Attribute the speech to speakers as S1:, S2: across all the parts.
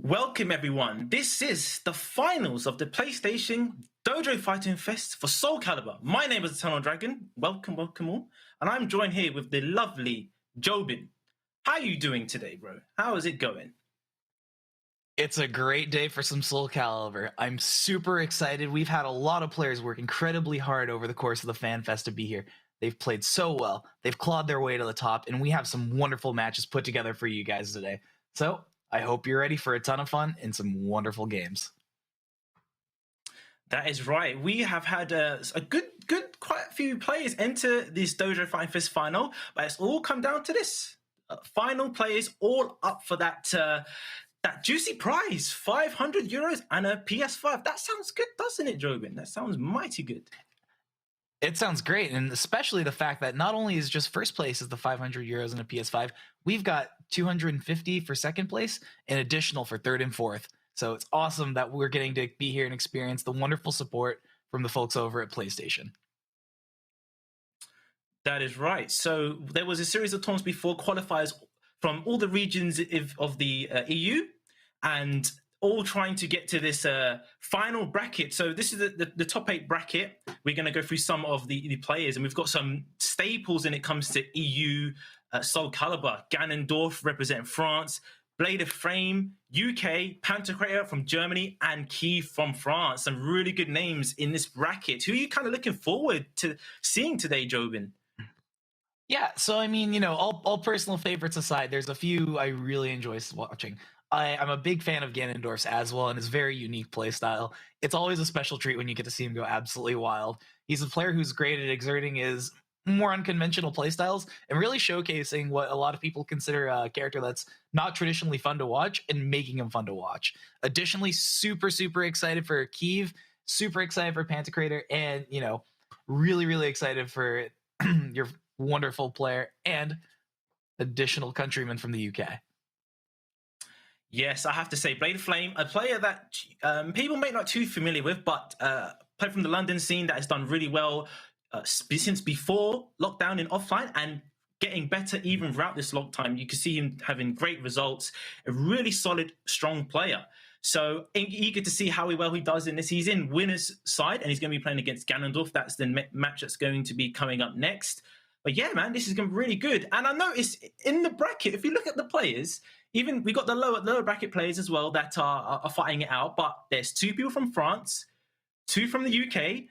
S1: Welcome everyone. This is the finals of the PlayStation Dojo Fighting Fest for Soulcalibur. My name is Eternal Dragon. Welcome all. And I'm joined here with the lovely Jobin. How are you doing today, bro? How is it going?
S2: It's a great day for some Soulcalibur. I'm super excited. We've had a lot of players work incredibly hard over the course of the Fan Fest to be here. They've played so well. They've clawed their way to the top, and we have some wonderful matches put together for you guys today. So I hope you're ready for a ton of fun and some wonderful games.
S1: That is right. We have had a quite a few players enter this Dojo Fighting Fest final, but it's all come down to this. Final players all up for that juicy prize, €500 and a PS5. That sounds good, doesn't it, Jobin? That sounds mighty good.
S2: It sounds great, and especially the fact that not only is just first place is the €500 and a PS5, we've got 250 for second place and additional for third and fourth. So it's awesome that we're getting to be here and experience the wonderful support from the folks over at PlayStation.
S1: That is right. So there was a series of tournaments before, qualifiers from all the regions of the EU, and all trying to get to this final bracket. So this is the top 8 bracket. We're going to go through some of the players, and we've got some staples when it comes to EU. Soulcalibur, Ganondorf representing France, Blade of Flame, UK, Pantocrator from Germany, and Kiev from France. Some really good names in this bracket. Who are you kind of looking forward to seeing today, Jobin?
S2: Yeah, so I mean, all personal favorites aside, there's a few I really enjoy watching. I'm a big fan of Ganondorf's as well, and his very unique playstyle. It's always a special treat when you get to see him go absolutely wild. He's a player who's great at exerting his more unconventional playstyles and really showcasing what a lot of people consider a character that's not traditionally fun to watch and making him fun to watch. Additionally, super excited for Kiev, super excited for Pantocrator, and really excited for your wonderful player and additional countryman from the UK.
S1: Yes, I have to say, Blade of Flame, a player that people may not too familiar with, but player from the London scene that has done really well since before lockdown and offline, and getting better even throughout this lock time. You can see him having great results, a really solid, strong player. So eager to see how well he does in this. He's in winner's side, and he's going to be playing against Ganondorf. That's the match that's going to be coming up next. But yeah, man, this is going to be really good. And I noticed in the bracket, if you look at the players, even we got the lower bracket players as well that are fighting it out. But there's 2 people from France, 2 from the UK,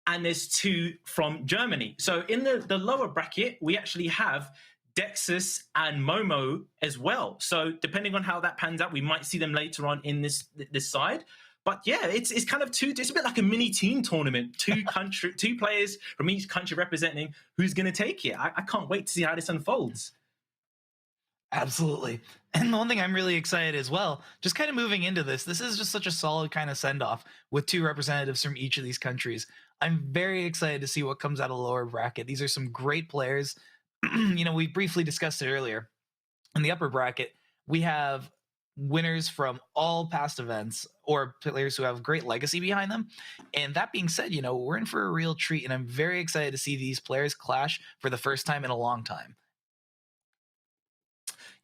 S1: and there's 2 from Germany. So in the lower bracket, we actually have Dexus and Momo as well. So depending on how that pans out, we might see them later on in this side. But yeah, it's kind of it's a bit like a mini team tournament. 2 players from each country representing who's going to take it. I can't wait to see how this unfolds.
S2: Absolutely. And the one thing I'm really excited as well, just kind of moving into this is just such a solid kind of send-off with 2 representatives from each of these countries. I'm very excited to see what comes out of the lower bracket. These are some great players. We briefly discussed it earlier. In the upper bracket, we have winners from all past events or players who have great legacy behind them. And that being said, we're in for a real treat, and I'm very excited to see these players clash for the first time in a long time.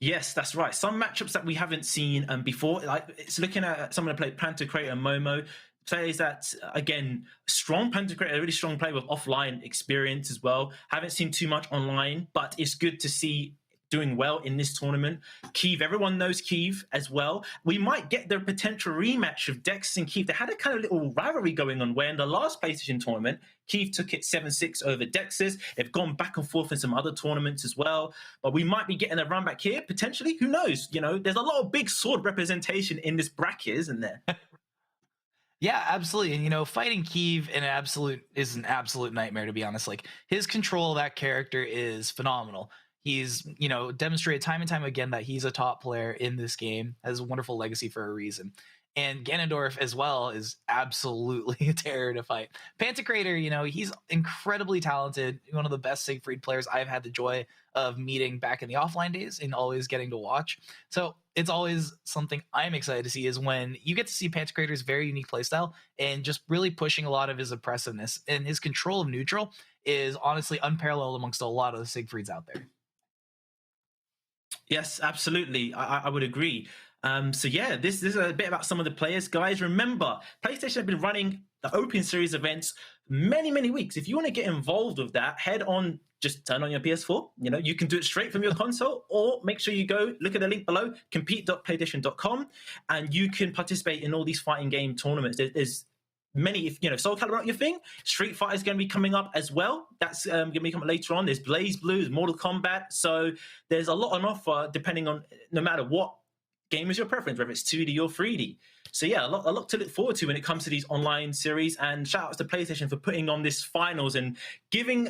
S1: Yes, that's right. Some matchups that we haven't seen before, like it's looking at someone that played Pantocrator and Momo, players that, again, strong Pantocrator, a really strong player with offline experience as well. Haven't seen too much online, but it's good to see doing well in this tournament. Kiev, everyone knows Kiev as well. We might get the potential rematch of Dex and Kiev. They had a kind of little rivalry going on where in the last PlayStation tournament, Kiev took it 7-6 over Dex's. They've gone back and forth in some other tournaments as well. But we might be getting a run back here, potentially. Who knows? There's a lot of big sword representation in this bracket, isn't there?
S2: Yeah, absolutely. And fighting Kiev is an absolute nightmare, to be honest. Like, his control of that character is phenomenal. He's, demonstrated time and time again that he's a top player in this game, has a wonderful legacy for a reason. And Ganondorf as well is absolutely a terror to fight. Pantocrator, he's incredibly talented, one of the best Siegfried players I've had the joy of meeting back in the offline days and always getting to watch. So it's always something I'm excited to see, is when you get to see Pantocrator's very unique playstyle and just really pushing a lot of his oppressiveness, and his control of neutral is honestly unparalleled amongst a lot of the Siegfrieds out there.
S1: Yes, absolutely. I would agree. So yeah, this is a bit about some of the players, guys. Remember, PlayStation have been running the Open Series events many weeks. If you want to get involved with that, head on. Just turn on your PS4. You know, you can do it straight from your console, or make sure you go look at the link below, compete.playStation.com, and you can participate in all these fighting game tournaments. There's many, if you know Soulcalibur not your thing, Street Fighter is going to be coming up as well. That's going to be coming later on. There's Blaze Blue, there's Mortal Kombat. So there's a lot on offer depending on no matter what game is your preference, whether it's 2D or 3D. So yeah, a lot to look forward to when it comes to these online series. And shout outs to PlayStation for putting on this finals and giving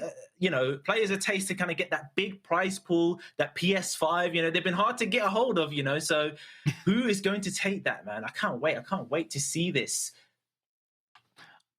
S1: players a taste to kind of get that big prize pool, that PS5. You know, they've been hard to get a hold of. You know, so who is going to take that, man? I can't wait to see this.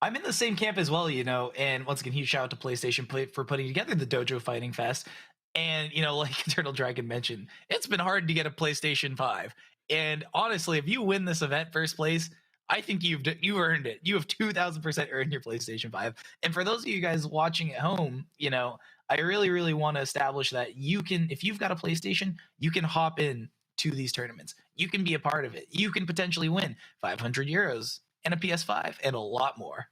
S2: I'm in the same camp as well, you know, and once again, huge shout out to PlayStation for putting together the Dojo Fighting Fest. And, you know, like Eternal Dragon mentioned, it's been hard to get a PlayStation 5. And honestly, if you win this event first place, I think you've earned it. You have 2,000% earned your PlayStation 5. And for those of you guys watching at home, you know, I really want to establish that you can, if you've got a PlayStation, you can hop in to these tournaments. You can be a part of it. You can potentially win 500 euros and a PS5 and a lot more.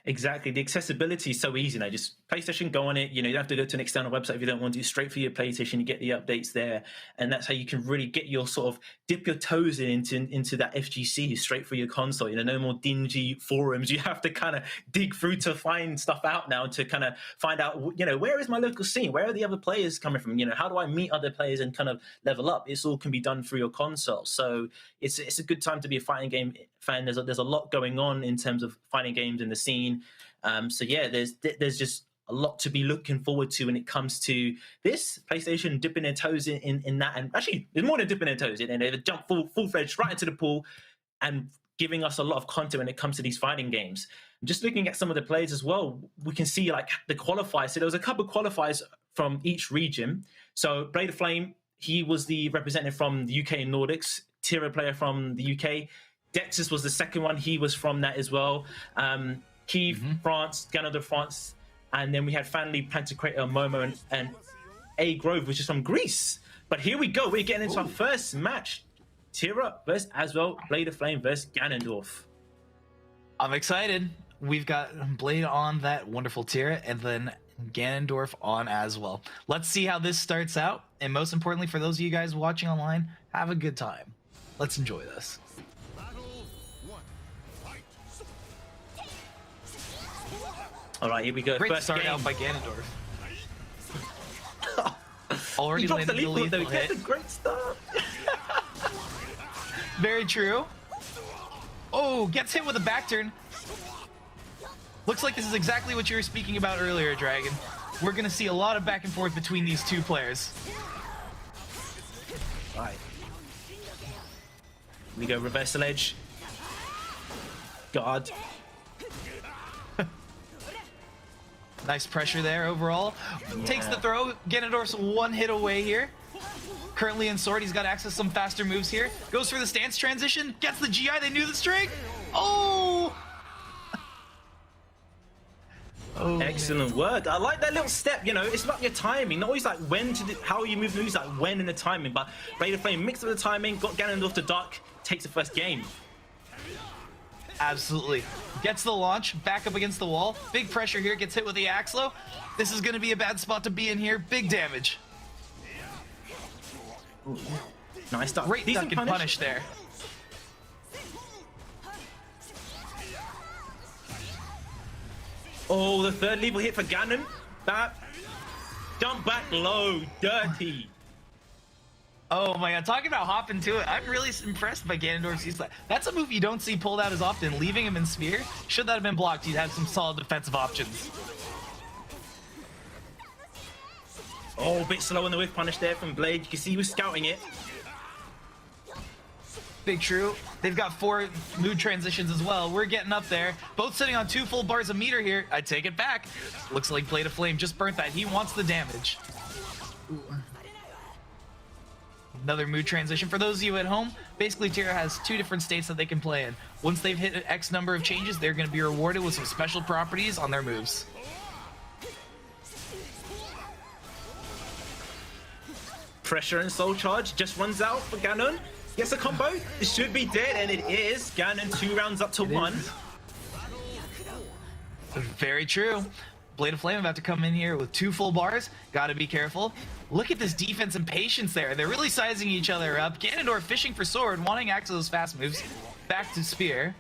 S1: Exactly. The accessibility is so easy now. Just PlayStation, go on it. You know, you don't have to go to an external website if you don't want to. Straight for your PlayStation, you get the updates there. And that's how you can really get your sort of dip your toes into that FGC straight for your console. You know, no more dingy forums. You have to kind of dig through to find stuff out now to kind of find out, you know, where is my local scene? Where are the other players coming from? You know, how do I meet other players and kind of level up? This all can be done through your console. So it's a good time to be a fighting game fan. There's a lot going on in terms of fighting games in the scene. So yeah, there's just a lot to be looking forward to when it comes to this. PlayStation dipping their toes in that, and actually there's more than dipping their toes in, and they've jumped full-fledged right into the pool and giving us a lot of content when it comes to these fighting games. Just looking at some of the players as well, we can see like the qualifiers. So there was a couple of qualifiers from each region. So Blade of Flame, he was the representative from the UK and Nordics. Tira player from the UK. Dexus was the second one. He was from that as well. Kiev, France, Ganondorf, France. And then we had Fanley, Pantocrator, Momo, and A Grove, which is from Greece. But here we go. We're getting into our first match. Tira versus Aswell, Blade of Flame versus Ganondorf.
S2: I'm excited. We've got Blade on that wonderful Tira, and then Ganondorf on Aswell. Let's see how this starts out. And most importantly, for those of you guys watching online, have a good time. Let's enjoy this.
S1: All right, here we go.
S2: Great
S1: First
S2: start
S1: game.
S2: out by Ganondorf. Already
S1: he
S2: landed the lethal
S1: hit.
S2: hit.
S1: A great start.
S2: Very true. Oh, gets hit with a back turn. Looks like this is exactly what you were speaking about earlier, Dragon. We're going to see a lot of back and forth between these two players.
S1: All right. We go reversal edge. God.
S2: Nice pressure there overall. Takes the throw. Ganondorf's one hit away here. Currently in sword, he's got access to some faster moves here. Goes for the stance transition. Gets the GI. They knew the string. Oh!
S1: Oh, excellent work. I like that little step. You know, it's about your timing. Not always like when to do, how you move moves, like when in the timing. But Blade of Flame mixed up the timing, got Ganondorf to duck, takes the first game.
S2: Absolutely. Gets the launch, back up against the wall. Big pressure here, gets hit with the Axlo. This is going to be a bad spot to be in here. Big damage.
S1: Ooh. Nice start.
S2: Great duck and punish there.
S1: Oh, the third lethal hit for Ganon. That jump back low, dirty.
S2: Oh my god, talking about hopping to it, I'm really impressed by Ganondorf's use of that. That's a move you don't see pulled out as often. Leaving him in Sphere, should that have been blocked, he'd have some solid defensive options.
S1: Oh, a bit slow on the whiff punish there from Blade. You can see he was scouting it.
S2: Big true. They've got 4 mood transitions as well. We're getting up there. Both sitting on 2 full bars of meter here. I take it back. Looks like Blade of Flame just burnt that. He wants the damage. Ooh. Another mood transition. For those of you at home, basically Tira has 2 different states that they can play in. Once they've hit an X number of changes, they're going to be rewarded with some special properties on their moves.
S1: Pressure and Soul Charge just runs out for Ganon. Gets a combo. It should be dead, and it is. Ganon 2 rounds up to 1.
S2: Very true. Blade of Flame about to come in here with 2 full bars. Gotta be careful. Look at this defense and patience there. They're really sizing each other up. Ganondorf fishing for sword, wanting access to those fast moves. Back to spear.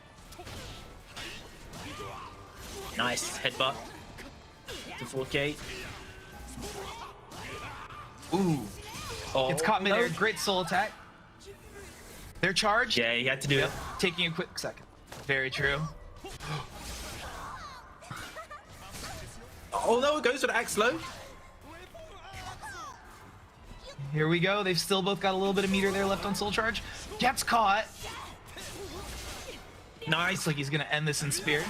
S1: Nice headbutt to 4K.
S2: Ooh.
S1: Oh,
S2: It's caught midair.
S1: no.
S2: Great soul attack. They're charged.
S1: Yeah, he had to do it.
S2: Taking a quick second. Very true.
S1: Oh no, it goes for the axe low.
S2: Here we go. They've still both got a little bit of meter there left on soul charge. Gets caught.
S1: Nice.
S2: Looks like he's gonna end this in spear.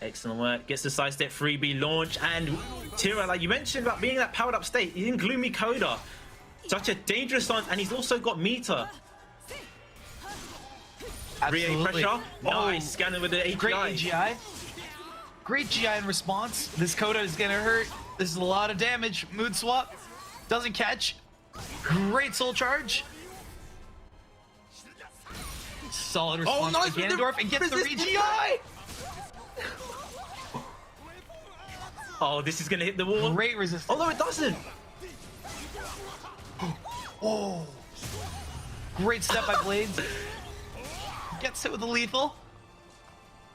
S1: Excellent work. Gets the sidestep freebie launch, and Tira, like you mentioned about being in that powered up state, he's in Gloomy Coda. Such a dangerous stance, and he's also got meter.
S2: Absolutely.
S1: Pressure. Nice. Scanning with the AGI.
S2: Great AGI. Great GI in response. This Coda is gonna hurt. This is a lot of damage. Mood swap. Doesn't catch. Great soul charge. Solid response
S1: nice
S2: to
S1: with the
S2: Ganondorf and gets the
S1: resistance.
S2: re-GI.
S1: Oh, this is gonna hit the wall.
S2: Great resistance.
S1: Oh no, it doesn't.
S2: Oh. Great step by Blades. Gets hit with the lethal.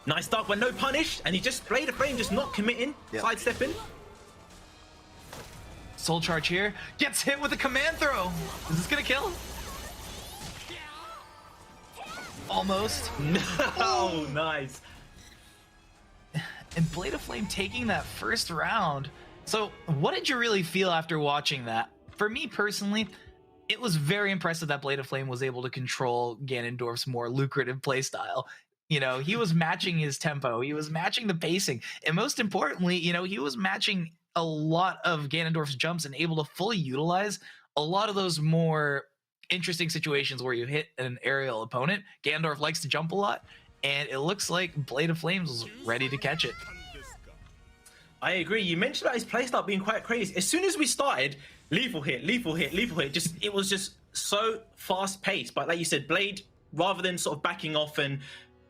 S1: Nice dog, but no punish, and he just Blade of Flame, just not committing, sidestepping.
S2: Soul charge here. Gets hit with a command throw. Is this gonna kill? Almost.
S1: Oh, nice.
S2: And Blade of Flame taking that first round. So what did you really feel after watching that? For me personally, it was very impressive that Blade of Flame was able to control Ganondorf's more lucrative playstyle. You know, he was matching his tempo, he was matching the pacing, and most importantly, you know, he was matching a lot of Ganondorf's jumps and able to fully utilize a lot of those more interesting situations where you hit an aerial opponent. Ganondorf likes to jump a lot, and it looks like Blade of Flames was ready to catch it.
S1: I agree. You mentioned about his playstyle being quite crazy. As soon as we started, lethal hit, lethal hit, lethal hit. Just it was just so fast paced. But like you said, Blade, rather than sort of backing off and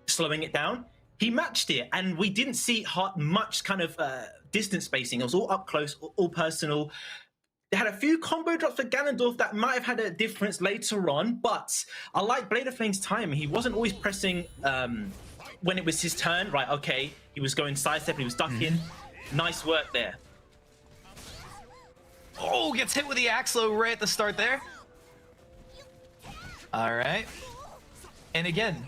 S1: slowing it down, he matched it, and we didn't see much kind of distance spacing. It was all up close, all personal. They had a few combo drops for Ganondorf that might have had a difference later on, but I like Blade of Flame's time. He wasn't always pressing when it was his turn. Right, okay, he was going sidestep, he was ducking. Nice work there.
S2: Oh, gets hit with the Axlo right at the start there. All right. And again,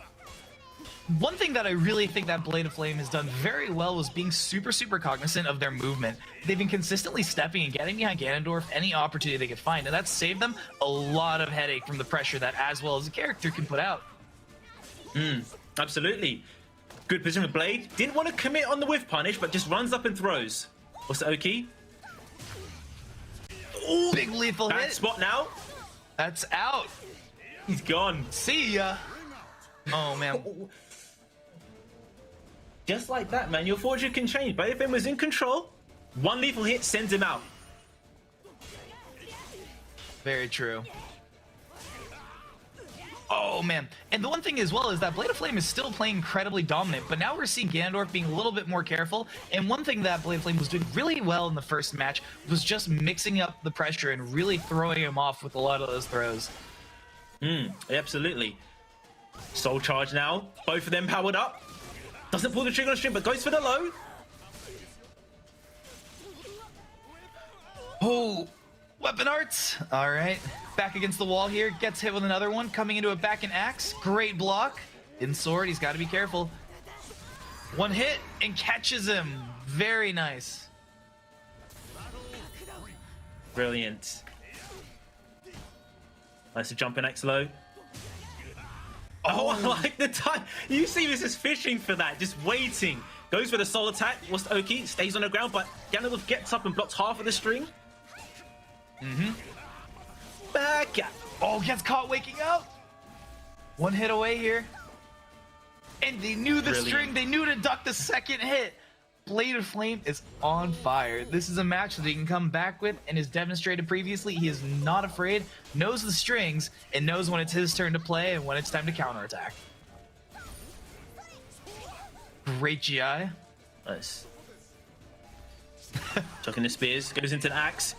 S2: one thing that I really think that Blade of Flame has done very well was being super, super cognizant of their movement. They've been consistently stepping and getting behind Ganondorf any opportunity they could find, and that's saved them a lot of headache from the pressure that as well as the character can put out.
S1: Absolutely. Good position with Blade. Didn't want to commit on the whiff punish, but just runs up and throws. What's the Oki?
S2: Ooh, big lethal
S1: Bad
S2: hit.
S1: spot now.
S2: That's out.
S1: He's gone.
S2: See ya. Oh, man.
S1: Just like that, man. Your fortune can change. Blade of Flame was in control. One lethal hit sends him out.
S2: Very true. Oh, man. And the one thing as well is that Blade of Flame is still playing incredibly dominant, but now we're seeing Ganondorf being a little bit more careful. And one thing that Blade of Flame was doing really well in the first match was just mixing up the pressure and really throwing him off with a lot of those throws.
S1: Absolutely. Soul Charge now. Both of them powered up. Doesn't pull the trigger on the string, but goes for the low.
S2: Oh, weapon arts. All right. Back against the wall here. Gets hit with another one. Coming into a back and axe. Great block. In sword, he's got to be careful. One hit and catches him. Very nice.
S1: Brilliant. Nice to jump in X low. Oh, I like the time. You see this is fishing for that, just waiting. Goes for the soul attack. What's the Oki? Stays on the ground, but Ganondorf gets up and blocks half of the string. Back up.
S2: Oh, gets caught waking up. One hit away here. And they knew the
S1: Brilliant.
S2: string. They knew to duck the second hit. Blade of Flame is on fire. This is a match that he can come back with and is demonstrated previously. He is not afraid, knows the strings, and knows when it's his turn to play and when it's time to counterattack. Great GI.
S1: Nice. Chucking the spears, goes into the axe.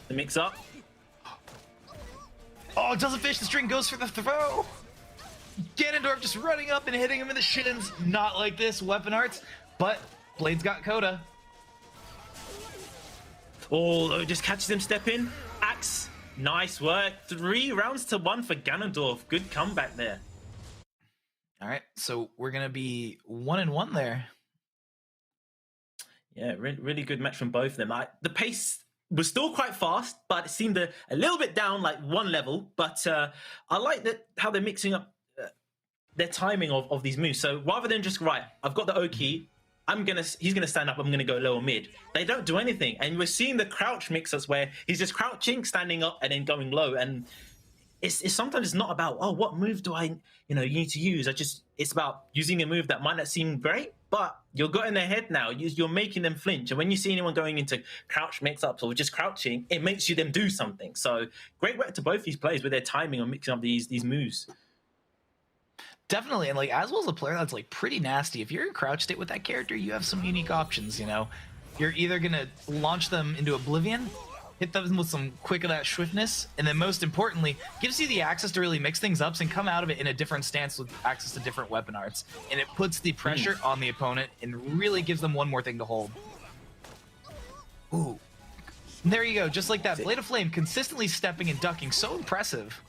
S1: The mix up.
S2: Oh, it doesn't finish the string, goes for the throw. Ganondorf just running up and hitting him in the shins. Not like this, weapon arts, but Blade's got Coda.
S1: Oh, just catches him stepping. Axe. Nice work. 3 rounds to 1 for Ganondorf. Good comeback there.
S2: All right, so we're going to be 1-1 there.
S1: Yeah, really good match from both of them. The pace was still quite fast, but it seemed a little bit down, like one level. But I like that how they're mixing up their timing of these moves. So rather than just, right, I've got the Oki, he's gonna stand up, I'm gonna go lower mid. They don't do anything. And we're seeing the crouch mix-ups where he's just crouching, standing up, and then going low. And it's sometimes it's not about, oh, what move do I, you need to use. It's about using a move that might not seem great, but you're got in their head now. You're making them flinch. And when you see anyone going into crouch mix-ups or just crouching, it makes them do something. So great work to both these players with their timing on mixing up these moves.
S2: Definitely, and like as well as a player that's like pretty nasty. If you're in crouch state with that character, you have some unique options. You're either gonna launch them into oblivion, hit them with some quick of that swiftness, and then most importantly, gives you the access to really mix things up and come out of it in a different stance with access to different weapon arts. And it puts the pressure on the opponent and really gives them one more thing to hold. Ooh. And there you go, just like that. Blade of Flame consistently stepping and ducking, so impressive.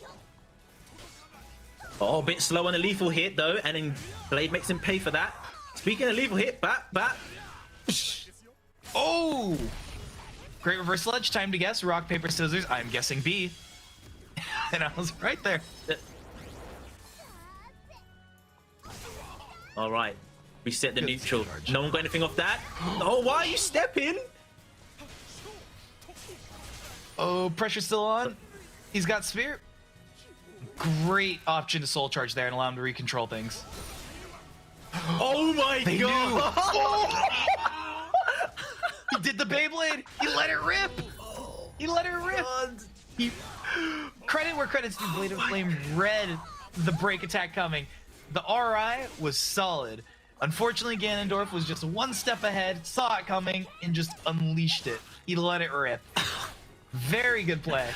S1: Oh, a bit slow on the lethal hit though, and then Blade makes him pay for that. Speaking of lethal hit, bat.
S2: Oh! Great reverse sledge, time to guess. Rock, paper, scissors. I'm guessing B. And I was right there.
S1: All right. Reset the neutral. No one got anything off that. Oh, why are you stepping?
S2: Oh, pressure still on. He's got Spear. Great option to soul charge there and allow him to recontrol things.
S1: Oh my god!
S2: Oh. He did the Beyblade. He let it rip. He let it rip. Credit where credit's due. Blade of Flame read the break attack coming. The RI was solid. Unfortunately, Ganondorf was just one step ahead, saw it coming, and just unleashed it. He let it rip. Very good play.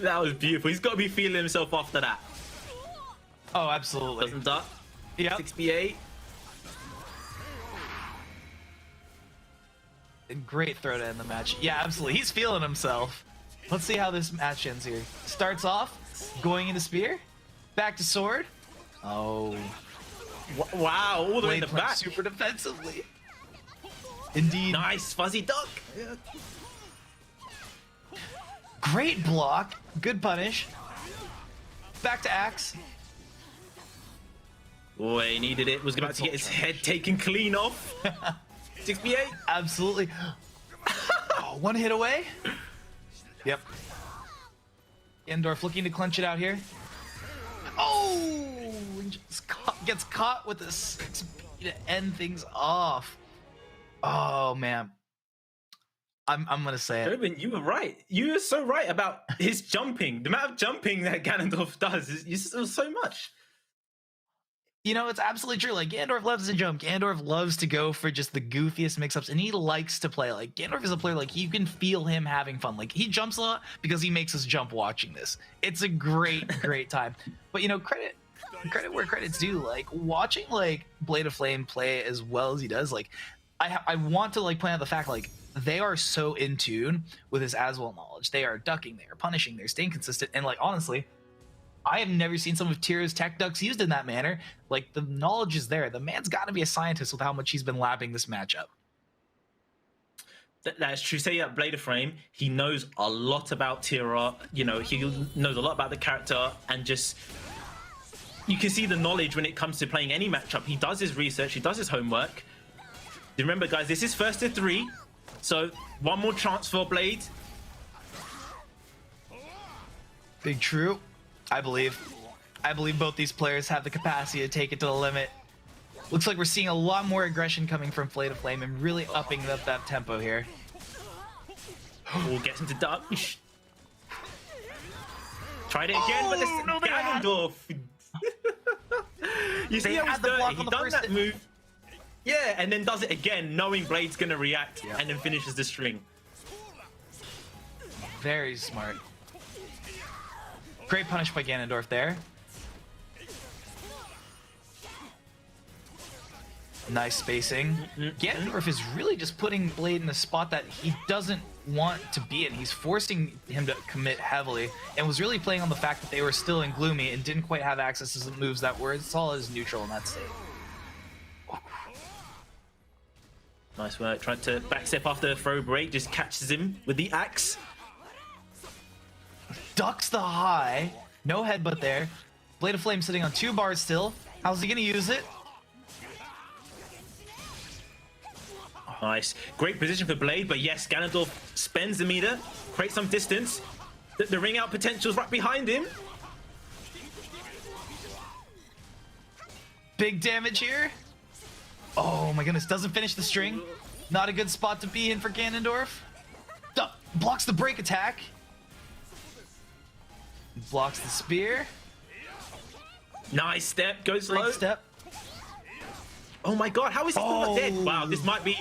S1: That was beautiful. He's got to be feeling himself after that.
S2: Oh, absolutely.
S1: Doesn't duck.
S2: Yep.
S1: 6B8.
S2: And great throw to end the match. Yeah, absolutely. He's feeling himself. Let's see how this match ends here. Starts off going into Spear. Back to Sword. Oh.
S1: Wow. All the way in the back.
S2: Super defensively. Indeed.
S1: Nice. Fuzzy duck. Yeah.
S2: Great block. Good punish. Back to Axe.
S1: Oh, he needed it. Was about to get his head taken clean off. 6B8.
S2: Absolutely. Oh, one hit away. Yep. Endorf looking to clench it out here. Oh! Gets caught with the 6B to end things off. Oh, man. I'm going to say it.
S1: Tobin, you were right. You were so right about his jumping. The amount of jumping that Ganondorf does is so much.
S2: It's absolutely true. Like, Ganondorf loves to jump. Ganondorf loves to go for just the goofiest mix-ups, and he likes to play. Like, Ganondorf is a player, like, you can feel him having fun. Like, he jumps a lot because he makes us jump watching this. It's a great, great time. But, credit where credit's due. Like, watching, like, Blade of Flame play as well as he does, like, I want to, like, point out the fact, like, they are so in tune with his as-well knowledge. They are ducking, they are punishing, they're staying consistent, and, like, honestly, I have never seen some of Tira's tech ducks used in that manner. Like, the knowledge is there. The man's got to be a scientist with how much he's been lapping this matchup.
S1: That's true. Say Blade of Flame, he knows a lot about Tira. He knows a lot about the character, and just you can see the knowledge when it comes to playing any matchup. He does his research, he does his homework. Remember, guys, this is first to 3, so one more chance for Blade.
S2: Big true. I believe both these players have the capacity to take it to the limit. Looks like we're seeing a lot more aggression coming from Blade of Flame and really upping up that tempo here.
S1: Oh, gets into dodge. Tried it again, but this Ganondorf. You see how he's dirty? He done that move. Yeah, and then does it again, knowing Blade's gonna react, and then finishes the string.
S2: Very smart. Great punish by Ganondorf there. Nice spacing. Ganondorf is really just putting Blade in a spot that he doesn't want to be in. He's forcing him to commit heavily and was really playing on the fact that they were still in Gloomy and didn't quite have access to some moves that were as solid as neutral in that state.
S1: Nice work. Tried to backstep after the throw break, just catches him with the axe.
S2: Ducks the high. No headbutt there. Blade of Flame sitting on 2 bars still. How's he gonna use it?
S1: Nice. Great position for Blade, but yes, Ganondorf spends the meter, creates some distance. The ring out potential's right behind him.
S2: Big damage here. Oh my goodness, doesn't finish the string. Not a good spot to be in for Ganondorf. Blocks the break attack. Blocks the spear.
S1: Nice step, goes low.
S2: Great step.
S1: Oh my god, how is he still not dead? Wow, this might be.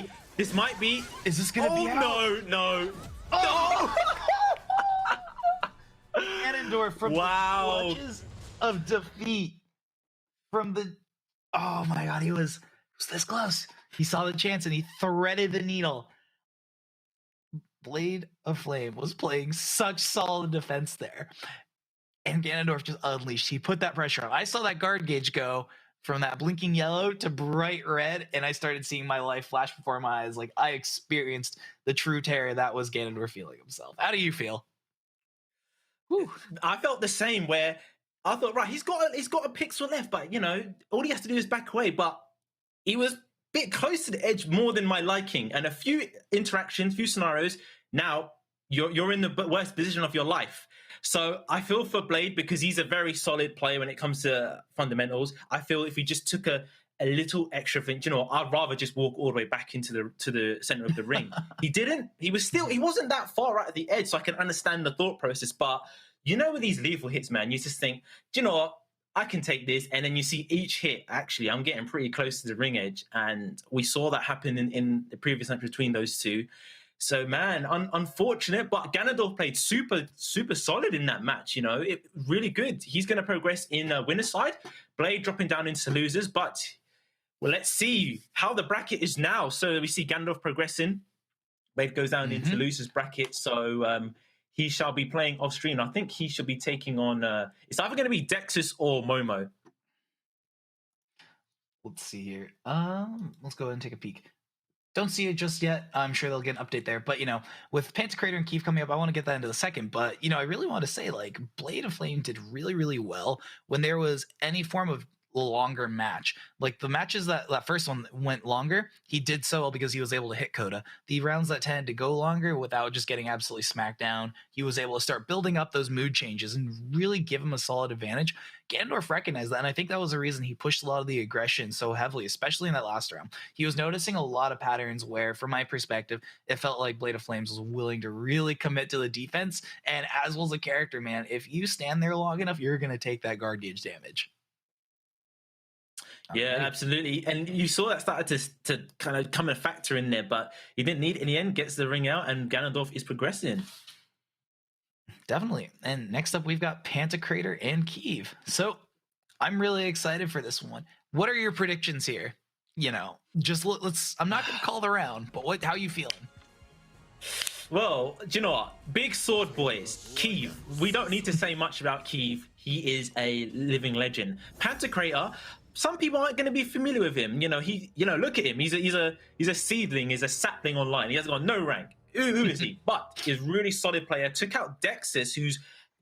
S2: Is this gonna be out?
S1: No.
S2: Oh! Ganondorf from the clutches of defeat. From the. Oh my god, he was this close. He saw the chance and he threaded the needle. Blade of Flame was playing such solid defense there. And Ganondorf just unleashed. He put that pressure on. I saw that guard gauge go from that blinking yellow to bright red, and I started seeing my life flash before my eyes. Like, I experienced the true terror that was Ganondorf feeling himself. How do you feel?
S1: Whew. I felt the same, where I thought, right, he's got a pixel left, but you know, all he has to do is back away. But he was a bit close to the edge more than my liking, and a few interactions, few scenarios. Now you're in the worst position of your life. So I feel for Blade because he's a very solid player when it comes to fundamentals. I feel if he just took a little extra thing, you know, I'd rather just walk all the way back into the center of the ring. He didn't. He wasn't that far right at the edge, so I can understand the thought process. But you know, with these lethal hits, man, you just think, do you know what? I can take this, and then you see each hit. Actually, I'm getting pretty close to the ring edge, and we saw that happen in the previous match between those two. So, man, unfortunate, but Ganondorf played super, super solid in that match, you know, really good. He's going to progress in winner's side. Blade dropping down into losers, but well, let's see how the bracket is now. So we see Ganondorf progressing. Blade goes down into losers bracket, so he shall be playing off screen. I think he should be taking on, it's either going to be Dexus or Momo.
S2: Let's see here. Let's go ahead and take a peek. Don't see it just yet. I'm sure they'll get an update there. But, you know, with Pantocrator and Keith coming up, I want to get that into the second. But, you know, I really want to say, like, Blade of Flame did really, really well when there was any form of longer match. Like, the matches that first one went longer, he did so well because he was able to hit Coda. The rounds that tended to go longer without just getting absolutely smacked down, he was able to start building up those mood changes and really give him a solid advantage. Ganondorf recognized that, and I think that was the reason he pushed a lot of the aggression so heavily, especially in that last round. He was noticing a lot of patterns where, from my perspective, it felt like Blade of Flames was willing to really commit to the defense, and as was a character, man, if you stand there long enough, you're going to take that guard gauge damage.
S1: Yeah, absolutely. And you saw that started to kind of come a factor in there, but he didn't need it in the end, gets the ring out, and Ganondorf is progressing.
S2: Definitely. And next up, we've got Pantocrator and Keeve. So I'm really excited for this one. What are your predictions here? You know, just let's, I'm not going to call the round, but how you feeling?
S1: Well, do you know what? Big sword boys. Keeve. We don't need to say much about Keeve. He is a living legend. Pantocrator, some people aren't going to be familiar with him. You know, look at him. He's a seedling. He's a sapling online. He has got no rank. Who is he? But he's a really solid player. Took out Dexus, who's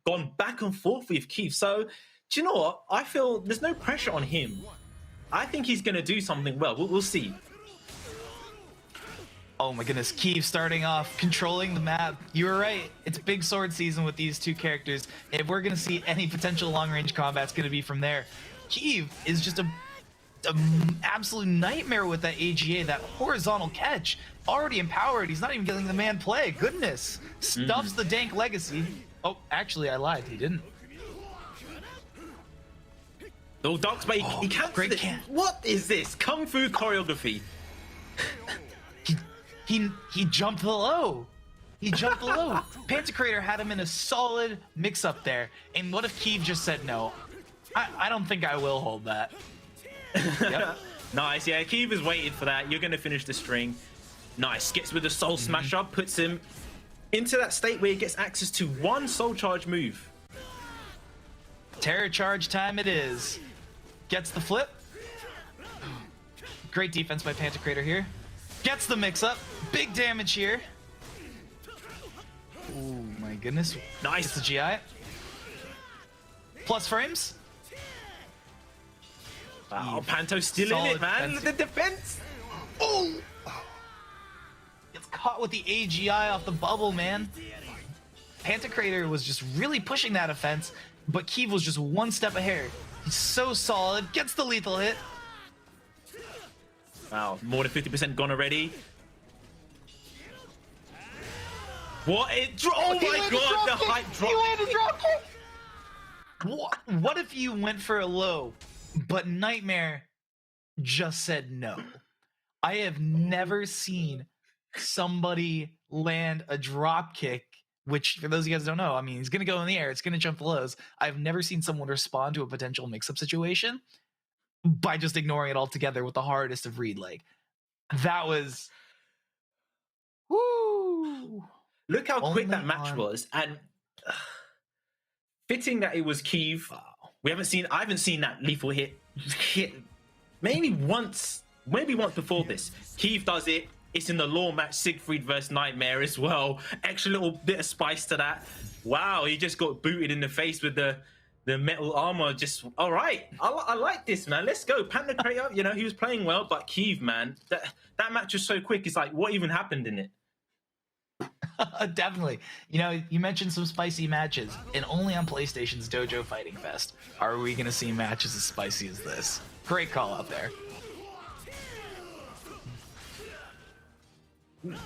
S1: gone back and forth with Keith. So, do you know what? I feel there's no pressure on him. I think he's going to do something well. We'll see.
S2: Oh my goodness, Keeve starting off, controlling the map. You were right. It's big sword season with these two characters. If we're going to see any potential long-range combat, it's going to be from there. Keeve is just a absolute nightmare with that AGA, that horizontal catch. Already empowered. He's not even getting the man play. Goodness. Stuffs the dank legacy. Oh, actually, I lied. He didn't.
S1: No ducks, but he can't.
S2: Great
S1: What is this? Kung Fu choreography.
S2: He jumped the low. He jumped the low. Pantocrator had him in a solid mix-up there. And what if Keeve just said no? I don't think I will hold that. Yep.
S1: Nice, yeah, Keeve is waiting for that. You're going to finish the string. Nice, gets with the Soul Smasher, puts him into that state where he gets access to one Soul Charge move.
S2: Terror Charge time it is. Gets the flip. Great defense by Pantocrator here. Gets the mix-up. Big damage here. Oh my goodness.
S1: Nice.
S2: Gets the GI. Plus frames.
S1: Wow, Panto's still in it, man.
S2: Defense.
S1: The defense.
S2: Oh! Gets caught with the AGI off the bubble, man. Pantocrator was just really pushing that offense, but Keeve was just one step ahead. He's so solid. Gets the lethal hit.
S1: Wow, more than 50% gone already. What? Oh my god, the hype drop.
S2: He landed drop kick. What if you went for a low, but Nightmare just said no? I have never seen somebody land a drop kick, which for those of you guys who don't know, I mean, he's going to go in the air. It's going to jump the lows. I've never seen someone respond to a potential mix-up situation by just ignoring it altogether with the hardest of read leg. That was... Woo!
S1: Look how quick
S2: Only
S1: that match was, and fitting that it was Keeve.
S2: Wow.
S1: I haven't seen that lethal hit maybe once before this. Keeve does it. It's in the law match, Siegfried versus Nightmare as well. Extra little bit of spice to that. Wow, he just got booted in the face with the metal armor. Just all right. I like this, man. Let's go. Pantocrator, you know, he was playing well, but Keeve, man, that match was so quick. It's like, what even happened in it?
S2: Definitely. You know, you mentioned some spicy matches, and only on PlayStation's Dojo Fighting Fest are we going to see matches as spicy as this. Great call out there.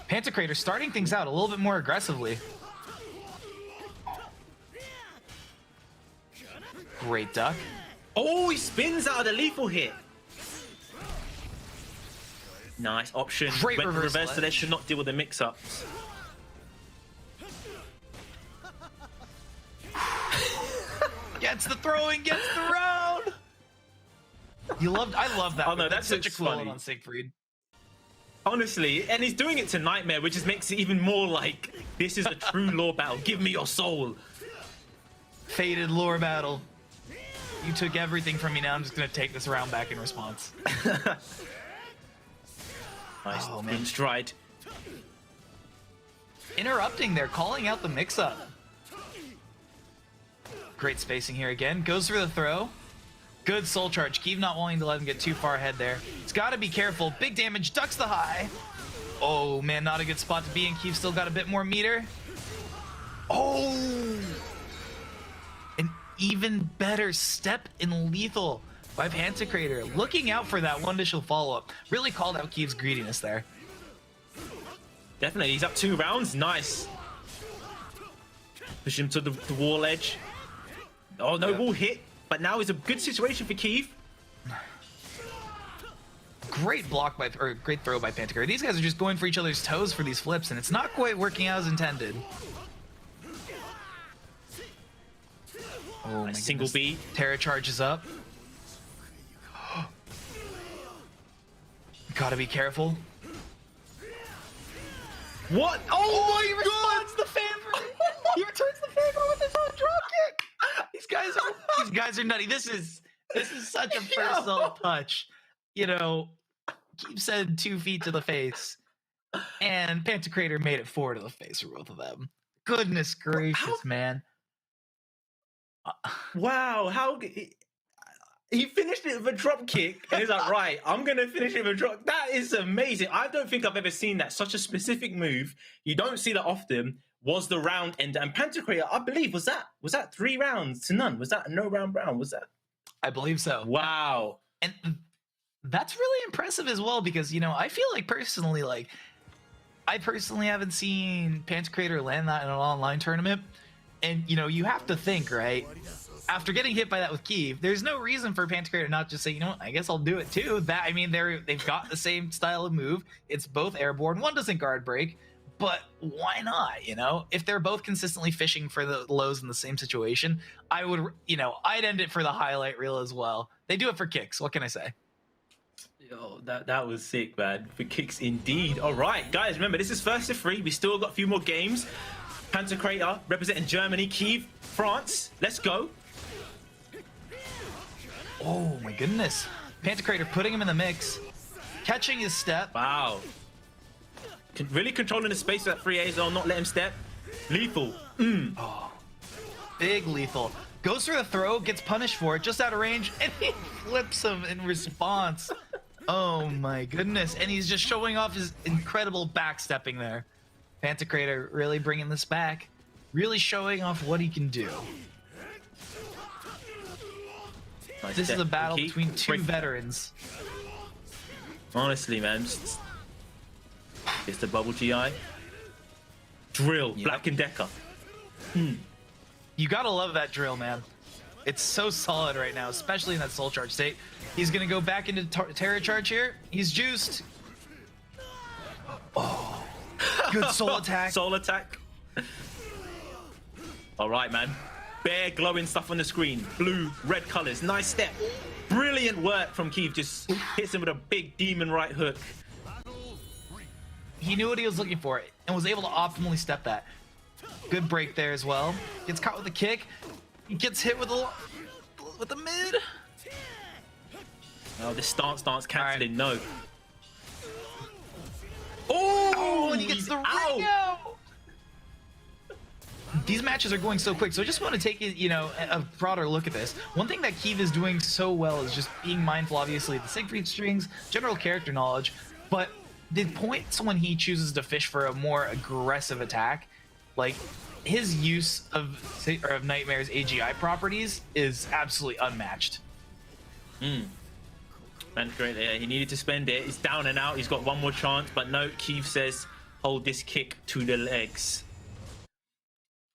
S2: Pantocrator starting things out a little bit more aggressively. Great duck.
S1: Oh, he spins out of the lethal hit. Nice option.
S2: Great
S1: Went
S2: reverse
S1: so they should not deal with the mix-ups.
S2: Gets the throwing, gets the round. I love that.
S1: Oh no, that's
S2: such a cool
S1: funny
S2: one on Siegfried.
S1: Honestly, and he's doing it to Nightmare, which just makes it even more like this is a true lore battle. Give me your soul.
S2: Faded lore battle. You took everything from me. Now I'm just gonna take this round back in response.
S1: Nice,
S2: Oh, man.
S1: in stride.
S2: Interrupting there, calling out the mix-up. Great spacing here again. Goes for the throw. Good soul charge. Keeve not wanting to let him get too far ahead there. He's got to be careful. Big damage. Ducks the high. Oh, man, not a good spot to be in. Keeve still got a bit more meter. Oh! An even better step in lethal by Pantocrator. Looking out for that one initial follow-up. Really called out Keeve's greediness there.
S1: Definitely, he's up 2 rounds. Nice. Push him to the wall edge. Oh, no wall hit. But now is a good situation for Keeve.
S2: Great block or great throw by Pantocrator. These guys are just going for each other's toes for these flips, and it's not quite working out as intended. Oh, my
S1: Single
S2: goodness.
S1: B.
S2: Terra charges up. Gotta be careful.
S1: What? Oh,
S2: He
S1: my god!
S2: responds the favor. He returns the favor with his own drop kick. These guys are nutty. This is such a personal touch. You know, Keeve said 2 feet to the face, and Pantocrator made it 4 to the face for both of them. Goodness gracious, man.
S1: Wow, how he finished it with a drop kick, and he's like, right, I'm gonna finish it with a drop. That is amazing. I don't think I've ever seen that. Such a specific move. You don't see that often. Was the round ender, and Pantocrator, I believe, was that 3 rounds to none? Was that a no round round? Was that?
S2: I believe so.
S1: Wow.
S2: And That's really impressive as well because, you know, I feel like personally, like, I personally haven't seen Pantocrator land that in an online tournament. And, you know, you have to think, right? After getting hit by that with Kiev, there's no reason for Pantocrator to not just say, you know what, I guess I'll do it too. That, I mean, they've got the same style of move. It's both airborne. One doesn't guard break, but why not? You know, if they're both consistently fishing for the lows in the same situation, I would, you know, I'd end it for the highlight reel as well. They do it for kicks. What can I say?
S1: Yo, that was sick, man. For kicks indeed. All right, guys, remember, this is first to three. We still got a few more games. Pantocrator representing Germany, Kiev, France. Let's go.
S2: Oh, my goodness. Pantocrator putting him in the mix, catching his step.
S1: Wow. Really controlling the space of that 3A zone, not let him step. Lethal.
S2: Oh, big lethal. Goes for the throw, gets punished for it, just out of range, and he flips him in response. Oh my goodness. And he's just showing off his incredible backstepping there. Pantocrator really bringing this back. Really showing off what he can do.
S1: Nice
S2: this
S1: step.
S2: is a battle between two veterans.
S1: Honestly, man. It's the bubble GI. Drill.
S2: Yep.
S1: Black and Decker.
S2: You gotta love that drill, man. It's so solid right now, especially in that soul charge state. He's gonna go back into terror charge here. He's juiced. Oh, good soul attack.
S1: Soul attack. All right, man. Bare glowing stuff on the screen. Blue, red colors. Nice step. Brilliant work from Kiev. Just hits him with a big demon right hook.
S2: He knew what he was looking for and was able to optimally step that. Good break there as well. Gets caught with a kick. He gets hit with a mid.
S1: Oh, this stance canceling. Right. No.
S2: Oh, and he gets the ring out. These matches are going so quick, so I just want to take a broader look at this. One thing that Kiev is doing so well is just being mindful, obviously, of the Siegfried strings, general character knowledge, but the points when he chooses to fish for a more aggressive attack, like his use of Nightmare's AGI properties is absolutely unmatched.
S1: Man, great. Yeah, he needed to spend it. He's down and out. He's got one more chance, but no. Kiev says, "Hold this kick to the legs."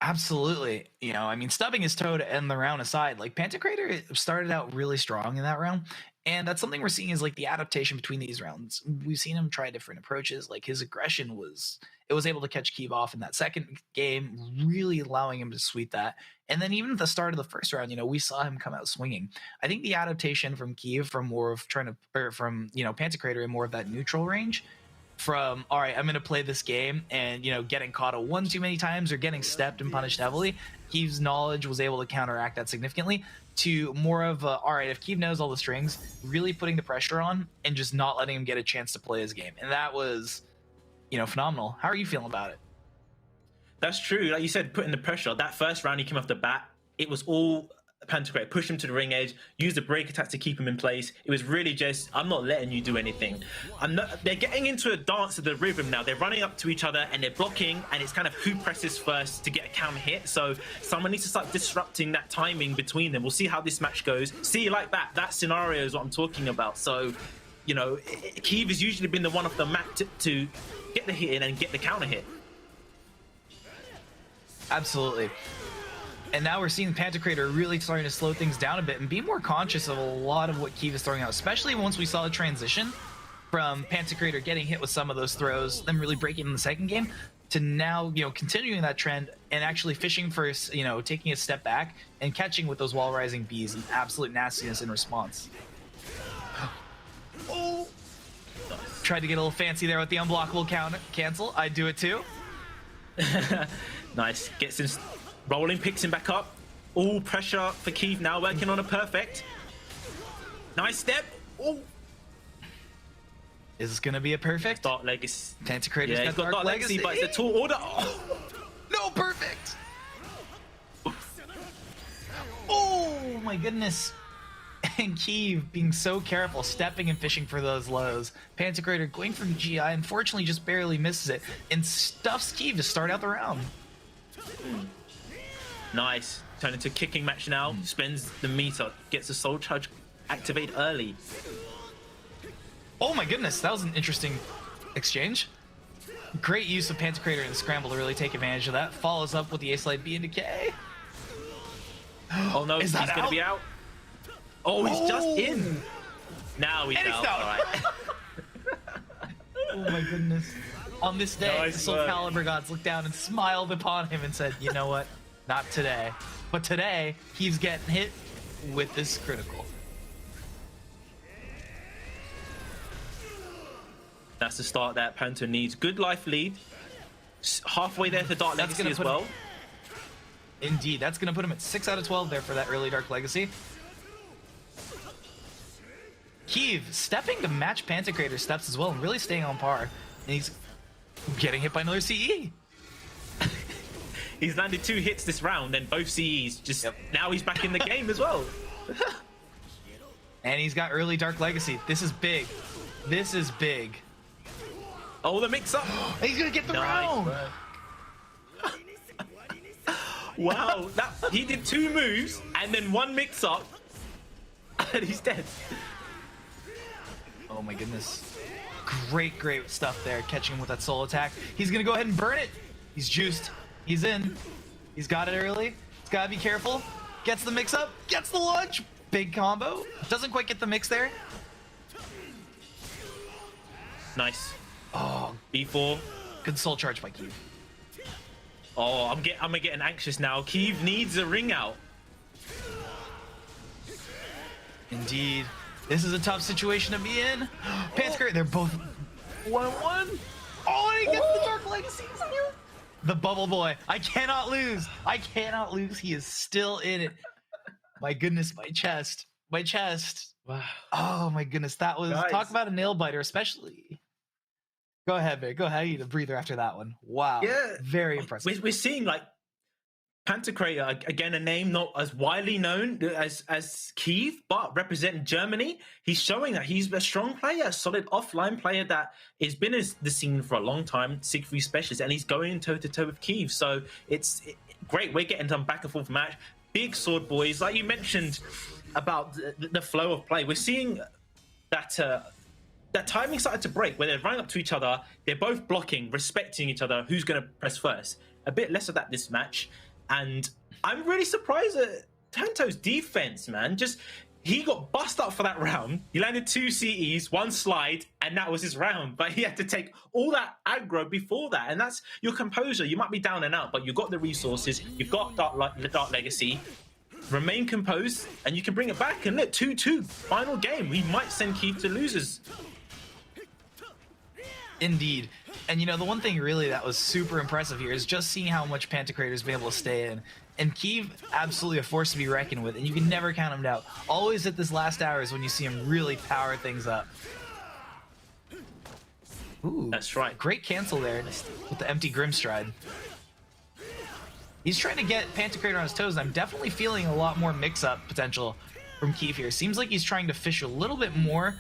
S2: Absolutely. You know, I mean, stubbing his toe to end the round aside, like Pantocrator started out really strong in that round. And that's something we're seeing is like the adaptation between these rounds. We've seen him try different approaches. Like his aggression was able to catch Kiev off in that second game, really allowing him to sweep that. And then even at the start of the first round, you know, we saw him come out swinging. I think the adaptation from Kiev from more of Pantocrator in more of that neutral range, from all right, I'm going to play this game and, you know, getting caught one too many times or getting stepped and punished heavily, Kiev's knowledge was able to counteract that significantly, to more of a, all right, if Kiev knows all the strings, really putting the pressure on and just not letting him get a chance to play his game. And that was, you know, phenomenal. How are you feeling about it?
S1: That's true. Like you said, putting the pressure. That first round he came off the bat, it was all Pantocrator. Push him to the ring edge, use the break attack to keep him in place. It was really just, I'm not letting you do anything. They're getting into a dance of the rhythm now. They're running up to each other and they're blocking, and it's kind of who presses first to get a counter hit. So someone needs to start disrupting that timing between them. We'll see how this match goes. See, like that scenario is what I'm talking about. So, you know, Kiev has usually been the one off the mat to get the hit in and get the counter hit.
S2: Absolutely. And now we're seeing Pantocrator really starting to slow things down a bit and be more conscious of a lot of what Kiev is throwing out, especially once we saw the transition from Pantocrator getting hit with some of those throws, then really breaking in the second game, to now, you know, continuing that trend and actually fishing for, you know, taking a step back and catching with those wall rising bees and absolute nastiness in response. Oh! Tried to get a little fancy there with the unblockable cancel. I'd do it too.
S1: Nice. Gets him rolling, picks him back up. All pressure for Kiev now, working on a perfect. Nice step. Oh.
S2: Is this going to be a perfect?
S1: Dark Legacy.
S2: Pantocrator's
S1: got Dark Legacy, but it's a tall order. Oh.
S2: No, perfect. Oh my goodness. And Kiev being so careful, stepping and fishing for those lows. Pantocrator going for GI, unfortunately just barely misses it and stuffs Kiev to start out the round.
S1: Nice. Turn into a kicking match now. Spends the meter, gets the soul charge activated early.
S2: Oh my goodness, that was an interesting exchange. Great use of Pantocrator in the scramble to really take advantage of that. Follows up with the Ace Light B into K.
S1: Oh no, he's going to be out. Oh, he's just in. Now he's out. All right.
S2: Oh my goodness. On this day,
S1: Nice
S2: the Soulcalibur gods looked down and smiled upon him and said, you know what? Not today. But today, he's getting hit with this critical.
S1: That's the start that Panto needs. Good life lead. Halfway there to Dark Legacy as well.
S2: Indeed, that's going to put him at 6 out of 12 there for that early Dark Legacy. Keeve stepping to match Pantocrator's steps as well and really staying on par. And he's getting hit by another CE.
S1: He's landed 2 hits this round and both CEs. Just now he's back in the game as well.
S2: And he's got early Dark Legacy. This is big. This is big.
S1: Oh, the mix-up.
S2: He's going to get the round.
S1: Wow, he did 2 moves and then 1 mix-up. And he's dead.
S2: Oh my goodness. Great, great stuff there, catching him with that soul attack. He's gonna go ahead and burn it. He's juiced. He's in. He's got it early. He's gotta be careful. Gets the mix up. Gets the launch. Big combo. Doesn't quite get the mix there.
S1: Nice.
S2: Oh,
S1: B4.
S2: good soul charge by Keeve.
S1: Oh, I'm getting anxious now. Keeve needs a ring out.
S2: Indeed. This is a tough situation to be in. Pantocrator, they're both 1-1. Oh, and he gets the Dark Legacy. The Bubble Boy. I cannot lose. I cannot lose. He is still in it. My goodness, my chest. My chest.
S1: Wow.
S2: Oh my goodness. That was,
S1: Guys.
S2: talk about a nail biter, especially. Go ahead, Vic. Go ahead. I need a breather after that one. Wow.
S1: Yeah.
S2: Very impressive.
S1: We're seeing like Pantocrator, again, a name not as widely known as Keeve, but representing Germany. He's showing that he's a strong player, a solid offline player that has been in the scene for a long time, Siegfried specialist, and he's going toe-to-toe with Keeve. So it's great. We're getting some back-and-forth match. Big sword boys. Like you mentioned about the flow of play, we're seeing that that timing started to break, where they're running up to each other, they're both blocking, respecting each other, who's going to press first. A bit less of that this match. And I'm really surprised at Tanto's defense, man. Just, he got bust up for that round. He landed 2 CEs, 1 slide, and that was his round. But he had to take all that aggro before that. And that's your composure. You might be down and out, but you've got the resources. You've got Dark Legacy. Remain composed, and you can bring it back. And look, 2-2, final game. We might send Keith to losers.
S2: Indeed. And you know, the one thing really that was super impressive here is just seeing how much Pantocrator's been able to stay in. And Keeve, absolutely a force to be reckoned with, and you can never count him out. Always at this last hour is when you see him really power things up. Ooh,
S1: that's right.
S2: Great cancel there with the empty Grimstride. He's trying to get Pantocrator on his toes, and I'm definitely feeling a lot more mix-up potential from Keeve here. Seems like he's trying to fish a little bit more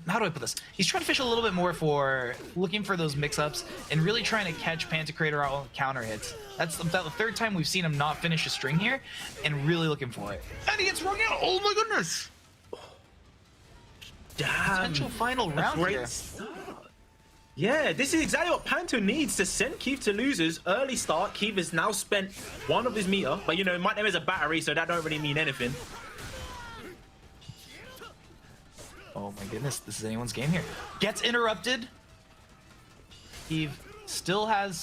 S2: how do I put this? He's trying to fish a little bit more for looking for those mix-ups and really trying to catch Pantocrator out on counter hits. That's about the 3rd time we've seen him not finish a string here, and really looking for it. And he gets rung out. Oh my goodness!
S1: Damn.
S2: Potential final round here.
S1: Yeah, this is exactly what Panto needs to send Keith to losers. Early start. Keith has now spent 1 of his meter, but you know, my name is a battery, so that don't really mean anything.
S2: Oh my goodness, this is anyone's game here. Gets interrupted. Keeve still has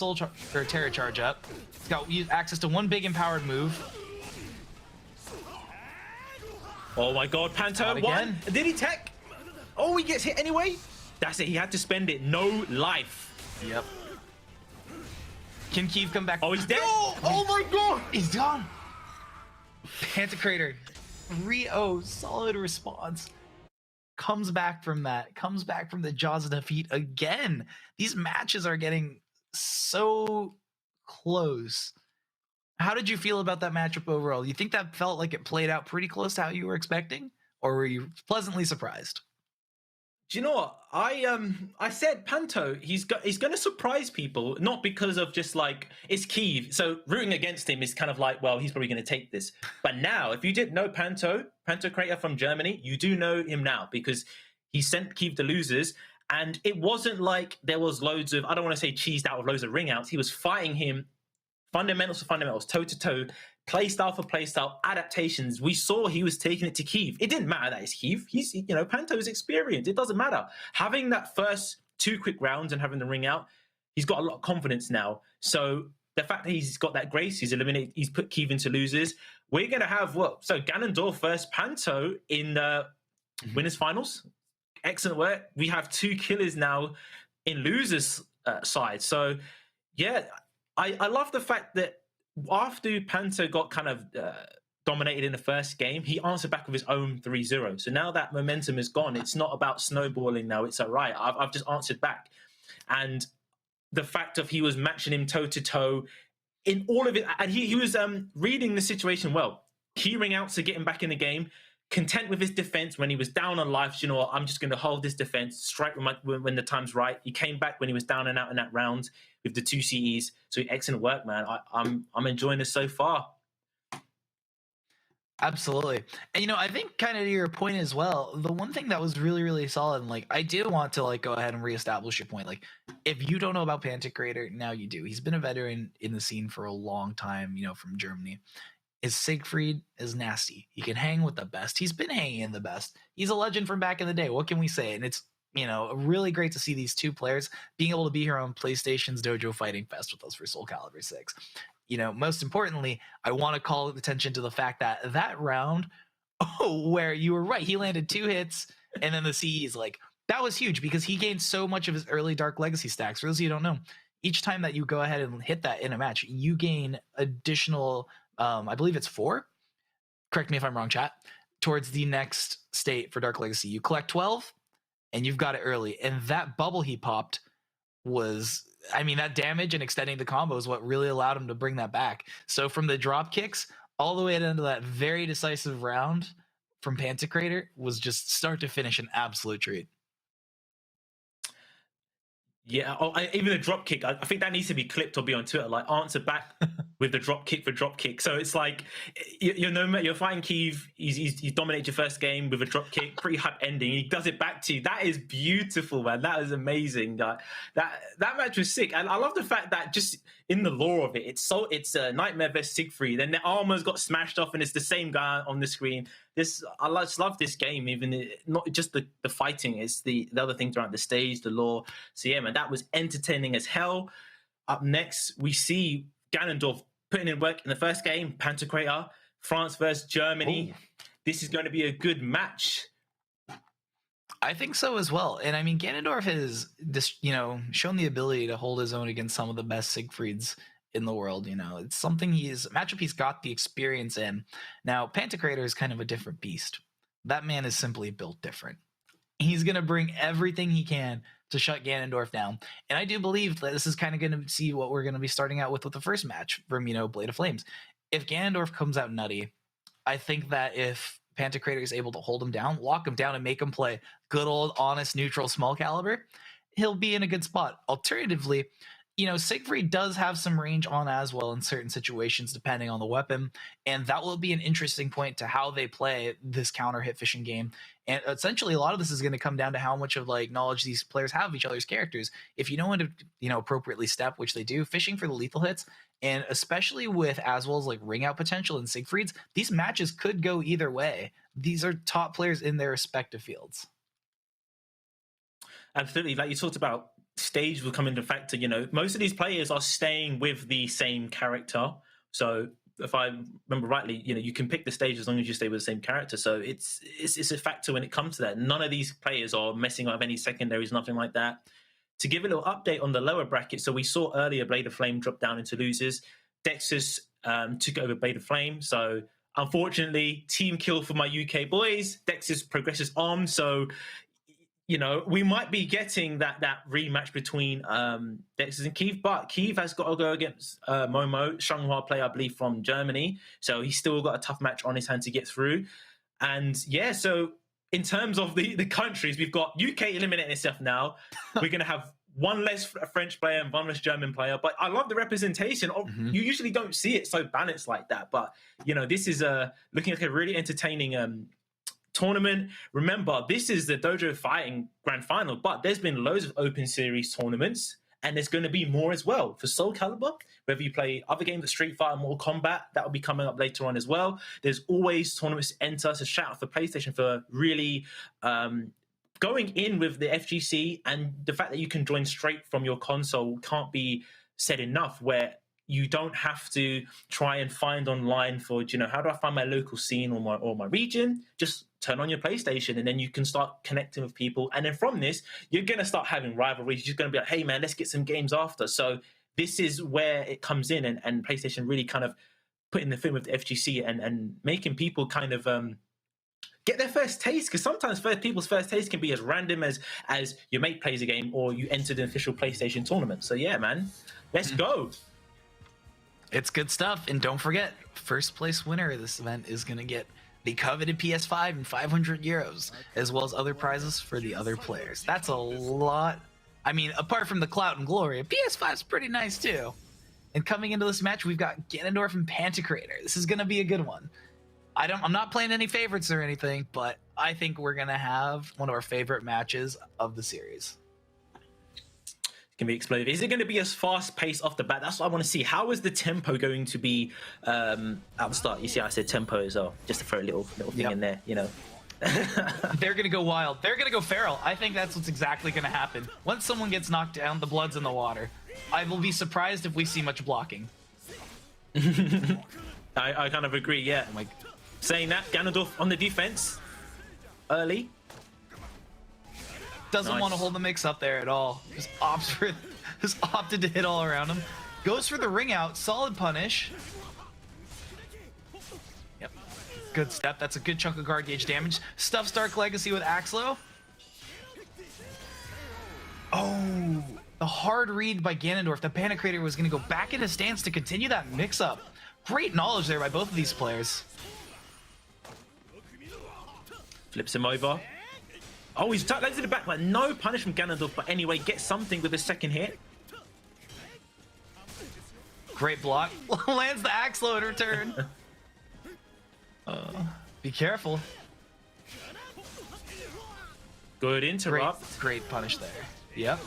S2: Terra Charge up. He's got access to 1 big empowered move.
S1: Oh my god, Panto, 1. Did he tech? Oh, he gets hit anyway? That's it, he had to spend it. No life.
S2: Yep. Can Keeve come back?
S1: Oh, he's dead.
S2: No! Oh my god! He's gone. Pantocrator, 3-0, solid response. Comes back from that, comes back from the jaws of defeat again. These matches are getting so close. How did you feel about that matchup overall? You think that felt like it played out pretty close to how you were expecting? Or were you pleasantly surprised?
S1: Do you know what? I said Panto, he's going to surprise people, not because of just like, it's Keeve. So rooting against him is kind of like, well, he's probably going to take this. But now, if you didn't know Pantocrator from Germany, you do know him now because He sent Kiev the losers, and it wasn't like there was loads of, I don't want to say cheesed out of loads of ring outs. He was fighting him fundamentals for fundamentals, toe to toe, play style for play style, adaptations. We saw he was taking it to Kiev. It didn't matter that it's Kiev. He's, Panto's experienced. It doesn't matter. Having that first 2 quick rounds and having the ring out, he's got a lot of confidence now. So the fact that he's got that grace, he's put Kiev into losers. We're going to have So Ganondorf versus Panto in the winners finals. Excellent work. We have 2 killers now in losers side. So yeah, I love the fact that after Panto got kind of dominated in the first game, he answered back with his own 3-0. So now that momentum is gone, it's not about snowballing now. It's all right. I've just answered back. And the fact of he was matching him toe to toe in all of it, and he was reading the situation well. Key ring outs to get him back in the game, content with his defense when he was down on life. You know what? I'm just going to hold this defense, strike when the time's right. He came back when he was down and out in that round with the 2 CEs. So excellent work, man. I'm enjoying this so far.
S2: Absolutely. And I think kind of to your point as well, the one thing that was really, really solid, and I did want to go ahead and reestablish your point. If you don't know about Pantocrator, now you do. He's been a veteran in the scene for a long time, from Germany. His Siegfried is nasty. He can hang with the best. He's been hanging in the best. He's a legend from back in the day. What can we say? And it's, really great to see these 2 players being able to be here on PlayStation's Dojo Fighting Fest with us for Soulcalibur 6. Most importantly, I want to call attention to the fact that round, where you were right, he landed 2 hits, and then the CE's that was huge because he gained so much of his early Dark Legacy stacks. For those of you who don't know, each time that you go ahead and hit that in a match, you gain additional, I believe it's 4. Correct me if I'm wrong, chat. Towards the next state for Dark Legacy, you collect 12, and you've got it early. And that bubble he popped was, that damage and extending the combo is what really allowed him to bring that back. So from the drop kicks all the way into that very decisive round from Pantocrator was just start to finish an absolute treat.
S1: Yeah, even a drop kick. I think that needs to be clipped or be on Twitter. Answer back with the drop kick for drop kick. So it's you're fighting Kiev. He's dominated your first game with a drop kick, pretty hype ending. He does it back to you. That is beautiful, man. That is amazing. That match was sick, and I love the fact that just in the lore of it, it's a Nightmare vs Siegfried. Then the armor's got smashed off, and it's the same guy on the screen. I just love this game, even not just the fighting, it's the other things around the stage, the lore. So yeah, man, that was entertaining as hell. Up next, we see Ganondorf putting in work in the first game, Pantocrator, France versus Germany. Ooh. This is going to be a good match.
S2: I think so as well. And Ganondorf has shown the ability to hold his own against some of the best Siegfrieds in the world. It's something matchup he's got the experience in. Now, Pantocrator is kind of a different beast. That man is simply built different. He's going to bring everything he can to shut Ganondorf down. And I do believe that this is kind of going to see what we're going to be starting out with the first match from, Blade of Flames. If Ganondorf comes out nutty, I think that if Pantocrator is able to hold him down, lock him down, and make him play good old, honest, neutral, small caliber, he'll be in a good spot. Alternatively, Siegfried does have some range on as well in certain situations, depending on the weapon. And that will be an interesting point to how they play this counter hit fishing game. And essentially, a lot of this is going to come down to how much of knowledge these players have of each other's characters. If you know when to, appropriately step, which they do, fishing for the lethal hits, and especially with as well as ring out potential in Siegfried's, these matches could go either way. These are top players in their respective fields.
S1: Absolutely. Like you talked about, stage will come into factor. Most of these players are staying with the same character. So if I remember rightly, you can pick the stage as long as you stay with the same character. So it's a factor when it comes to that. None of these players are messing up any secondaries, nothing like that. To give a little update on the lower bracket, so we saw earlier Blade of Flame drop down into losers. Dexus took over Blade of Flame. So unfortunately, team kill for my UK boys. Dexus progresses on. So we might be getting that rematch between Dexter and Kiev, but Kiev has got to go against Momo, Shanghua player, I believe, from Germany. So he's still got a tough match on his hand to get through. And yeah, so in terms of the countries, we've got UK eliminating itself now. We're going to have one less French player and one less German player. But I love the representation. You usually don't see it so balanced like that. But, this is looking like a really entertaining tournament. Remember, this is the Dojo Fighting Grand Final, but there's been loads of Open Series tournaments, and there's going to be more as well for Soulcalibur. Whether you play other games like Street Fighter, Mortal Kombat, that will be coming up later on as well. There's always tournaments to enter. So shout out for PlayStation for really going in with the FGC, and the fact that you can join straight from your console can't be said enough, where you don't have to try and find online for, how do I find my local scene or my region? Just turn on your PlayStation and then you can start connecting with people. And then from this, you're going to start having rivalries. You're going to be like, hey, man, let's get some games after. So this is where it comes in, and PlayStation really kind of putting the film with the FGC and making people kind of get their first taste, because sometimes people's first taste can be as random as your mate plays a game or you entered an official PlayStation tournament. So yeah, man, let's go.
S2: It's good stuff. And don't forget, first place winner of this event is going to get the coveted PS5 and 500 euros, as well as other prizes for the other players. That's a lot. I mean, apart from the clout and glory, PS5 is pretty nice too. And coming into this match, we've got Ganondorf and Pantocrator. This is going to be a good one. I'm not playing any favorites or anything, but I think we're going to have one of our favorite matches of the series.
S1: Can be explosive. Is it going to be as fast paced off the bat? That's what I want to see. How is the tempo going to be at the start? You see, I said tempo as well, just to throw a little thing in there.
S2: They're going to go wild. They're going to go feral. I think that's what's exactly going to happen. Once someone gets knocked down, the blood's in the water. I will be surprised if we see much blocking.
S1: I kind of agree. Yeah, like saying that, Ganondorf on the defense early.
S2: Doesn't want to hold the mix up there at all. Just opted to hit all around him. Goes for the ring out. Solid punish. Yep. Good step. That's a good chunk of guard gauge damage. Stuffs Dark Legacy with Axlo. Oh, the hard read by Ganondorf. The Pantocrator was going to go back in his stance to continue that mix up. Great knowledge there by both of these players.
S1: Flips him over. Oh, he's tucked to the back, but no punish from Ganondorf. But anyway, get something with the second hit.
S2: Great block. Lands the Axlo in return. Be careful.
S1: Good interrupt.
S2: Great punish there. Yep.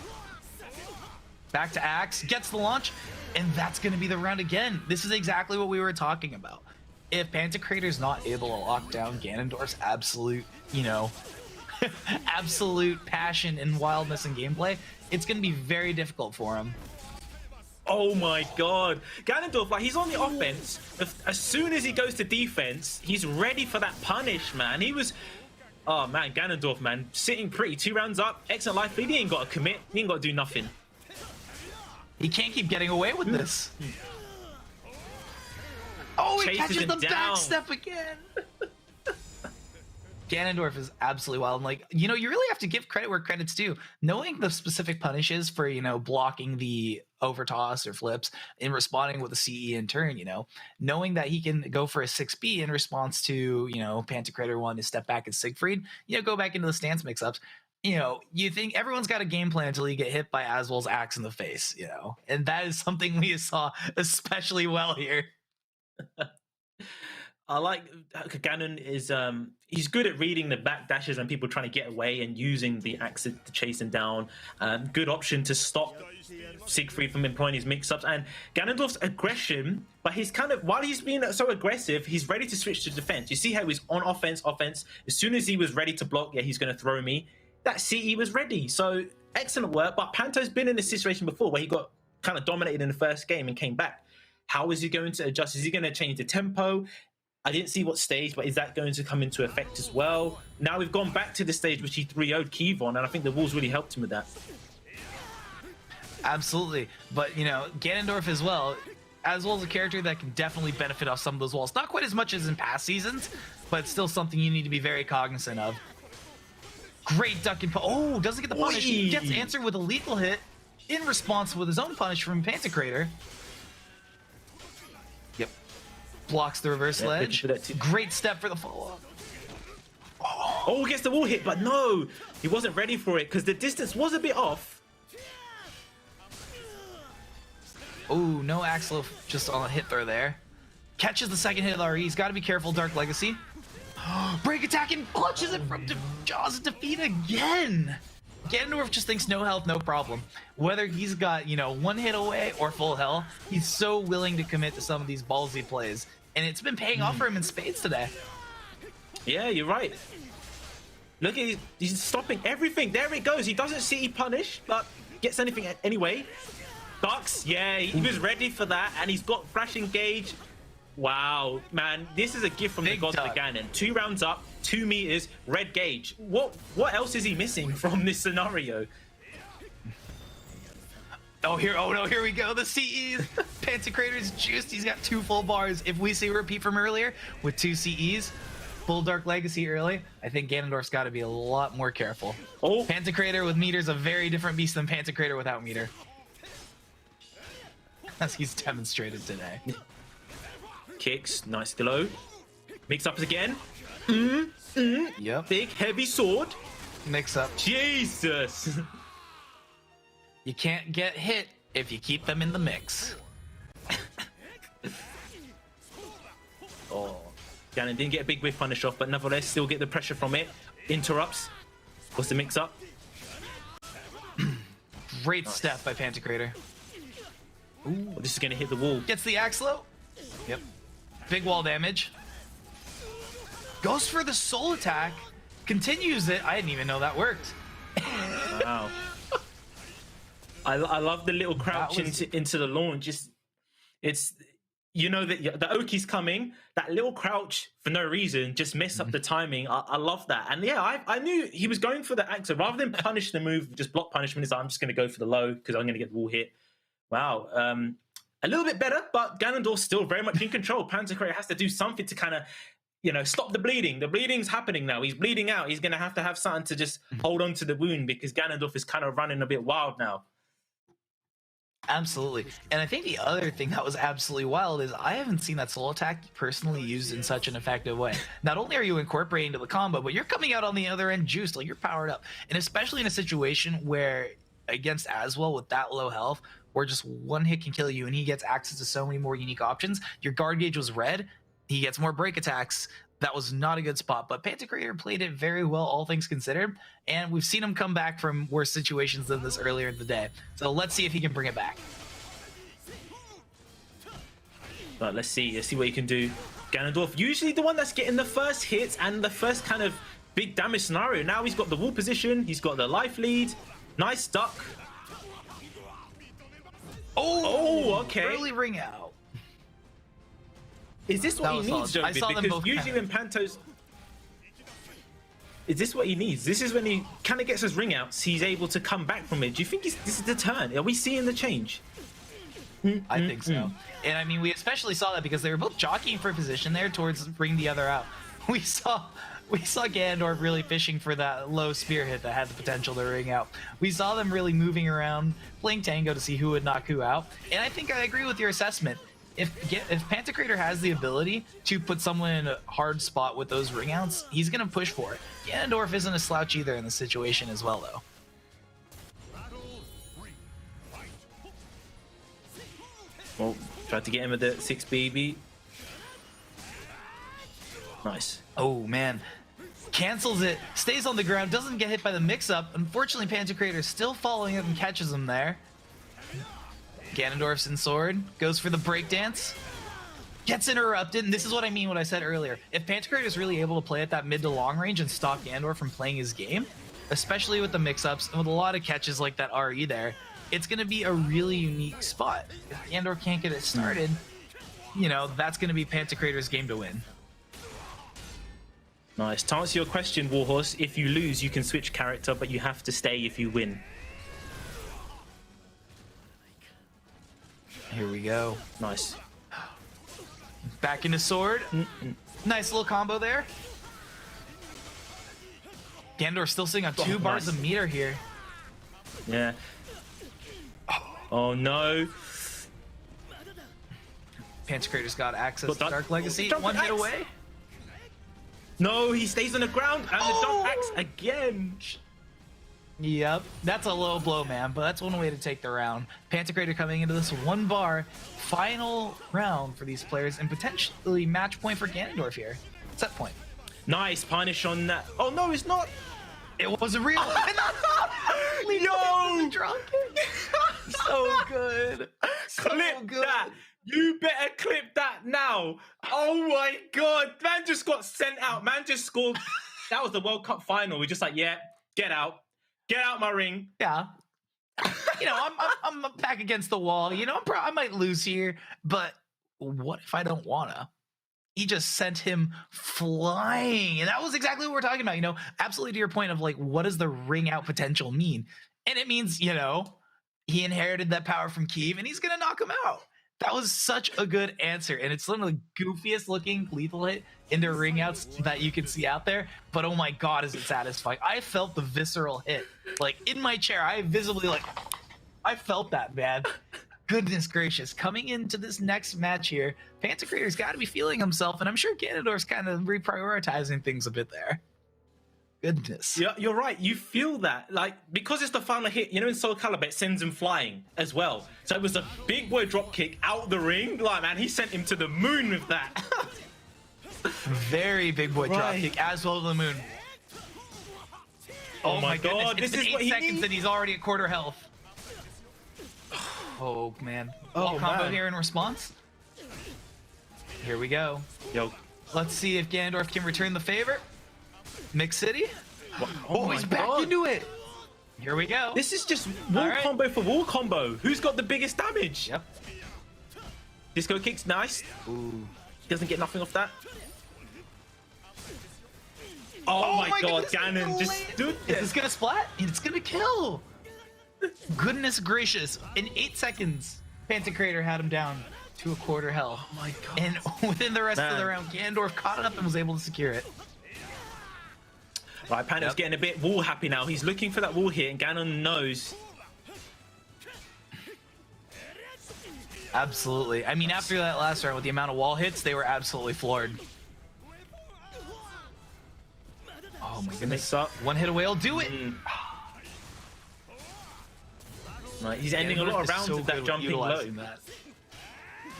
S2: Back to Axe. Gets the launch. And that's going to be the round again. This is exactly what we were talking about. If Pantocrator's not able to lock down Ganondorf's absolute, absolute passion and wildness in gameplay, it's going to be very difficult for him.
S1: Oh my god. Ganondorf, like, he's on the offense. As soon as he goes to defense, he's ready for that punish, man. He was... Oh, man, Ganondorf, man. Sitting pretty. 2 rounds up. Excellent life lead. He ain't got to commit. He ain't got to do nothing.
S2: He can't keep getting away with this. Oh, he catches the back step again. Ganondorf is absolutely wild. And like, you really have to give credit where credit's due. Knowing the specific punishes for, blocking the overtoss or flips and responding with a CE in turn, knowing that he can go for a 6B in response to, Pantocrator 1 to step back and Siegfried, go back into the stance mix-ups. You think everyone's got a game plan until you get hit by Aswell's axe in the face, and that is something we saw especially well here.
S1: I like Ganon is he's good at reading the back dashes when people are trying to get away and using the axe to chase him down. Good option to stop Siegfried from employing his mix-ups. And Ganondorf's aggression, but he's kind of, while he's being so aggressive, he's ready to switch to defense. You see how he's on offense. As soon as he was ready to block, yeah, he's going to throw me. That CE was ready. So excellent work. But Panto's been in this situation before where he got kind of dominated in the first game and came back. How is he going to adjust? Is he going to change the tempo? I didn't see what stage, but is that going to come into effect as well? Now we've gone back to the stage which he 3-0'd Kevon, and I think the walls really helped him with that.
S2: Absolutely. But, Ganondorf as well is a character that can definitely benefit off some of those walls. Not quite as much as in past seasons, but it's still something you need to be very cognizant of. Great duck and oh, doesn't get the punish. He gets answered with a lethal hit in response with his own punish from Pantocrator. Yep. Blocks the reverse ledge. Great step for the follow-up.
S1: Oh, gets the wall hit, but no, he wasn't ready for it because the distance was a bit off.
S2: Oh, no Axlo just on a hit throw there. Catches the second hit of the RE. He's got to be careful, Dark Legacy. Break attack and clutches it from Jaws of Defeat again. Ganondorf just thinks no health, no problem. Whether he's got, you know, one hit away or full health, he's so willing to commit to some of these ballsy plays. And it's been paying off for him in spades today.
S1: Yeah, you're right. Look, he's stopping everything. There it goes. He doesn't see punish, but gets anything anyway. Ducks, yeah, he was ready for that, and he's got Flash Engage. Wow, man, this is a gift from the gods of the Ganon. 2 rounds up, 2 meters, red gauge. What else is he missing from this scenario?
S2: Oh no, here we go. The CEs. Pantocrator's juiced. He's got 2 full bars. If we see a repeat from earlier with 2 CEs, full Dark Legacy early, I think Ganondorf's got to be a lot more careful. Oh, Pantocrator with meter's a very different beast than Pantocrator without meter, as he's demonstrated today.
S1: Kicks, nice glow. Mix up again.
S2: Yep.
S1: Big heavy sword.
S2: Mix up.
S1: Jesus.
S2: You can't get hit if you keep them in the mix.
S1: Oh, Ganon didn't get a big whiff punish off, but nevertheless still get the pressure from it. Interrupts. What's the mix up?
S2: Great step by Pantocrator.
S1: Ooh, this is going to hit the wall.
S2: Gets the axe low. Yep. Big wall damage. Goes for the soul attack. Continues it. I didn't even know that worked.
S1: Wow. I love the little crouch into the launch. It's you know that the Oki's coming. That little crouch for no reason just mess up the timing. I love that. And yeah, I knew he was going for the axe. So rather than punish the move, just block punishment, is I'm just going to go for the low because I'm going to get the wall hit. Wow. A little bit better, but Ganondorf's still very much in control. Pantocrator has to do something to kind of, you know, stop the bleeding. The bleeding's happening now. He's bleeding out. He's going to have something to just hold on to the wound because Ganondorf is kind of running a bit wild now.
S2: Absolutely. And I think the other thing that was absolutely wild is I haven't seen that soul attack personally used in such an effective way. Not only are you incorporating to the combo, but you're coming out on the other end juiced, like you're powered up. And especially in a situation where against Aswell with that low health, where just one hit can kill you and he gets access to so many more unique options. Your guard gauge was red. He gets more break attacks. That was not a good spot, but Pantocrator played it very well, all things considered. And we've seen him come back from worse situations than this earlier in the day. So let's see if he can bring it back.
S1: But let's see what he can do. Ganondorf, usually the one that's getting the first hits and the first kind of big damage scenario. Now he's got the wall position. He's got the life lead. Nice duck. Oh, okay.
S2: Early ring out.
S1: Is this what he needs, Joe? Because usually when Pantos... Is this what he needs? This is when he kind of gets his ring outs. He's able to come back from it. Do you think this is the turn? Are we seeing the change?
S2: I think so. And I mean, we especially saw that because they were both jockeying for position there towards bring the other out. We saw Ganondorf really fishing for that low spear hit that had the potential to ring out. We saw them really moving around, playing tango to see who would knock who out. And I think I agree with your assessment. If Pantocrator has the ability to put someone in a hard spot with those ring outs, he's going to push for it. Ganondorf isn't a slouch either in the situation as well, though.
S1: Well, tried to get him with the 6BB. Nice.
S2: Oh, man. Cancels it, stays on the ground, doesn't get hit by the mix-up. Unfortunately, Pantocrator is still following up and catches him there. Ganondorf's in sword, goes for the breakdance, gets interrupted, and this is what I mean what I said earlier. If Pantocrator is really able to play at that mid to long range and stop Ganondorf from playing his game, especially with the mix-ups and with a lot of catches like that RE there, it's going to be a really unique spot. If Ganondorf can't get it started, you know, that's going to be Pantocrator's game to win.
S1: Nice. To answer your question, Warhorse, if you lose, you can switch character, but you have to stay if you win.
S2: Here we go.
S1: Nice.
S2: Back into sword. Nice little combo there. Ganondorf still sitting on 2 bars of meter here.
S1: Yeah. Oh no.
S2: Pantocrator's got access to Dark Legacy. One hit away.
S1: No, he stays on the ground and the Dark Axe again.
S2: Yep, that's a low blow, man, but that's one way to take the round. Pantocrator coming into this 1 bar final round for these players and potentially match point for Ganondorf here. Set point.
S1: Nice punish on that. Oh, no, it's not.
S2: It wasn't real.
S1: Yo!
S2: Drop kick. So good.
S1: Clip that. You better clip that now. Oh my God. Man just got sent out. Man just scored. That was the World Cup final. We're just like, yeah, get out. Get out my ring.
S2: Yeah. You know, I'm back against the wall. You know, I might lose here, but what if I don't wanna? He just sent him flying. And that was exactly what we're talking about. You know, absolutely to your point of like, what does the ring out potential mean? And it means, you know, he inherited that power from Kiev and he's going to knock him out. That was such a good answer. And it's one of the goofiest looking lethal hit into ring outs that you can see out there. But oh my God, is it satisfying. I felt the visceral hit. Like in my chair, I visibly I felt that, man. Goodness gracious. Coming into this next match here, Pantocrator's got to be feeling himself, and I'm sure Ganondorf's kind of reprioritizing things a bit there. Goodness.
S1: Yeah, you're right. You feel that. Like, because it's the final hit, you know, in Soulcalibur, it sends him flying as well. So it was a big boy drop kick out the ring. Like, man, he sent him to the moon with that.
S2: Very big boy drop kick as well to the moon.
S1: Oh my God.
S2: Goodness. It's been 8 seconds and he's already at quarter health. Oh man. Wall combo here in response. Here we go.
S1: Yo.
S2: Let's see if Ganondorf can return the favor. Mix City.
S1: Oh
S2: he's back into it. Here we go.
S1: This is just wall combo for wall combo. Who's got the biggest damage?
S2: Yep.
S1: Disco kicks, nice.
S2: Ooh.
S1: Doesn't get nothing off that. Oh my God, Ganon just stood there.
S2: Is this gonna splat? It's gonna kill. Goodness gracious. In 8 seconds, Pantocrator had him down to a quarter health.
S1: Oh my God.
S2: And within the rest of the round, Ganondorf caught it up and was able to secure it.
S1: Right, Pando's getting a bit wall happy now. He's looking for that wall hit, and Ganon knows.
S2: Absolutely. I mean, after that last round with the amount of wall hits, they were absolutely floored. Oh my goodness. One hit away will do it.
S1: Right, he's ending a lot of rounds with that jumping low.
S2: That.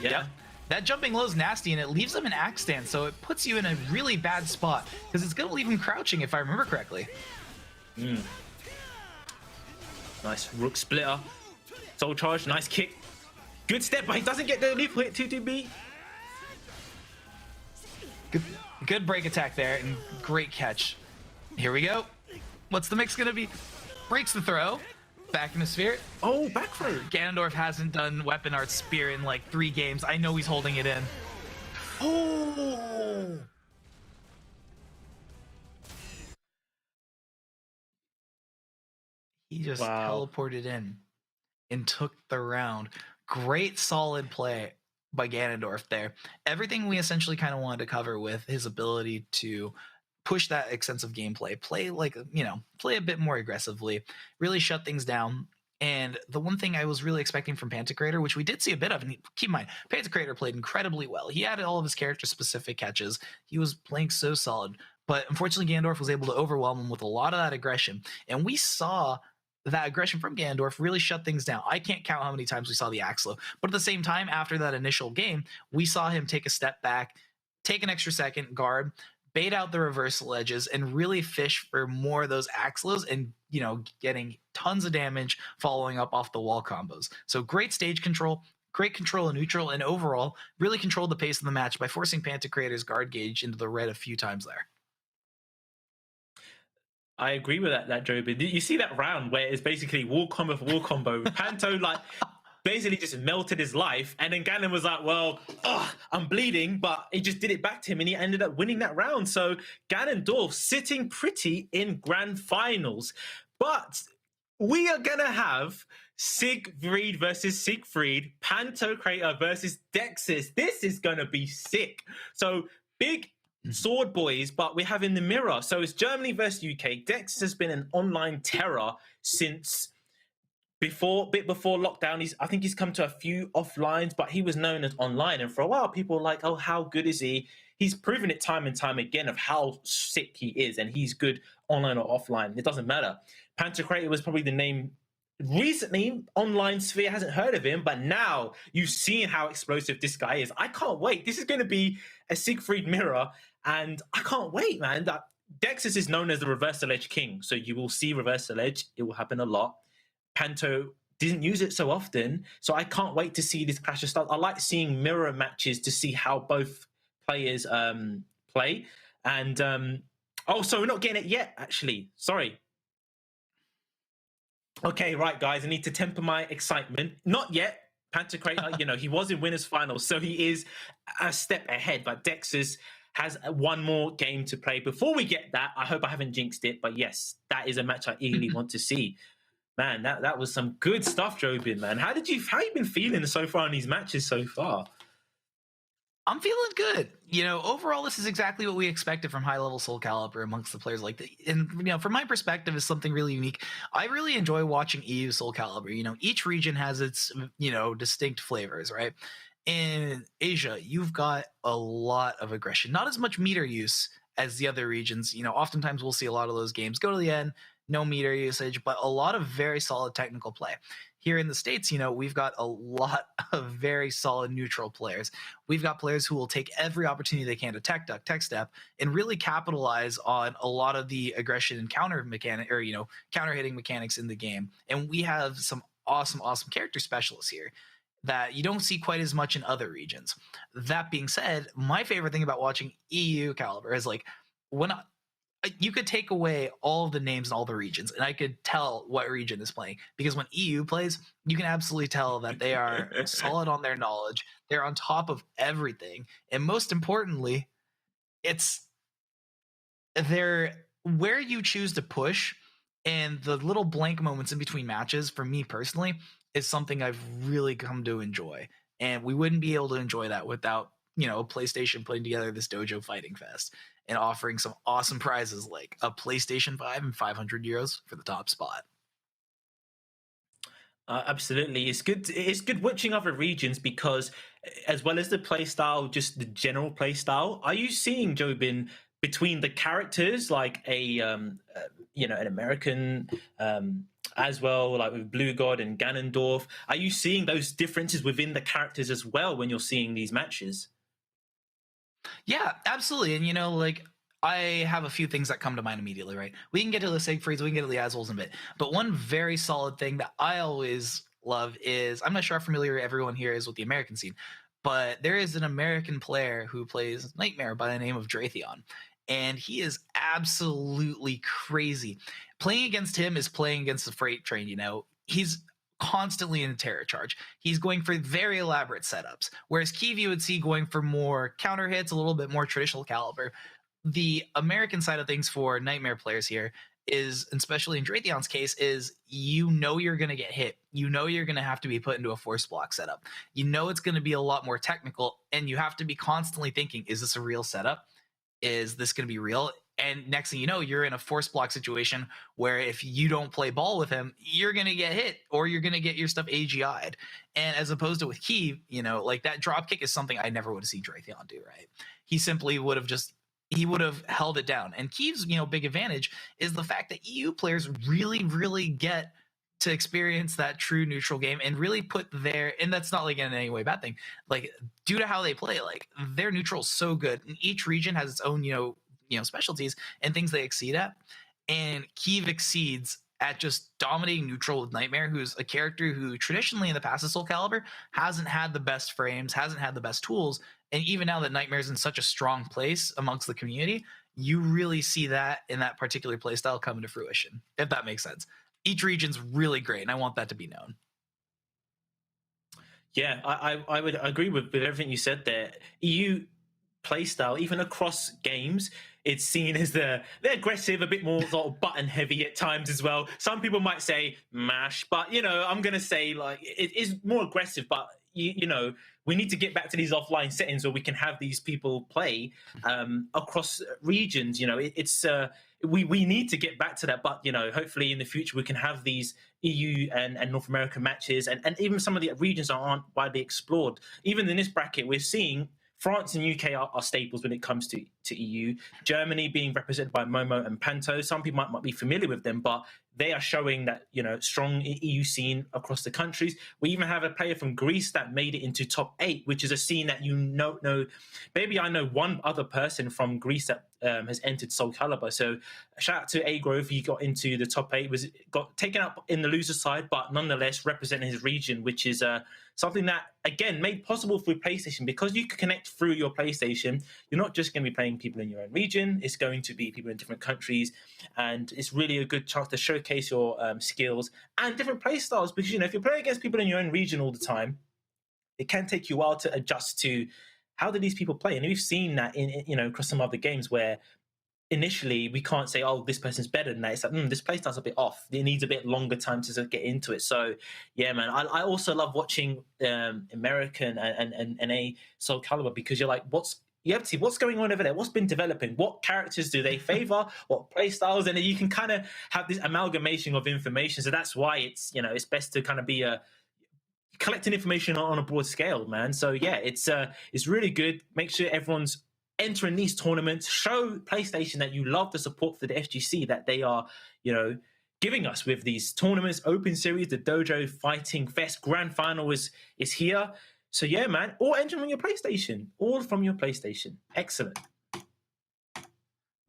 S1: Yeah.
S2: That jumping low is nasty, and it leaves him in axe stand, so it puts you in a really bad spot, because it's going to leave him crouching, if I remember correctly.
S1: Nice rook splitter. Soul charge, nice kick. Good step, but he doesn't get the leap hit 2-2-B.
S2: Good break attack there, and great catch. Here we go. What's the mix going to be? Breaks the throw. Back in the sphere.
S1: Oh, back throw.
S2: Ganondorf hasn't done weapon art spear in like 3 games. I know he's holding it in. Oh! He just teleported in and took the round. Great solid play by Ganondorf there. Everything we essentially kind of wanted to cover with his ability to push that extensive gameplay, play like, you know, play a bit more aggressively, really shut things down. And the one thing I was really expecting from Pantocrator, which we did see a bit of, and keep in mind, Pantocrator played incredibly well. He had all of his character-specific catches. He was playing so solid. But unfortunately, Ganondorf was able to overwhelm him with a lot of that aggression. And we saw that aggression from Ganondorf really shut things down. I can't count how many times we saw the axe low. But at the same time, after that initial game, we saw him take a step back, take an extra second, guard, bait out the reversal edges, and really fish for more of those axe lows and, you know, getting tons of damage following up off the wall combos. So great stage control, great control in neutral, and overall really controlled the pace of the match by forcing Pantocrator's guard gauge into the red a few times there.
S1: I agree with that, Joe. But you see that round where it's basically wall combo for wall combo. Panto, like, basically just melted his life, and then Ganon was like, well, I'm bleeding, but he just did it back to him, and he ended up winning that round. So Ganondorf sitting pretty in grand finals. But we are going to have Siegfried versus Siegfried, Pantocrator versus Dexys. This is going to be sick. So big sword boys, but we have in the mirror. So it's Germany versus UK. Dexys has been an online terror since before lockdown. I think he's come to a few offlines, but he was known as online. And for a while, people were like, oh, how good is he? He's proven it time and time again of how sick he is, and he's good online or offline. It doesn't matter. Pantocrator was probably the name recently. Online sphere hasn't heard of him, but now you've seen how explosive this guy is. I can't wait. This is going to be a Siegfried mirror. and I can't wait, man. Dexys is known as the reversal edge king, so you will see reversal edge. It will happen a lot. Panto didn't use it so often, so I can't wait to see this clash of styles. I like seeing mirror matches to see how both players play. And so we're not getting it yet, actually. Sorry. Okay, right, guys. I need to temper my excitement. Not yet. Pantocrator, he was in winners finals, so he is a step ahead. But Dexys has one more game to play. Before we get that, I hope I haven't jinxed it, but yes, that is a match I eagerly want to see. Man, that was some good stuff, Jobin, man. How you been feeling so far in these matches so far?
S2: I'm feeling good. Overall, this is exactly what we expected from high-level Soulcalibur amongst the players like that. And, from my perspective, is something really unique. I really enjoy watching EU Soulcalibur. Each region has its, distinct flavors, right? In Asia, you've got a lot of aggression, not as much meter use as the other regions. Oftentimes we'll see a lot of those games go to the end, no meter usage, but a lot of very solid technical play. Here in the States, we've got a lot of very solid neutral players. We've got players who will take every opportunity they can to tech duck, tech step, and really capitalize on a lot of the aggression and counter mechanic, or counter hitting mechanics in the game. And we have some awesome character specialists here that you don't see quite as much in other regions. That being said, my favorite thing about watching EU Caliber is you could take away all of the names in all the regions, and I could tell what region is playing, because when EU plays, you can absolutely tell that they are solid on their knowledge. They're on top of everything. And most importantly, they're where you choose to push, and the little blank moments in between matches, for me personally, is something I've really come to enjoy. And we wouldn't be able to enjoy that without, PlayStation putting together this Dojo Fighting Fest and offering some awesome prizes like a PlayStation 5 and 500 euros for the top spot.
S1: Absolutely. It's good watching other regions, because as well as the play style, just the general play style, are you seeing, Jobin, between the characters, like an American as well, like with Blue God and Ganondorf, are you seeing those differences within the characters as well when you're seeing these matches?
S2: Yeah, absolutely. And I have a few things that come to mind immediately, right? We can get to the Siegfrieds, we can get to the Aswolds in a bit. But one very solid thing that I always love is, I'm not sure how familiar everyone here is with the American scene, but there is an American player who plays Nightmare by the name of Dratheon. And he is absolutely crazy. Playing against him is playing against the freight train, He's constantly in a terror charge. He's going for very elaborate setups, whereas Keeve you would see going for more counter hits, a little bit more traditional caliber. The American side of things for Nightmare players here is, especially in Dratheon's case, is you're going to get hit. You're going to have to be put into a force block setup. It's going to be a lot more technical, and you have to be constantly thinking, is this a real setup? Is this going to be real? And next thing you know, you're in a force block situation where if you don't play ball with him, you're going to get hit, or you're going to get your stuff AGI'd. And as opposed to with Keeve, that drop kick is something I never would have seen Dratheon do, right? He simply would have held it down. And Keeve's, big advantage is the fact that EU players really, really get to experience that true neutral game and really put and that's not in any way a bad thing, due to how they play, their neutral's so good, and each region has its own, specialties and things they exceed at. And Keeve exceeds at just dominating neutral with Nightmare, who's a character who traditionally in the past of Soulcalibur hasn't had the best frames, hasn't had the best tools. And even now that Nightmare's in such a strong place amongst the community, you really see that in that particular playstyle come to fruition, if that makes sense. Each region's really great, and I want that to be known.
S1: Yeah, I would agree with everything you said there. EU playstyle, even across games, it's seen as they're aggressive, a bit more sort of button heavy at times as well. Some people might say mash, but I'm gonna say it is more aggressive. But we need to get back to these offline settings where we can have these people play across regions. We need to get back to that. But hopefully in the future we can have these EU and North American matches, and even some of the regions that aren't widely explored. Even in this bracket, we're seeing France and UK are staples when it comes to EU. Germany being represented by Momo and Panto. Some people might be familiar with them, but they are showing that, strong EU scene across the countries. We even have a player from Greece that made it into top 8, which is a scene that know. Maybe I know one other person from Greece that has entered Soulcalibur. So shout out to A Grove. He got into the top 8, got taken up in the loser side, but nonetheless representing his region, which is something that, again, made possible for PlayStation, because you can connect through your PlayStation. You're not just going to be playing people in your own region. It's going to be people in different countries, and it's really a good chance to showcase your skills and different play styles, because, if you're playing against people in your own region all the time, it can take you a while to adjust to how do these people play. And we've seen that in across some other games where initially we can't say, oh, this person's better than that. It's like, this playstyle's a bit off. It needs a bit longer time to sort of get into it. So yeah, man, I also love watching American and NA Soulcalibur, because you're like, you have to see what's going on over there, what's been developing, what characters do they favor, what playstyles, and then you can kind of have this amalgamation of information. So that's why it's best to kind of be collecting information on a broad scale, man. So yeah, it's really good. Make sure everyone's entering these tournaments. Show PlayStation that you love the support for the FGC that they are, giving us with these tournaments, Open Series, the Dojo Fighting Fest Grand Final is here. So yeah, man, all entering on your PlayStation, all from your PlayStation. Excellent.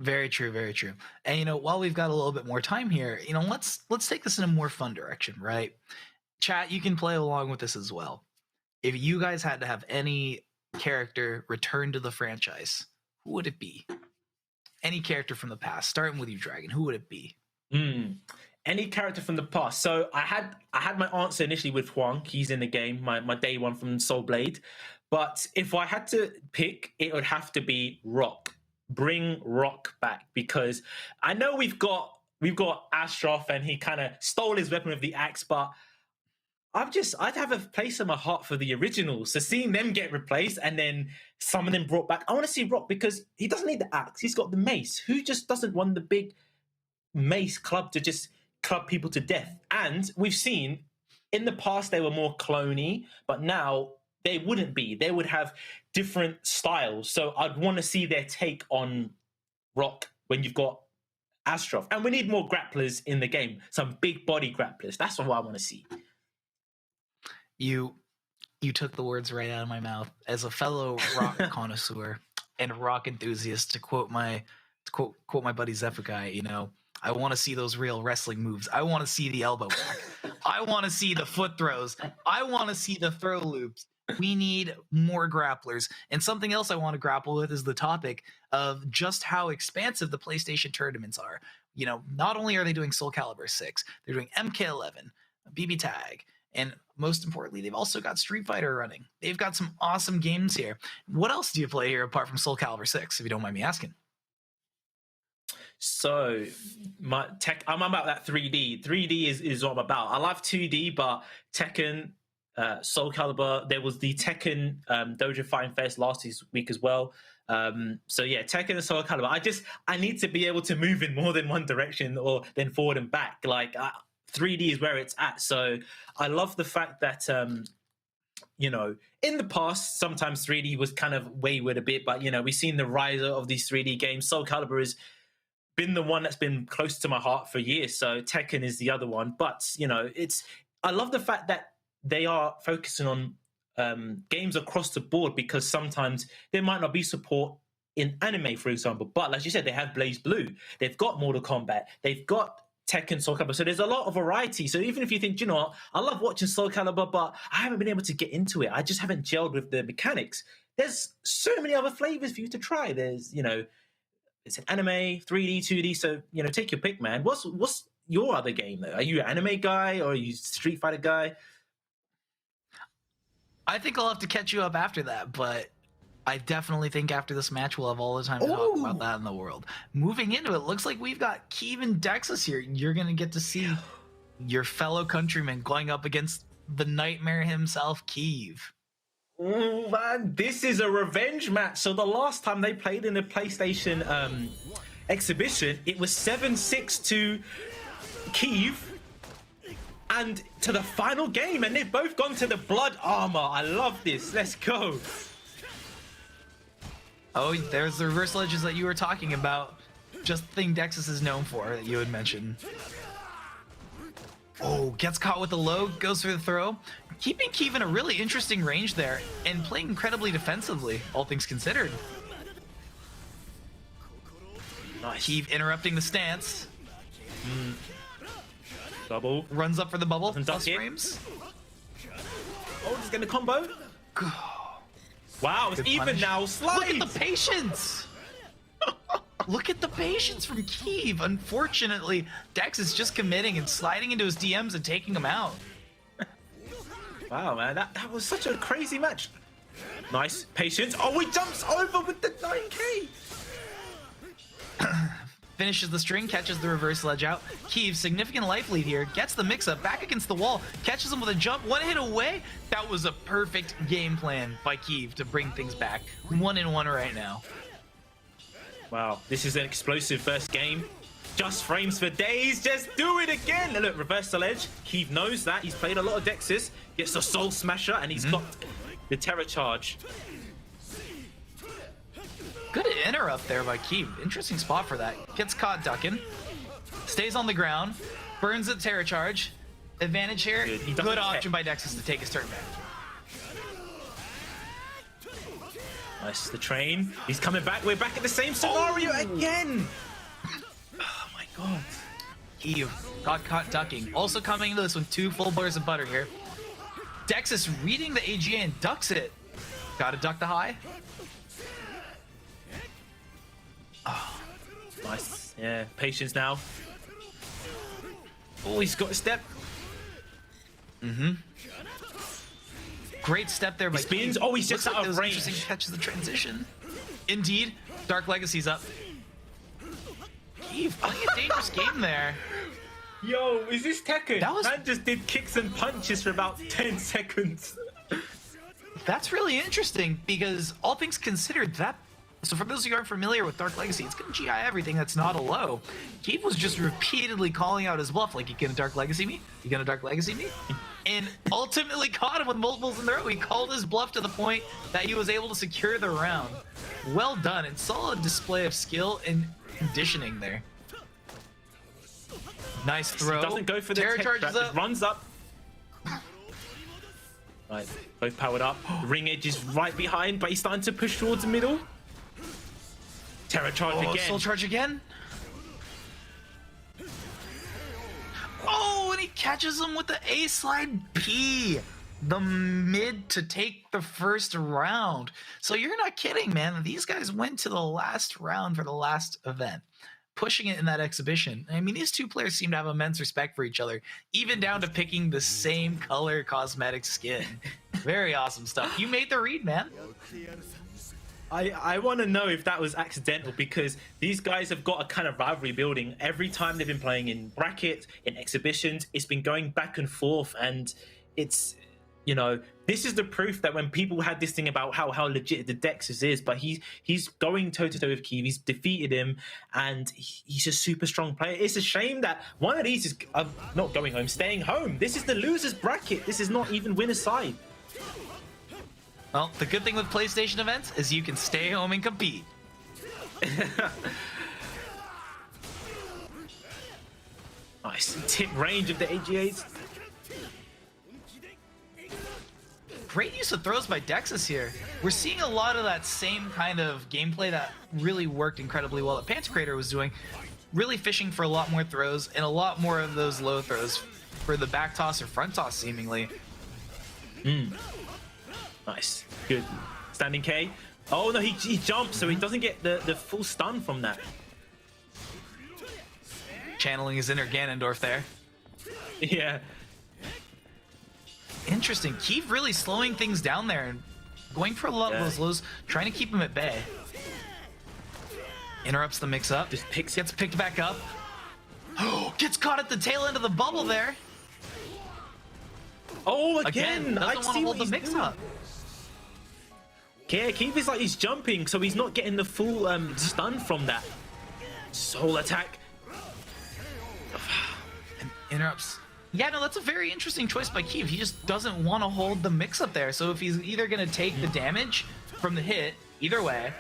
S2: Very true, very true. And while we've got a little bit more time here, let's take this in a more fun direction, right? Chat, you can play along with this as well. If you guys had to have any character return to the franchise, who would it be? Any character from the past, starting with you, Dragon. Who would it be?
S1: Any character from the past. So I had my answer initially with Huang. He's in the game, my day one from Soul Blade. But if I had to pick, it would have to be Rock. Bring Rock back, because I know we've got Ashraf and he kind of stole his weapon with the axe, but I'd have a place in my heart for the originals. So seeing them get replaced and then some of them brought back, I want to see Rock, because he doesn't need the axe. He's got the mace. Who just doesn't want the big mace club to just club people to death? And we've seen in the past they were more cloney, but now they wouldn't be. They would have different styles. So I'd want to see their take on Rock when you've got Ashraf. And we need more grapplers in the game. Some big body grapplers. That's what I want to see.
S2: You took the words right out of my mouth. As a fellow Rock connoisseur and Rock enthusiast, to quote my buddy Zephyr, I want to see those real wrestling moves. I want to see the elbow back. I want to see the foot throws. I want to see the throw loops. We need more grapplers. And something else I want to grapple with is the topic of just how expansive the PlayStation tournaments are. Not only are they doing Soulcalibur 6, they're doing MK11, BB Tag, and most importantly, they've also got Street Fighter running. They've got some awesome games here. What else do you play here apart from Soulcalibur 6, if you don't mind me asking?
S1: So I'm about that 3D. 3D is what I'm about. I love 2D, but Tekken, Soulcalibur, there was the Tekken Dojo Fighting Fest last week as well. So yeah, Tekken and Soulcalibur. I need to be able to move in more than one direction or then forward and back. 3D is where it's at. So I love the fact that, in the past, sometimes 3D was kind of wayward a bit, but, we've seen the rise of these 3D games. Soulcalibur has been the one that's been close to my heart for years. So Tekken is the other one. But, I love the fact that they are focusing on games across the board, because sometimes there might not be support in anime, for example. But like you said, they have Blaze Blue. They've got Mortal Kombat. They've got Tekken, Soulcalibur. So there's a lot of variety. So even if you think, I love watching Soulcalibur, but I haven't been able to get into it. I just haven't gelled with the mechanics. There's so many other flavors for you to try. There's, it's an anime, 3D, 2D. So, take your pick, man. What's your other game, though? Are you an anime guy or are you a Street Fighter guy?
S2: I think I'll have to catch you up after that, but I definitely think after this match we'll have all the time to talk about that in the world. Moving into it, looks like we've got Keeve and Dexus here. You're going to get to see your fellow countrymen going up against the Nightmare himself, Keeve.
S1: Oh, man, this is a revenge match. So the last time they played in the PlayStation exhibition, it was 7-6 to Keeve. And to the final game, and they've both gone to the blood armor. I love this. Let's go.
S2: Oh, there's the reversal edges that you were talking about. Just the thing Dexus is known for that you had mentioned. Oh, gets caught with the low, goes for the throw. Keeping Keeve in a really interesting range there and playing incredibly defensively, all things considered.
S1: Nice.
S2: Keeve interrupting the stance.
S1: Double.
S2: Runs up for the bubble.
S1: Doesn't
S2: Plus
S1: duck it.
S2: frames.
S1: Oh, just getting a combo. Wow, it's
S2: Good
S1: even
S2: punish.
S1: now. Slide.
S2: Look at the patience. Look at the patience from Keeve. Unfortunately, Dex is just committing and sliding into his DMs and taking him out.
S1: Wow, man, that was such a crazy match. Nice patience. Oh, he jumps over with the 9K.
S2: Finishes the string, catches the reverse ledge out. Keeve, significant life lead here, gets the mix-up back against the wall, catches him with a jump, one hit away. That was a perfect game plan by Keeve to bring things back. 1-1 right now.
S1: Wow, this is an explosive first game. Just frames for days, just do it again. Look, reverse the ledge. Keeve knows that. He's played a lot of Dexes. Gets the Soul Smasher, and he's got the Terror Charge.
S2: Good interrupt there by Keeve. Interesting spot for that. Gets caught ducking. Stays on the ground. Burns the Terror Charge. Advantage here. Good option by Dexus to take his turn back.
S1: Nice, the train. He's coming back. We're back at the same scenario again. Oh my god.
S2: Keeve got caught ducking. Also coming into this with 2 full bars of butter here. Dexus reading the AGA and ducks it. Gotta duck the high.
S1: Oh, nice. Yeah, patience now. Oh, he's got a step.
S2: Great step there by
S1: spins.
S2: Keeve.
S1: Oh, he's just
S2: Looks
S1: out of
S2: those
S1: range.
S2: interesting catches the transition. Indeed, Dark Legacy's up. Keeve playing a dangerous game there.
S1: Yo, is this Tekken?
S2: That was-
S1: Man just did kicks and punches for about 10 seconds.
S2: That's really interesting because all things considered, that. So for those of you who aren't familiar with Dark Legacy, it's going to GI everything that's not a low. Keeve was just repeatedly calling out his bluff, like, you gonna Dark Legacy me? You gonna Dark Legacy me? And ultimately caught him with multiples in a row. He called his bluff to the point that he was able to secure the round. Well done, and solid display of skill and conditioning there. Nice throw.
S1: He doesn't go for the
S2: Terror
S1: tech
S2: charges
S1: trap,
S2: up.
S1: just runs up. Right, both powered up. Ring edge is right behind, but he's starting to push towards the middle. Terror charge
S2: Oh,
S1: again.
S2: soul charge again. Oh, and he catches him with the A slide P. The mid to take the first round. So you're not kidding, man. These guys went to the last round for the last event, pushing it in that exhibition. I mean, these two players seem to have immense respect for each other, even down to picking the same color cosmetic skin. Very awesome stuff. You made the read, man.
S1: I want to know if that was accidental, because these guys have got a kind of rivalry building. Every time they've been playing in brackets, in exhibitions, it's been going back and forth, and it's, you know, this is the proof that when people had this thing about how legit the Dexus is, but he's going toe-to-toe with Keeve, he's defeated him, and he's a super strong player. It's a shame that one of these is not going home, staying home. This is the loser's bracket. This is not even winner's side.
S2: Well, the good thing with PlayStation events is you can stay home and compete.
S1: Nice tip range of the AGAs.
S2: Great use of throws by Dexus here. We're seeing a lot of that same kind of gameplay that really worked incredibly well that Pantocrator was doing, really fishing for a lot more throws and a lot more of those low throws for the back toss or front toss, seemingly.
S1: Nice. Good. Standing K. Oh, no, he jumps, so he doesn't get the full stun from that.
S2: Channeling his inner Ganondorf there.
S1: Yeah.
S2: Interesting. Keeve really slowing things down there and going for a lot of those lows, trying to keep him at bay. Interrupts the mix-up.
S1: Just
S2: Gets picked back up. Oh, gets caught at the tail end of the bubble there.
S1: Oh, again.
S2: Doesn't
S1: I
S2: want to
S1: see
S2: hold
S1: what
S2: the
S1: he's
S2: mix-up.
S1: Yeah, Keeve is like he's jumping, so he's not getting the full stun from that. Soul attack.
S2: And interrupts. Yeah, no, that's a very interesting choice by Keeve. He just doesn't want to hold the mix-up there. So if he's either going to take the damage from the hit, either way,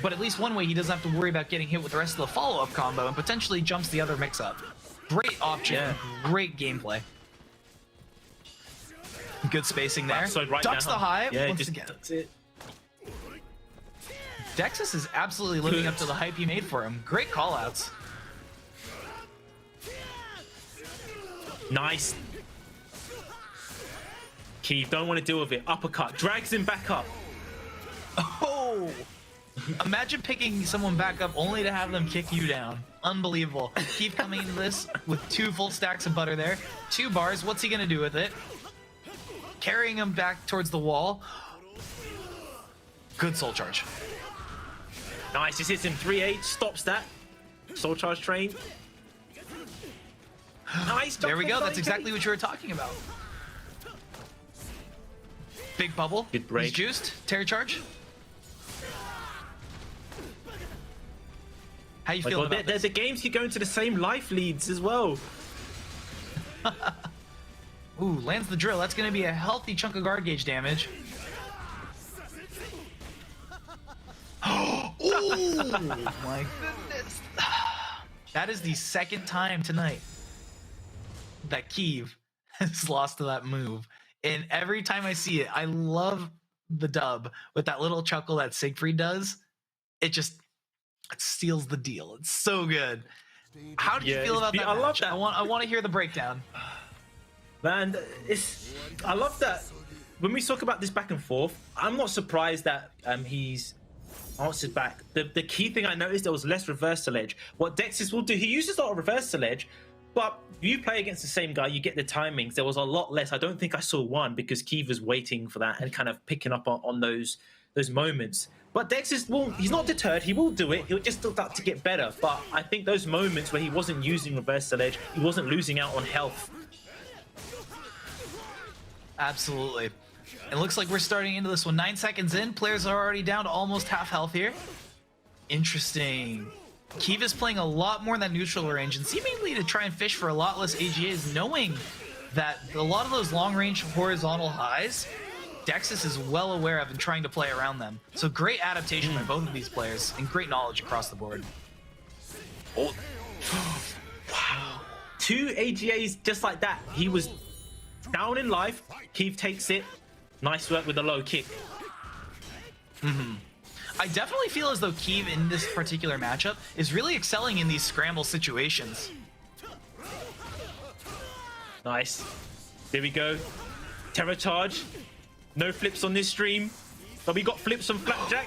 S2: but at least one way he doesn't have to worry about getting hit with the rest of the follow-up combo and potentially jumps the other mix-up. Great option.
S1: Yeah.
S2: Great gameplay. Good spacing there.
S1: So right
S2: Ducks
S1: now,
S2: the hive
S1: yeah,
S2: once
S1: just
S2: again.
S1: ducks it.
S2: Dexys is absolutely living up to the hype you made for him. Great callouts.
S1: Nice. Keith, don't want to deal with it. Uppercut, drags him back up.
S2: Oh! Imagine picking someone back up only to have them kick you down. Unbelievable. Keep coming into this with 2 full stacks of butter there. 2 bars. What's he going to do with it? Carrying him back towards the wall. Good soul charge.
S1: Nice, just hits him 3H, stops that. Soul charge train. Nice.
S2: There we go. That's exactly what you were talking about. Big bubble.
S1: Good break.
S2: He's juiced. Terror charge. How you feeling about this?
S1: The games keep going to the same life leads as well.
S2: Ooh, lands the drill. That's going to be a healthy chunk of guard gauge damage. Oh my goodness. That is the second time tonight that Kiev has lost to that move. And every time I see it, I love the dub with that little chuckle that Siegfried does. It seals the deal. It's so good. How did you feel about that
S1: I love
S2: match?
S1: that.
S2: I want to hear the breakdown.
S1: Man, I love that. When we talk about this back and forth, I'm not surprised that he's answered back. The key thing I noticed, there was less reversal edge. What Dexys will do, he uses a lot of reversal edge, but you play against the same guy, you get the timings. There was a lot less. I don't think I saw one because Keith was waiting for that and kind of picking up on those moments. But Dexys he's not deterred. He will do it. He'll just start to get better. But I think those moments where he wasn't using reversal edge, he wasn't losing out on health.
S2: Absolutely. It looks like we're starting into this one 9 seconds in. Players are already down to almost half health here. Interesting. Keith is playing a lot more in that neutral range and seemingly to try and fish for a lot less AGAs, knowing that a lot of those long-range horizontal highs, Dexys is well aware of and trying to play around them. So great adaptation by both of these players and great knowledge across the board.
S1: Oh. Wow. 2 AGAs just like that. He was down in life. Keith takes it. Nice work with the low kick.
S2: I definitely feel as though Keith in this particular matchup is really excelling in these scramble situations.
S1: Nice. There we go. Terror charge. No flips on this stream. But we got flips on Flapjack.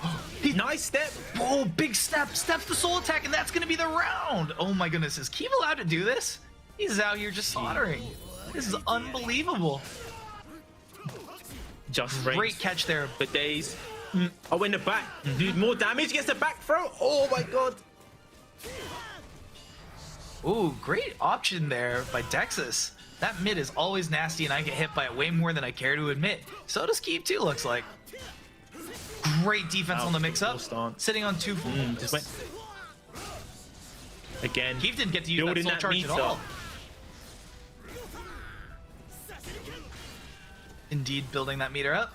S1: Nice step.
S2: Oh, big step. Steps the soul attack, and that's going to be the round. Oh my goodness. Is Keith allowed to do this? He's out here just soldering. This is unbelievable.
S1: Just
S2: Great
S1: breaks.
S2: catch there.
S1: The days. Oh, in the back. Dude, more damage. Gets the back throw. Oh my god.
S2: Ooh, great option there by Dexys. That mid is always nasty, and I get hit by it way more than I care to admit. So does Keith too, looks like. Great defense on the mix-up. Sitting on 2 full.
S1: Just went. Again.
S2: Keith didn't get to use that
S1: building
S2: soul
S1: that
S2: charge at all. Indeed, building that meter up.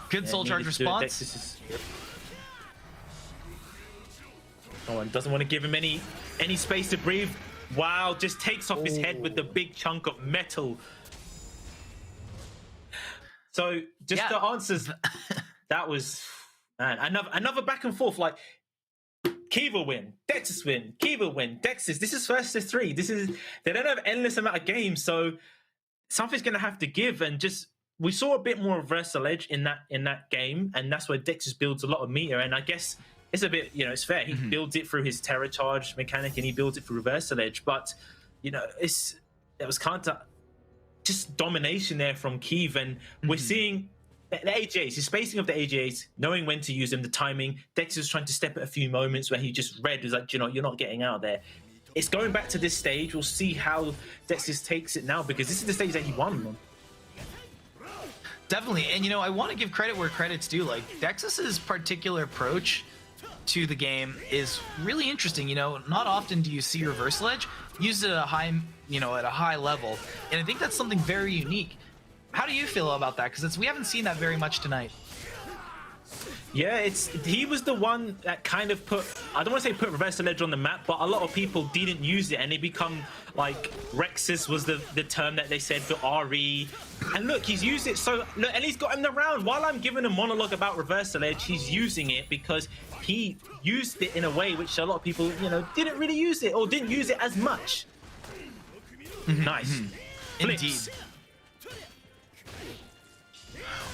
S2: Good soul charge response.
S1: Oh, and doesn't want to give him any space to breathe. Wow, just takes off his head with the big chunk of metal. So just the answers. That was another back and forth. Like Keith will win, Dexys win, Keith will win, Dexys. This is first to 3. They don't have endless amount of games, so something's gonna have to give. And just we saw a bit more reversal edge in that game, and that's where Dexys builds a lot of meter. And I guess it's a bit, it's fair. He builds it through his terror charge mechanic, and he builds it through reversal edge. But it was kind of just domination there from Keith, and we're seeing the AJs, his spacing of the AJs, knowing when to use them, the timing. Dexys was trying to step at a few moments where he just read, was like, you're not getting out there. It's going back to this stage. We'll see how Dexys takes it now, because this is the stage that he won on.
S2: Definitely, and I want to give credit where credit's due. Like Dexys's particular approach to the game is really interesting. Not often do you see reversal edge used at a high, at a high level, and I think that's something very unique. How do you feel about that? Because we haven't seen that very much tonight.
S1: Yeah, he was the one that kind of I don't want to say put reversal edge on the map, but a lot of people didn't use it, and it become like Rexus was the term that they said for RE. And look, he's used it so look, and he's got him the round. While I'm giving a monologue about reversal edge, he's using it because he used it in a way which a lot of people, didn't really use it or didn't use it as much. Nice.
S2: Indeed.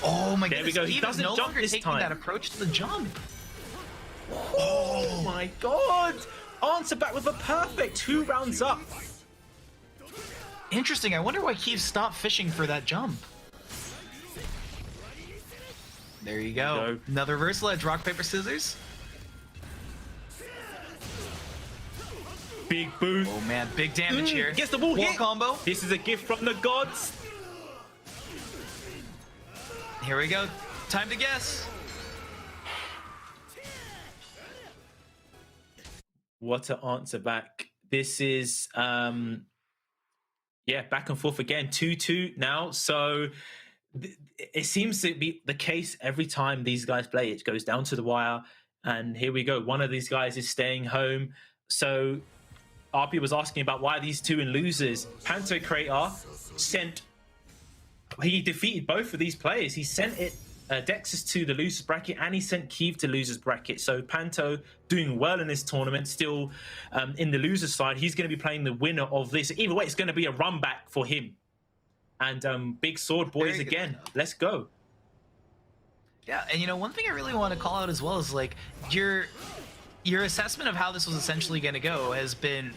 S2: Oh my
S1: There
S2: goodness,
S1: we go. He
S2: Eve is
S1: doesn't
S2: no
S1: jump
S2: longer
S1: this
S2: taking
S1: time.
S2: that approach to the jump.
S1: Oh my god! Answer back with a perfect 2 rounds up.
S2: Interesting. I wonder why Keith stopped fishing for that jump. There you go. Another reversal edge. Rock, paper, scissors.
S1: Big boost.
S2: Oh man, big damage here.
S1: Gets the wall hit.
S2: combo.
S1: This is a gift from the gods.
S2: Here we go. Time to guess.
S1: What an answer back. This is back and forth again. 2-2 now. So it seems to be the case every time these guys play. It goes down to the wire. And here we go. One of these guys is staying home. So RP was asking about why these two in losers. Panto Creator he defeated both of these players. He sent Dexus to the losers bracket and he sent Keeve to losers bracket. So Panto doing well in this tournament, still in the losers side. He's going to be playing the winner of this. Either way, it's going to be a run back for him. And Big Sword boys again. Let's go.
S2: Yeah, and one thing I really want to call out as well is like your assessment of how this was essentially going to go has been,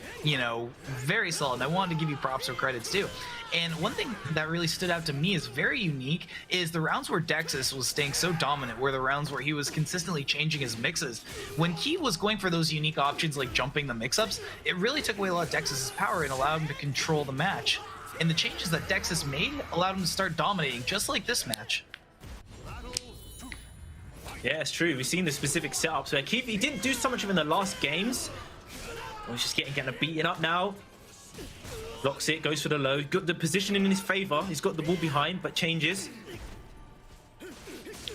S2: very solid. And I wanted to give you props or credits too. And one thing that really stood out to me is very unique is the rounds where Dexus was staying so dominant were the rounds where he was consistently changing his mixes. When Keeve was going for those unique options like jumping the mix-ups, it really took away a lot of Dexus's power and allowed him to control the match. And the changes that Dexus made allowed him to start dominating, just like this match.
S1: Yeah, it's true. We've seen the specific setups where Keeve, he didn't do so much of in the last games. He's just getting beaten up now. Blocks it, goes for the low. Got the positioning in his favor. He's got the wall behind, but changes.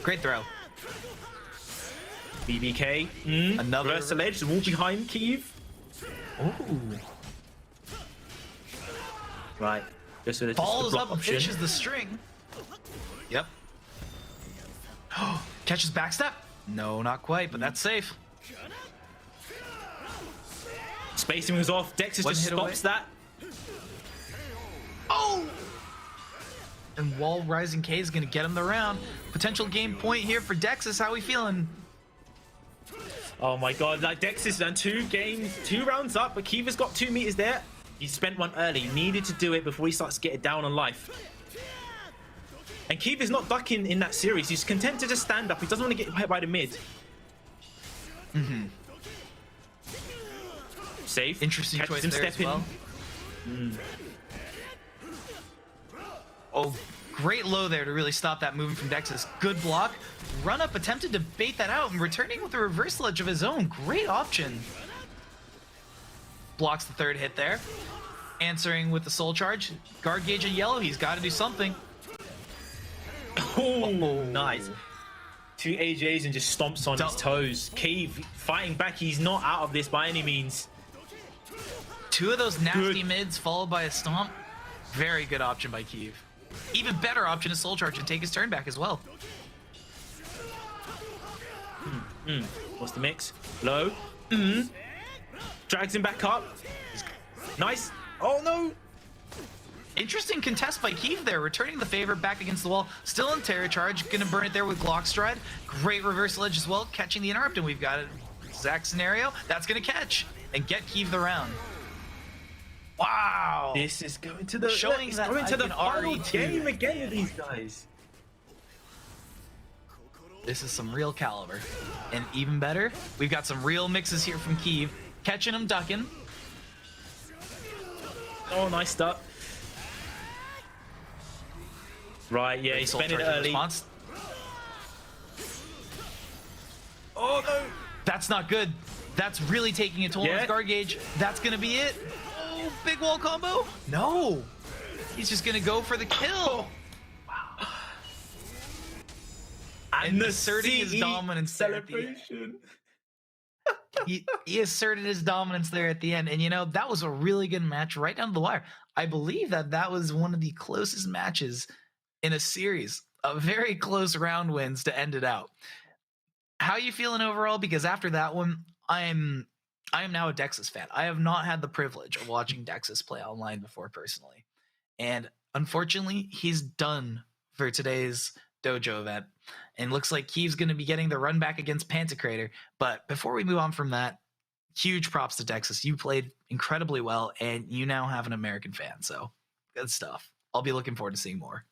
S2: Great throw.
S1: BBK.
S2: Another
S1: reversal edge. The wall behind Keeve.
S2: Ooh.
S1: Right. Just for the
S2: Follows
S1: block
S2: up and
S1: option.
S2: finishes the string. Yep. Catches backstep. No, not quite, but that's safe.
S1: Spacing was off. Dexus just stops that.
S2: Oh! And Wall Rising K is going to get him the round. Potential game point here for Dexus. How we feeling?
S1: Oh my god, like Dexus done 2 rounds up, but Keeva's got 2 meters there. He spent one early, needed to do it before he starts getting down on life. And Keeva's not ducking in that series. He's content to just stand up. He doesn't want to get hit by the mid. Safe.
S2: Interesting
S1: Catches
S2: choice
S1: him
S2: there as
S1: stepping.
S2: well. Oh, great low there to really stop that movement from Dexus. Good block. Run up attempted to bait that out and returning with a reversal edge of his own. Great option. Blocks the third hit there. Answering with the soul charge. Guard gauge in yellow. He's got to do something.
S1: Oh, nice. 2 AJs and just stomps on his toes. Keeve fighting back. He's not out of this by any means.
S2: 2 of those nasty mids followed by a stomp. Very good option by Keeve. Even better option is soul charge and take his turn back as well.
S1: What's the mix? Low. Drags him back up. Nice. Oh no.
S2: Interesting contest by Keith there, returning the favor back against the wall. Still in Terror Charge, gonna burn it there with Glock Stride. Great reversal edge as well, catching the interrupt, and we've got an exact scenario that's gonna catch and get Keith the round. Wow!
S1: This is going to the
S2: Showing
S1: it's
S2: that
S1: going to
S2: I
S1: the
S2: can
S1: final
S2: RE2.
S1: game again with these guys.
S2: This is some real caliber. And even better, we've got some real mixes here from Keith. Catching him, ducking.
S1: Oh, nice stuff. Right, yeah, he spent it early.
S2: Response.
S1: Oh no!
S2: That's not good. That's really taking a toll on his guard gauge. That's gonna be it. Oh, big wall combo? No. He's just gonna go for the kill. Wow. And asserting his dominance
S1: celebration.
S2: He asserted his dominance there at the end. And that was a really good match right down the wire. I believe that was one of the closest matches in a series of very close round wins to end it out. How are you feeling overall? Because after that one, I am now a Dexys fan. I have not had the privilege of watching Dexys play online before personally. And unfortunately, he's done for today's Dojo event. And looks like Keeve's going to be getting the run back against Pantocrator. But before we move on from that, huge props to Dexys. You played incredibly well, and you now have an American fan. So good stuff. I'll be looking forward to seeing more.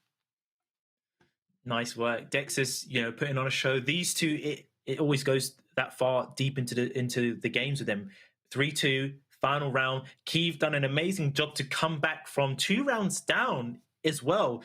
S1: Nice work. Dexys, putting on a show. These two, it always goes that far deep into the games with them. 3-2, final round. Keeve done an amazing job to come back from 2 rounds down as well.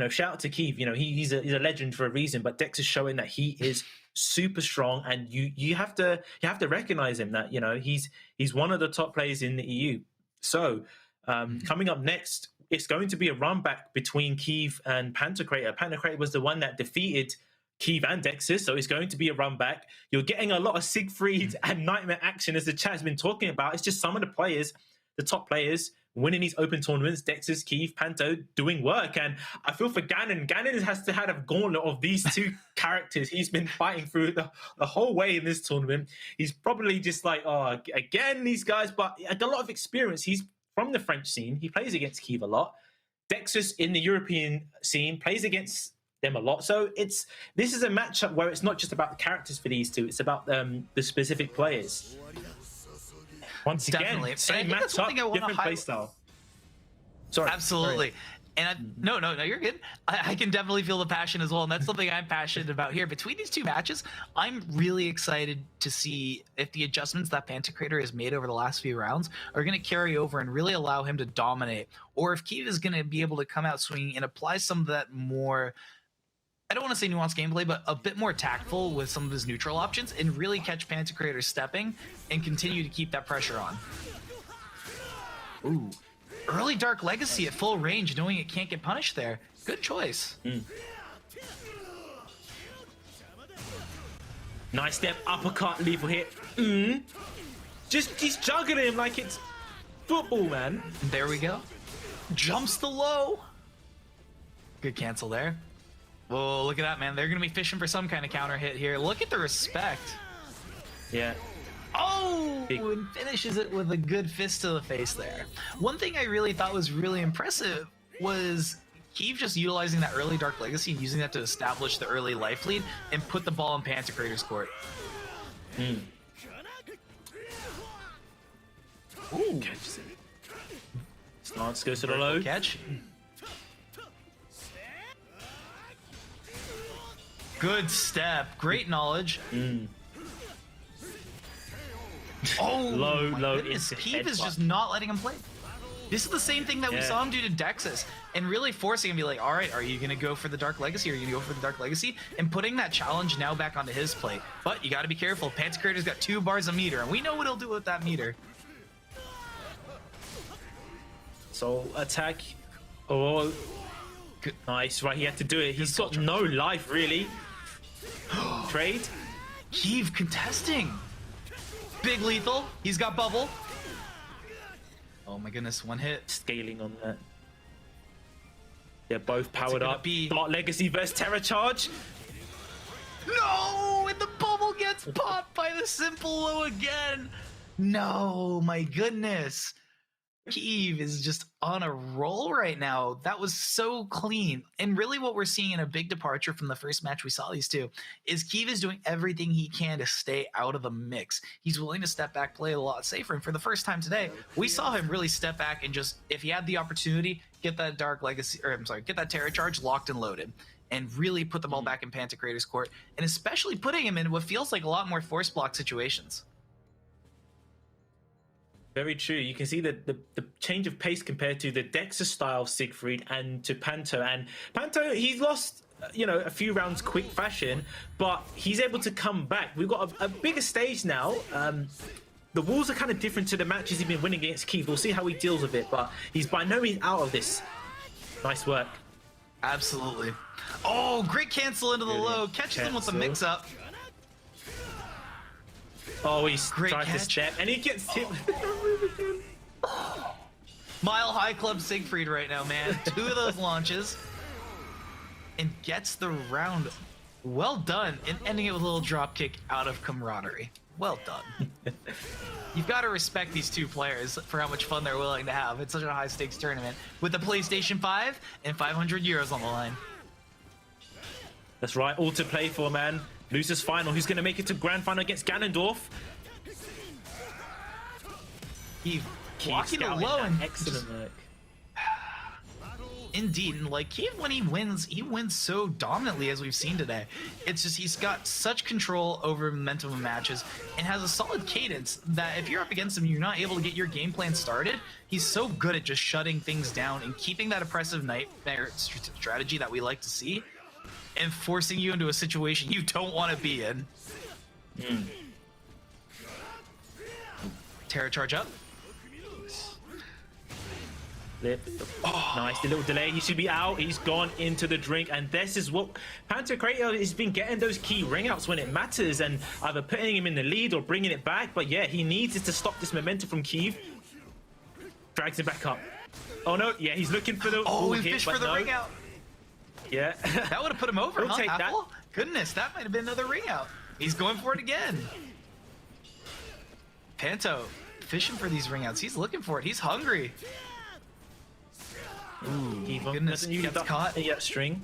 S1: Shout out to Keeve. He's a legend for a reason, but Dex is showing that he is super strong, and you have to recognize him that he's one of the top players in the EU. So coming up next, it's going to be a run back between Keeve and Pantocrator. Pantocrator was the one that defeated Keeve and Dexys, so it's going to be a run back. You're getting a lot of Siegfried and Nightmare action, as the chat has been talking about. It's just some of the players, the top players, winning these open tournaments. Dexys, Keeve, Panto doing work. And I feel for Ganon. Ganon has to have a gauntlet of these 2 characters. He's been fighting through the whole way in this tournament. He's probably just like, oh, again, these guys, but a lot of experience. He's from the French scene. He plays against Keeve a lot. Dexys in the European scene plays against them a lot. So this is a matchup where it's not just about the characters for these two. It's about the specific players. Once
S2: Definitely.
S1: again, same matchup, different playstyle. Sorry.
S2: Absolutely. And no, you're good. I can definitely feel the passion as well. And that's something I'm passionate about here. Between these 2 matches, I'm really excited to see if the adjustments that Pantocrator has made over the last few rounds are going to carry over and really allow him to dominate. Or if Keeve is going to be able to come out swinging and apply some of that more, I don't want to say nuanced gameplay, but a bit more tactful with some of his neutral options and really catch Pantocrator stepping and continue to keep that pressure on. Ooh. Early Dark Legacy at full range, knowing it can't get punished there. Good choice.
S1: Nice step, uppercut, lethal hit. Just he's juggling him like it's football, man.
S2: There we go. Jumps the low. Good cancel there. Whoa, look at that, man. They're going to be fishing for some kind of counter hit here. Look at the respect.
S1: Yeah.
S2: Oh, and finishes it with a good fist to the face there. One thing I really thought was really impressive was Keeve just utilizing that early Dark Legacy and using that to establish the early life lead and put the ball in Pantocrator's court. Ooh.
S1: Stance goes to the low.
S2: Catch. Good step. Great knowledge. Oh,
S1: low.
S2: Keeve is just not letting him play. This is the same thing that we saw him do to Dexys, and really forcing him to be like, all right, are you going to go for the Dark Legacy? Are you going to go for the Dark Legacy? And putting that challenge now back onto his plate. But you got to be careful. Pantocrator's got 2 bars of meter, and we know what he'll do with that meter.
S1: So attack. Oh, good. Nice. Right, he had to do it. He's got no life, really. Trade.
S2: Keeve contesting. Big lethal. He's got bubble. Oh my goodness, 1 hit.
S1: Scaling on that. They're both powered up. Dark Legacy versus Terra Charge.
S2: No! And the bubble gets popped by the simple low again. No, my goodness. Keeve is just on a roll right now. That was so clean. And really what we're seeing in a big departure from the first match we saw these two is Keeve is doing everything he can to stay out of the mix. He's willing to step back, play a lot safer. And for the first time today, we saw him really step back and just, if he had the opportunity, get that Dark Legacy, or I'm sorry, get that Terra Charge locked and loaded and really put the ball back in Pantocrator's court, and especially putting him in what feels like a lot more force block situations.
S1: Very true. You can see the change of pace compared to the Dexter style Siegfried and to Panto. And Panto, he's lost, a few rounds quick fashion, but he's able to come back. We've got a bigger stage now. The walls are kind of different to the matches he's been winning against Keith. We'll see how he deals with it, but he's by no means out of this. Nice work.
S2: Absolutely. Oh, great cancel into the low. Catches him with the mix-up.
S1: Oh, he's trying to step, and he gets hit.
S2: Mile High Club Siegfried right now, man. 2 of those launches. and gets the round. Well done, and ending it with a little drop kick out of camaraderie. Well done. You've got to respect these two players for how much fun they're willing to have. It's such a high-stakes tournament with the PlayStation 5 and 500 euros on the line.
S1: That's right, all to play for, man. Losers final. Who's going to make it to grand final against Ganondorf?
S2: He's blocking it low and
S1: excellent work.
S2: Indeed, and like Kiev, when he wins so dominantly as we've seen today. It's just he's got such control over momentum of matches and has a solid cadence that if you're up against him, you're not able to get your game plan started. He's so good at just shutting things down and keeping that oppressive nightmare strategy that we like to see, and forcing you into a situation you don't want to be in. Terra charge up.
S1: Oh, nice, the little delay. He should be out. He's gone into the drink, and this is what Pantocrator has been getting, those key ring outs when it matters, and either putting him in the lead or bringing it back. But yeah, he needs it to stop this momentum from Kiev. Drags him back up. Oh no, yeah, he's looking for the
S2: he fished for the ring out.
S1: Yeah,
S2: that would have put him over.
S1: We'll take
S2: Apple?
S1: that.
S2: Goodness, that might have been another ring out. He's going for it again. Panto fishing for these ring outs. He's looking for it. He's hungry.
S1: Ooh,
S2: goodness, he gets caught.
S1: Yeah, string.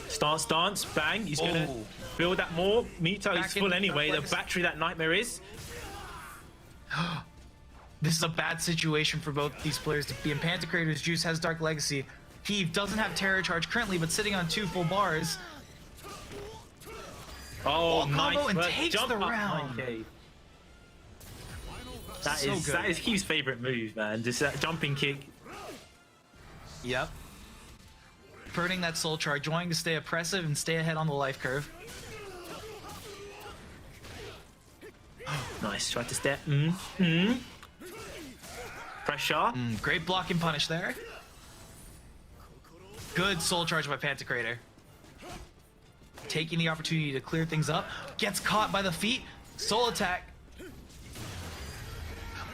S1: Stance, bang. He's gonna build that more. Mito is full anyway. The battery that Nightmare is.
S2: This is a bad situation for both these players to be in. Pantocrator's juice has Dark Legacy. He doesn't have Terror Charge currently, but sitting on 2 full bars.
S1: Oh, nice
S2: combo and
S1: work.
S2: takes
S1: Jump
S2: the
S1: up,
S2: round.
S1: That
S2: so
S1: is Keith's favorite move, man. Just that jumping kick.
S2: Yep. Burning that soul charge, wanting to stay oppressive and stay ahead on the life curve.
S1: Nice, tried to step. Pressure.
S2: Great block and punish there. Good soul charge by Pantocrator. Taking the opportunity to clear things up. Gets caught by the feet. Soul attack.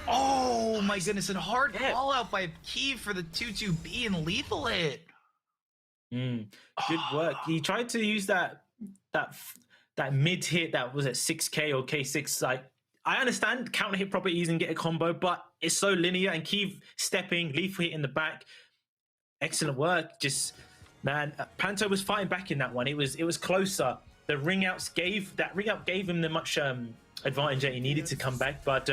S2: Oh my goodness, and hard call out by Kiev for the 2-2B and lethal hit.
S1: Good work. He tried to use that mid hit that was at 6k or k6. Like, I understand counter hit properties and get a combo, but it's so linear, and Kiev stepping, lethal hit in the back. Excellent work. Just, man, Panto was fighting back in that one. It was closer. The ring out gave him the much advantage that he needed to come back, but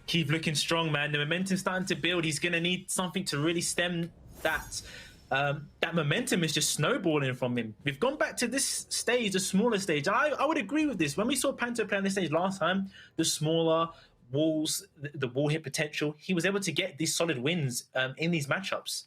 S1: Kiev looking strong, man. The momentum's starting to build. He's gonna need something to really stem that. That momentum is just snowballing from him. We've gone back to this stage, the smaller stage. I would agree with this. When we saw Panto play on this stage last time, the smaller walls, the wall hit potential, he was able to get these solid wins in these matchups.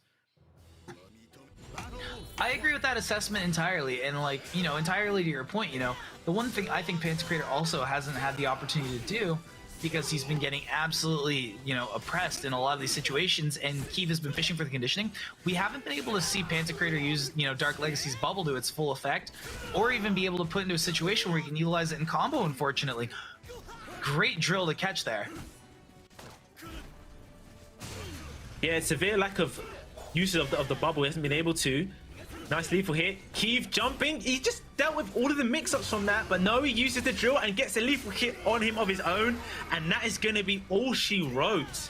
S2: I agree with that assessment entirely, and like, you know, entirely to your point, you know, the one thing I think Pantocrator also hasn't had the opportunity to do, because he's been getting absolutely, you know, oppressed in a lot of these situations, and Kiev has been fishing for the conditioning. We haven't been able to see Pantocrator use, you know, Dark Legacy's bubble to its full effect, or even be able to put into a situation where he can utilize it in combo, unfortunately. Great drill to catch there.
S1: Yeah, severe lack of use of the bubble. He hasn't been able to. Nice lethal hit. Kiev jumping. He just dealt with all of the mix-ups from that, but no, he uses the drill and gets a lethal hit on him of his own, and that is going to be all she wrote.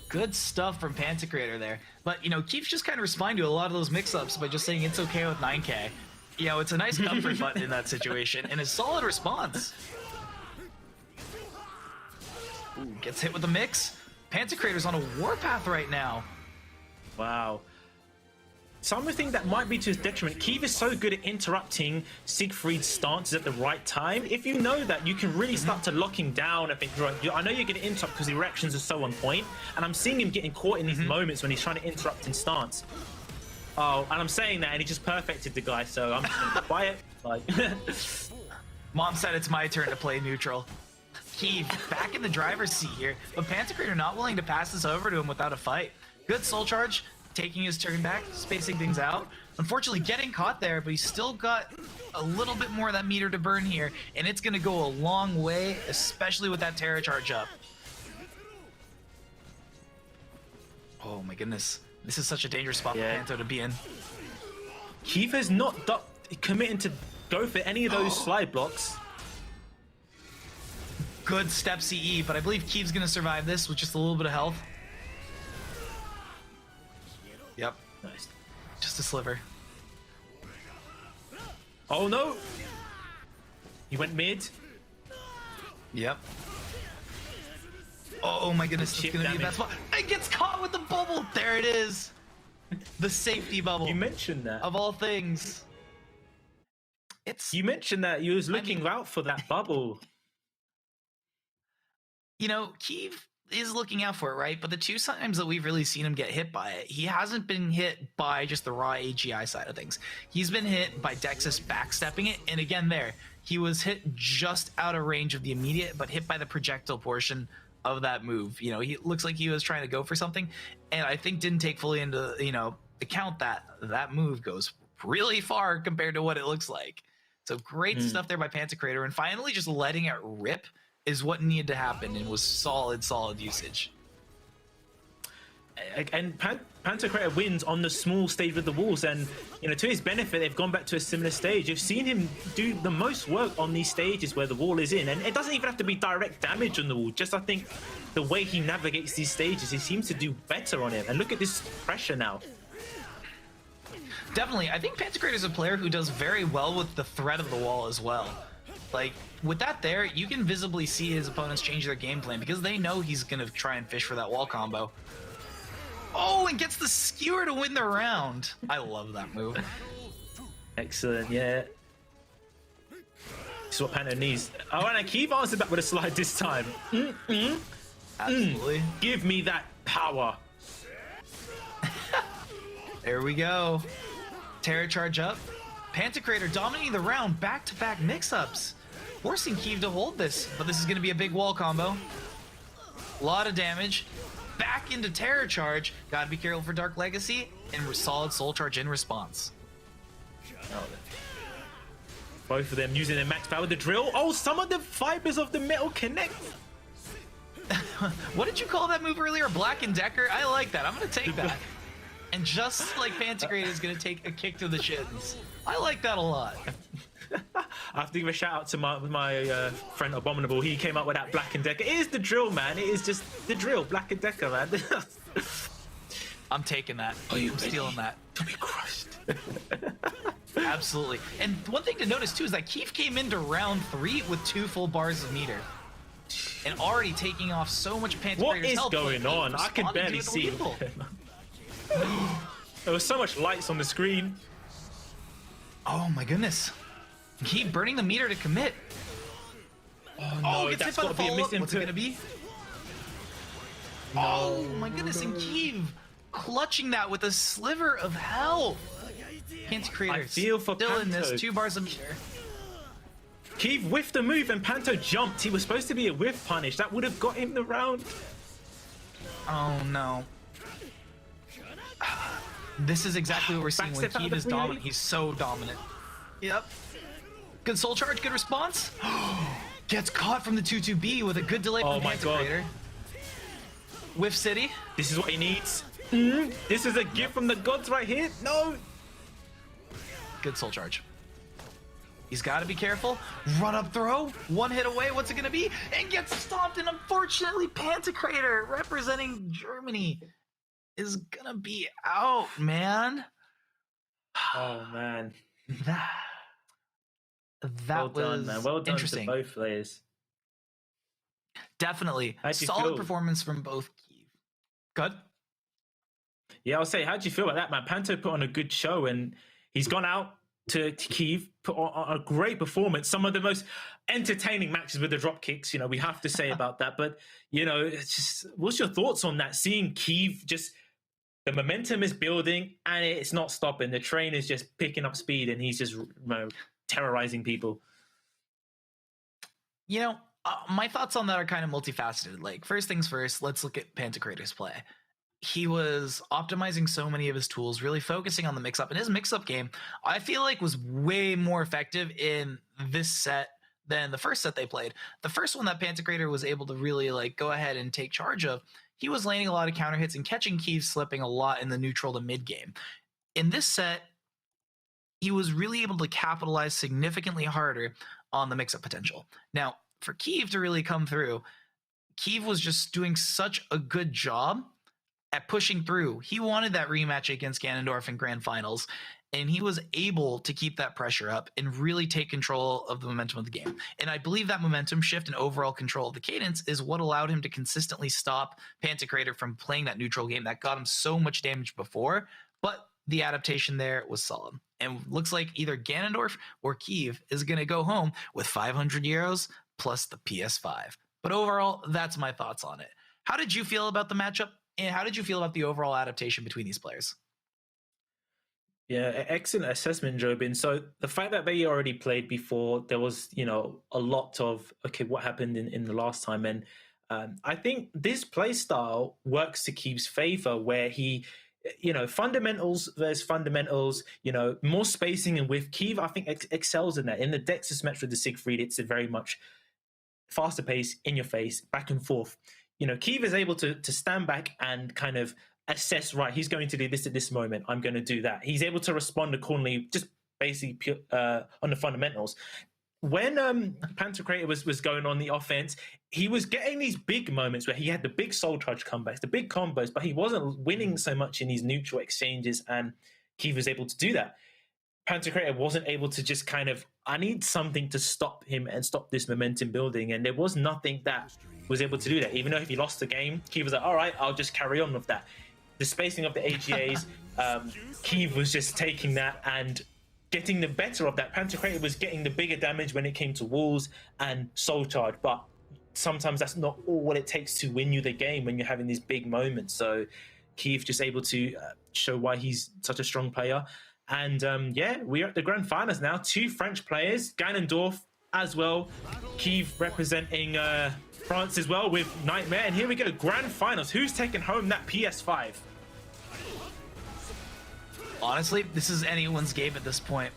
S2: Good stuff from Pantocrator there. But, you know, Kiev's just kind of responding to a lot of those mix-ups by just saying it's okay with 9k. You know, it's a nice comfort button in that situation, and a solid response. Ooh, gets hit with the mix. Pantocrator's on a warpath right now.
S1: Wow. Some think that might be to his detriment. Kiev is so good at interrupting Siegfried's stances at the right time. If you know that, you can really start to lock him down. I know you're going to interrupt because the reactions are so on point, and I'm seeing him getting caught in these moments when he's trying to interrupt in stance. Oh, and I'm saying that, and he just perfected the guy, so I'm just going to buy it. Like,
S2: Mom said it's my turn to play neutral. Kiev back in the driver's seat here, but Pantocrator not willing to pass this over to him without a fight. Good soul charge. Taking his turn back, spacing things out. Unfortunately getting caught there, but he's still got a little bit more of that meter to burn here, and it's going to go a long way, especially with that Terra charge up. Oh my goodness. This is such a dangerous spot for Panto to be in.
S1: Keith has not committing to go for any of those slide blocks.
S2: Good step CE, but I believe Keith's going to survive this with just a little bit of health. Yep.
S1: Nice.
S2: Just a sliver.
S1: Oh no! He went mid.
S2: Yep. Oh my goodness, it's going to be a bad spot. It gets caught with the bubble! There it is! The safety bubble.
S1: You mentioned that.
S2: Of all things.
S1: You mentioned that you was looking out for that bubble.
S2: You know, Keith is looking out for it, right? But the two times that we've really seen him get hit by it, he hasn't been hit by just the raw AGI side of things. He's been hit by Dexus backstepping it, and again there, he was hit just out of range of the immediate, but hit by the projectile portion of that move. You know, he looks like he was trying to go for something, and I think didn't take fully into, you know, account that that move goes really far compared to what it looks like. So great stuff there by Pantocrator, and finally just letting it rip is what needed to happen, and was solid usage.
S1: And Pantocrator wins on the small stage with the walls, and you know, to his benefit, they've gone back to a similar stage. You've seen him do the most work on these stages where the wall is in, and it doesn't even have to be direct damage on the wall. Just I think the way he navigates these stages, he seems to do better on it. And look at this pressure now.
S2: Definitely, I think Pantocrator is a player who does very well with the threat of the wall as well. Like, with that there, you can visibly see his opponents change their game plan because they know he's going to try and fish for that wall combo. Oh, and gets the skewer to win the round. I love that move.
S1: Excellent, yeah. This is what Panto needs. Oh, and Keith answered back with a slide this time.
S2: Absolutely.
S1: Give me that power.
S2: There we go. Terror charge up. Pantocrator dominating the round, back-to-back mix-ups. Forcing Keith to hold this, but this is going to be a big wall combo. A lot of damage. Back into Terror Charge. Gotta be careful for Dark Legacy, and solid Soul Charge in response.
S1: Oh, both of them using their max power. The drill. Oh, some of the fibers of the metal connect.
S2: What did you call that move earlier? Black and Decker? I like that. I'm going to take that. And just like Pantocrator is going to take a kick to the shins. I like that a lot.
S1: I have to give a shout out to my friend Abominable. He came up with that Black and Decker. It is the drill, man. It is just the drill, Black and Decker, man.
S2: I'm taking that. I'm stealing that.
S1: To be crushed.
S2: Absolutely. And one thing to notice too is that Keith came into round 3 with 2 full bars of meter, and already taking off so much Pantocrator's
S1: What is
S2: health.
S1: going on? I can barely see. There was so much lights on the screen.
S2: Oh my goodness. Keep burning the meter to commit.
S1: Oh no,
S2: gets
S1: that's
S2: hit by
S1: got
S2: the
S1: to be a
S2: follow-up.
S1: misinput.
S2: What's it gonna be?
S1: No.
S2: Oh my goodness, and Keeve clutching that with a sliver of health. Pantocrator
S1: I feel for
S2: still in
S1: Panto.
S2: this, 2 bars of meter.
S1: Keith whiffed the move and Panto jumped. He was supposed to be a whiff punish. That would have got him the round.
S2: Oh no. This is exactly what we're seeing when
S1: Backstep out
S2: Keeve
S1: of
S2: is
S1: the
S2: dominant. He's so dominant. Yep. Good soul charge, good response. Gets caught from the 2-2B with a good delay from
S1: my God.
S2: Pantocrator. Whiff City.
S1: This is what he needs. This is a gift from the gods right here. No.
S2: Good soul charge. He's got to be careful. Run up throw. 1 hit away. What's it going to be? And gets stomped. And unfortunately, Pantocrator, representing Germany, is going to be out, man.
S1: Oh, man.
S2: That
S1: well
S2: was
S1: done, man. Well done
S2: interesting.
S1: to both players.
S2: Definitely.
S1: How'd you
S2: Solid
S1: feel?
S2: performance from both. Good.
S1: Yeah, I'll say, how'd you feel about that, man? Panto put on a good show, and he's gone out to Kyiv, put on a great performance. Some of the most entertaining matches with the drop kicks, you know, we have to say about that. But, you know, it's just, what's your thoughts on that? Seeing Kyiv just, the momentum is building and it's not stopping. The train is just picking up speed and he's just, you know, terrorizing people.
S2: You know, my thoughts on that are kind of multifaceted. Like, first things first, let's look at Pantocrator's play. He was optimizing so many of his tools, really focusing on the mix-up. And his mix-up game, I feel like, was way more effective in this set than the first set they played. The first one that Pantocrator was able to really, like, go ahead and take charge of, he was landing a lot of counter hits and catching Kiev slipping a lot in the neutral to mid game. In this set, he was really able to capitalize significantly harder on the mix-up potential. Now, for Kiev to really come through, Kiev was just doing such a good job at pushing through. He wanted that rematch against Ganondorf in Grand Finals, and he was able to keep that pressure up and really take control of the momentum of the game. And I believe that momentum shift and overall control of the cadence is what allowed him to consistently stop Pantocrator from playing that neutral game that got him so much damage before, but the adaptation there was solid. And looks like either Ganondorf or Kiev is going to go home with 500 euros plus the PS5. But overall, that's my thoughts on it. How did you feel about the matchup? And how did you feel about the overall adaptation between these players?
S1: Yeah, excellent assessment, Jobin. So the fact that they already played before, there was, a lot of, okay, what happened in the last time? And I think this play style works to Keith's favor, where he, fundamentals versus fundamentals, more spacing and width. Keith, I think, excels in that. In the Dexter's match with the Siegfried, it's a very much faster pace, in your face, back and forth. Keith is able to stand back and kind of assess, right, he's going to do this at this moment, I'm going to do that. He's able to respond accordingly, just basically on the fundamentals. When Pantocrator was going on the offense, he was getting these big moments where he had the big soul charge comebacks, the big combos, but he wasn't winning so much in these neutral exchanges, and Keith was able to do that. Pantocrator wasn't able to just kind of, I need something to stop him and stop this momentum building, and there was nothing that was able to do that. Even though if he lost the game, Keith was like, all right, I'll just carry on with that. The spacing of the AGAs, Keith was just taking that and getting the better of that. Pantocrator was getting the bigger damage when it came to walls and soul charge, but sometimes that's not all what it takes to win you the game when you're having these big moments. So Keith just able to show why he's such a strong player. And we're at the grand finals now. 2 French players, Ganondorf as well, Keith representing France as well with Nightmare. And here we go, grand finals. Who's taking home that PS5?
S2: Honestly, this is anyone's game at this point.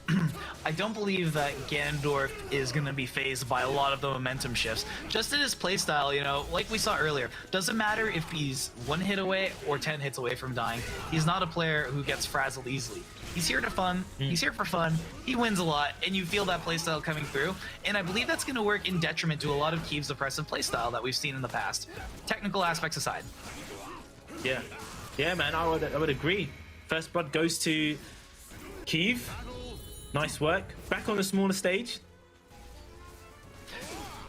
S2: I don't believe that Ganondorf is going to be phased by a lot of the momentum shifts. Just in his playstyle, like we saw earlier, doesn't matter if he's 1 hit away or 10 hits away from dying. He's not a player who gets frazzled easily. He's here to fun. He's here for fun. He wins a lot, and you feel that playstyle coming through. And I believe that's going to work in detriment to a lot of Keith's oppressive playstyle that we've seen in the past. Technical aspects aside.
S1: Yeah, man, I would agree. First blood goes to Keith. Nice work. Back on the smaller stage.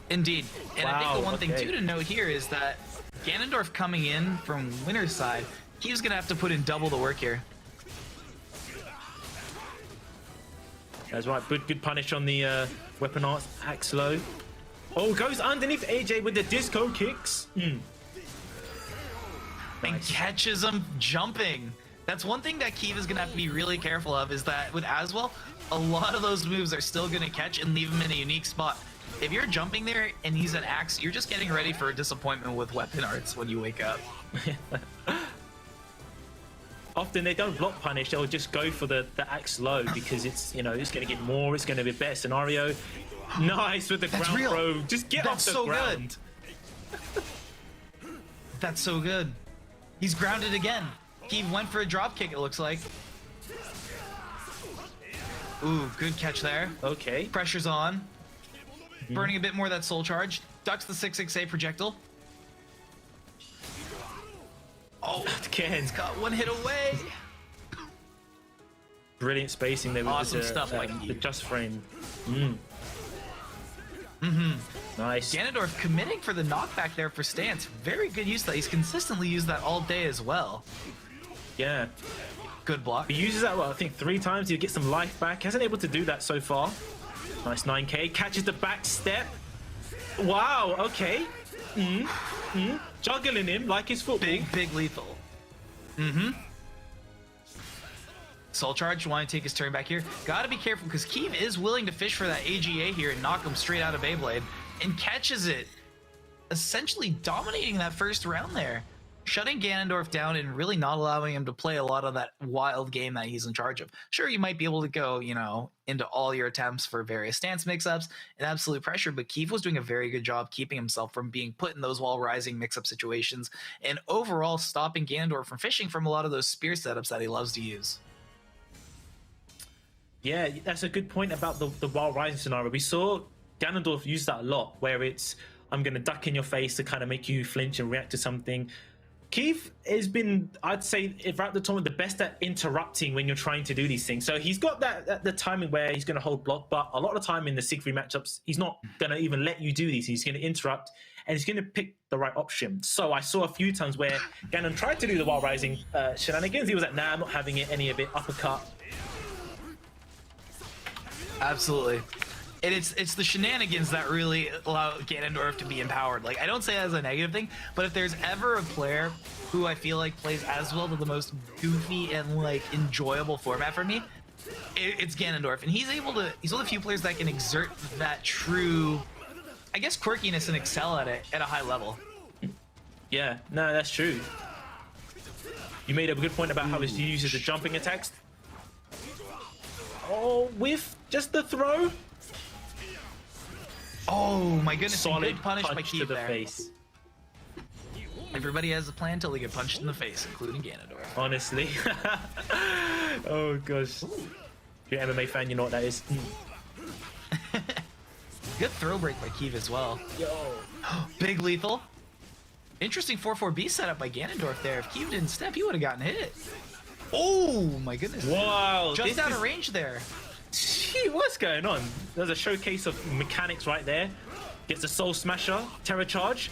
S2: Indeed. And I think the one thing, too, to note here is that Ganondorf coming in from winner's side, Keith's going to have to put in double the work here.
S1: That's right. Good punish on the weapon arts. Axlo. Oh, goes underneath AJ with the disco kicks.
S2: And
S1: Nice.
S2: catches him jumping. That's one thing that Keith is going to have to be really careful of, is that with Aswell, a lot of those moves are still going to catch and leave him in a unique spot. If you're jumping there and he's an axe, you're just getting ready for a disappointment with weapon arts when you wake up.
S1: Often they don't block punish, they'll just go for the axe low because it's, it's going to get more, it's going to be a better scenario. Nice with the ground
S2: real.
S1: throw. Just get
S2: That's
S1: off the
S2: so
S1: ground.
S2: good. That's so good. He's grounded again. He went for a drop kick, it looks like. Ooh, good catch there.
S1: Okay.
S2: Pressure's on. Burning a bit more of that soul charge. Ducks the 668 projectile. Oh,
S1: Again.
S2: he's got 1 hit away.
S1: Brilliant spacing there with
S2: Awesome
S1: the,
S2: stuff, like
S1: the just frame. Nice.
S2: Ganondorf committing for the knockback there for stance. Very good use of that. He's consistently used that all day as well.
S1: Yeah.
S2: Good block.
S1: He uses that, I think 3 times. He'll get some life back. Hasn't able to do that so far. Nice 9K. Catches the back step. Wow, okay. Juggling him like his football.
S2: Big lethal. Soul charge, want to take his turn back here. Gotta be careful because Keith is willing to fish for that AGA here and knock him straight out of Beyblade, and catches it. Essentially dominating that first round there. shutting Ganondorf down and really not allowing him to play a lot of that wild game that he's in charge of. Sure, you might be able to go, you know, into all your attempts for various stance mix-ups and absolute pressure, but Keith was doing a very good job keeping himself from being put in those wall rising mix-up situations and overall stopping Ganondorf from fishing from a lot of those spear setups that he loves to use.
S1: Yeah, that's a good point about the wall rising scenario. We saw Ganondorf use that a lot, where it's, I'm going to duck in your face to kind of make you flinch and react to something. Keith has been, I'd say, throughout the tournament, the best at interrupting when you're trying to do these things. So he's got that the timing where he's going to hold block, but a lot of the time in the Sig 3 matchups, he's not going to even let you do these. He's going to interrupt, and he's going to pick the right option. So I saw a few times where Ganon tried to do the wall rising shenanigans. He was like, nah, I'm not having it, any of it, uppercut.
S2: Absolutely. And it's the shenanigans that really allow Ganondorf to be empowered. Like, I don't say that as a negative thing, but if there's ever a player who I feel like plays as well to the most goofy and like enjoyable format for me, it's Ganondorf. And he's one of the few players that can exert that true, I guess, quirkiness and excel at it at a high level.
S1: Yeah, no, that's true. You made a good point about how he uses the jumping attacks. Oh, with just the throw.
S2: Oh my goodness!
S1: Solid
S2: good punish by
S1: punch
S2: Keith
S1: to the
S2: there.
S1: face.
S2: Everybody has a plan until they get punched in the face, including Ganondorf.
S1: Honestly. Oh gosh. If you're an MMA fan, you know what that is.
S2: Good throw break by Keith as well.
S1: Yo.
S2: Big lethal. Interesting 4-4-B setup by Ganondorf there. If Keith didn't step, he would have gotten hit. Oh my goodness.
S1: Wow.
S2: Just out of range there.
S1: Gee, what's going on? There's a showcase of mechanics right there. Gets a Soul Smasher, Terror Charge.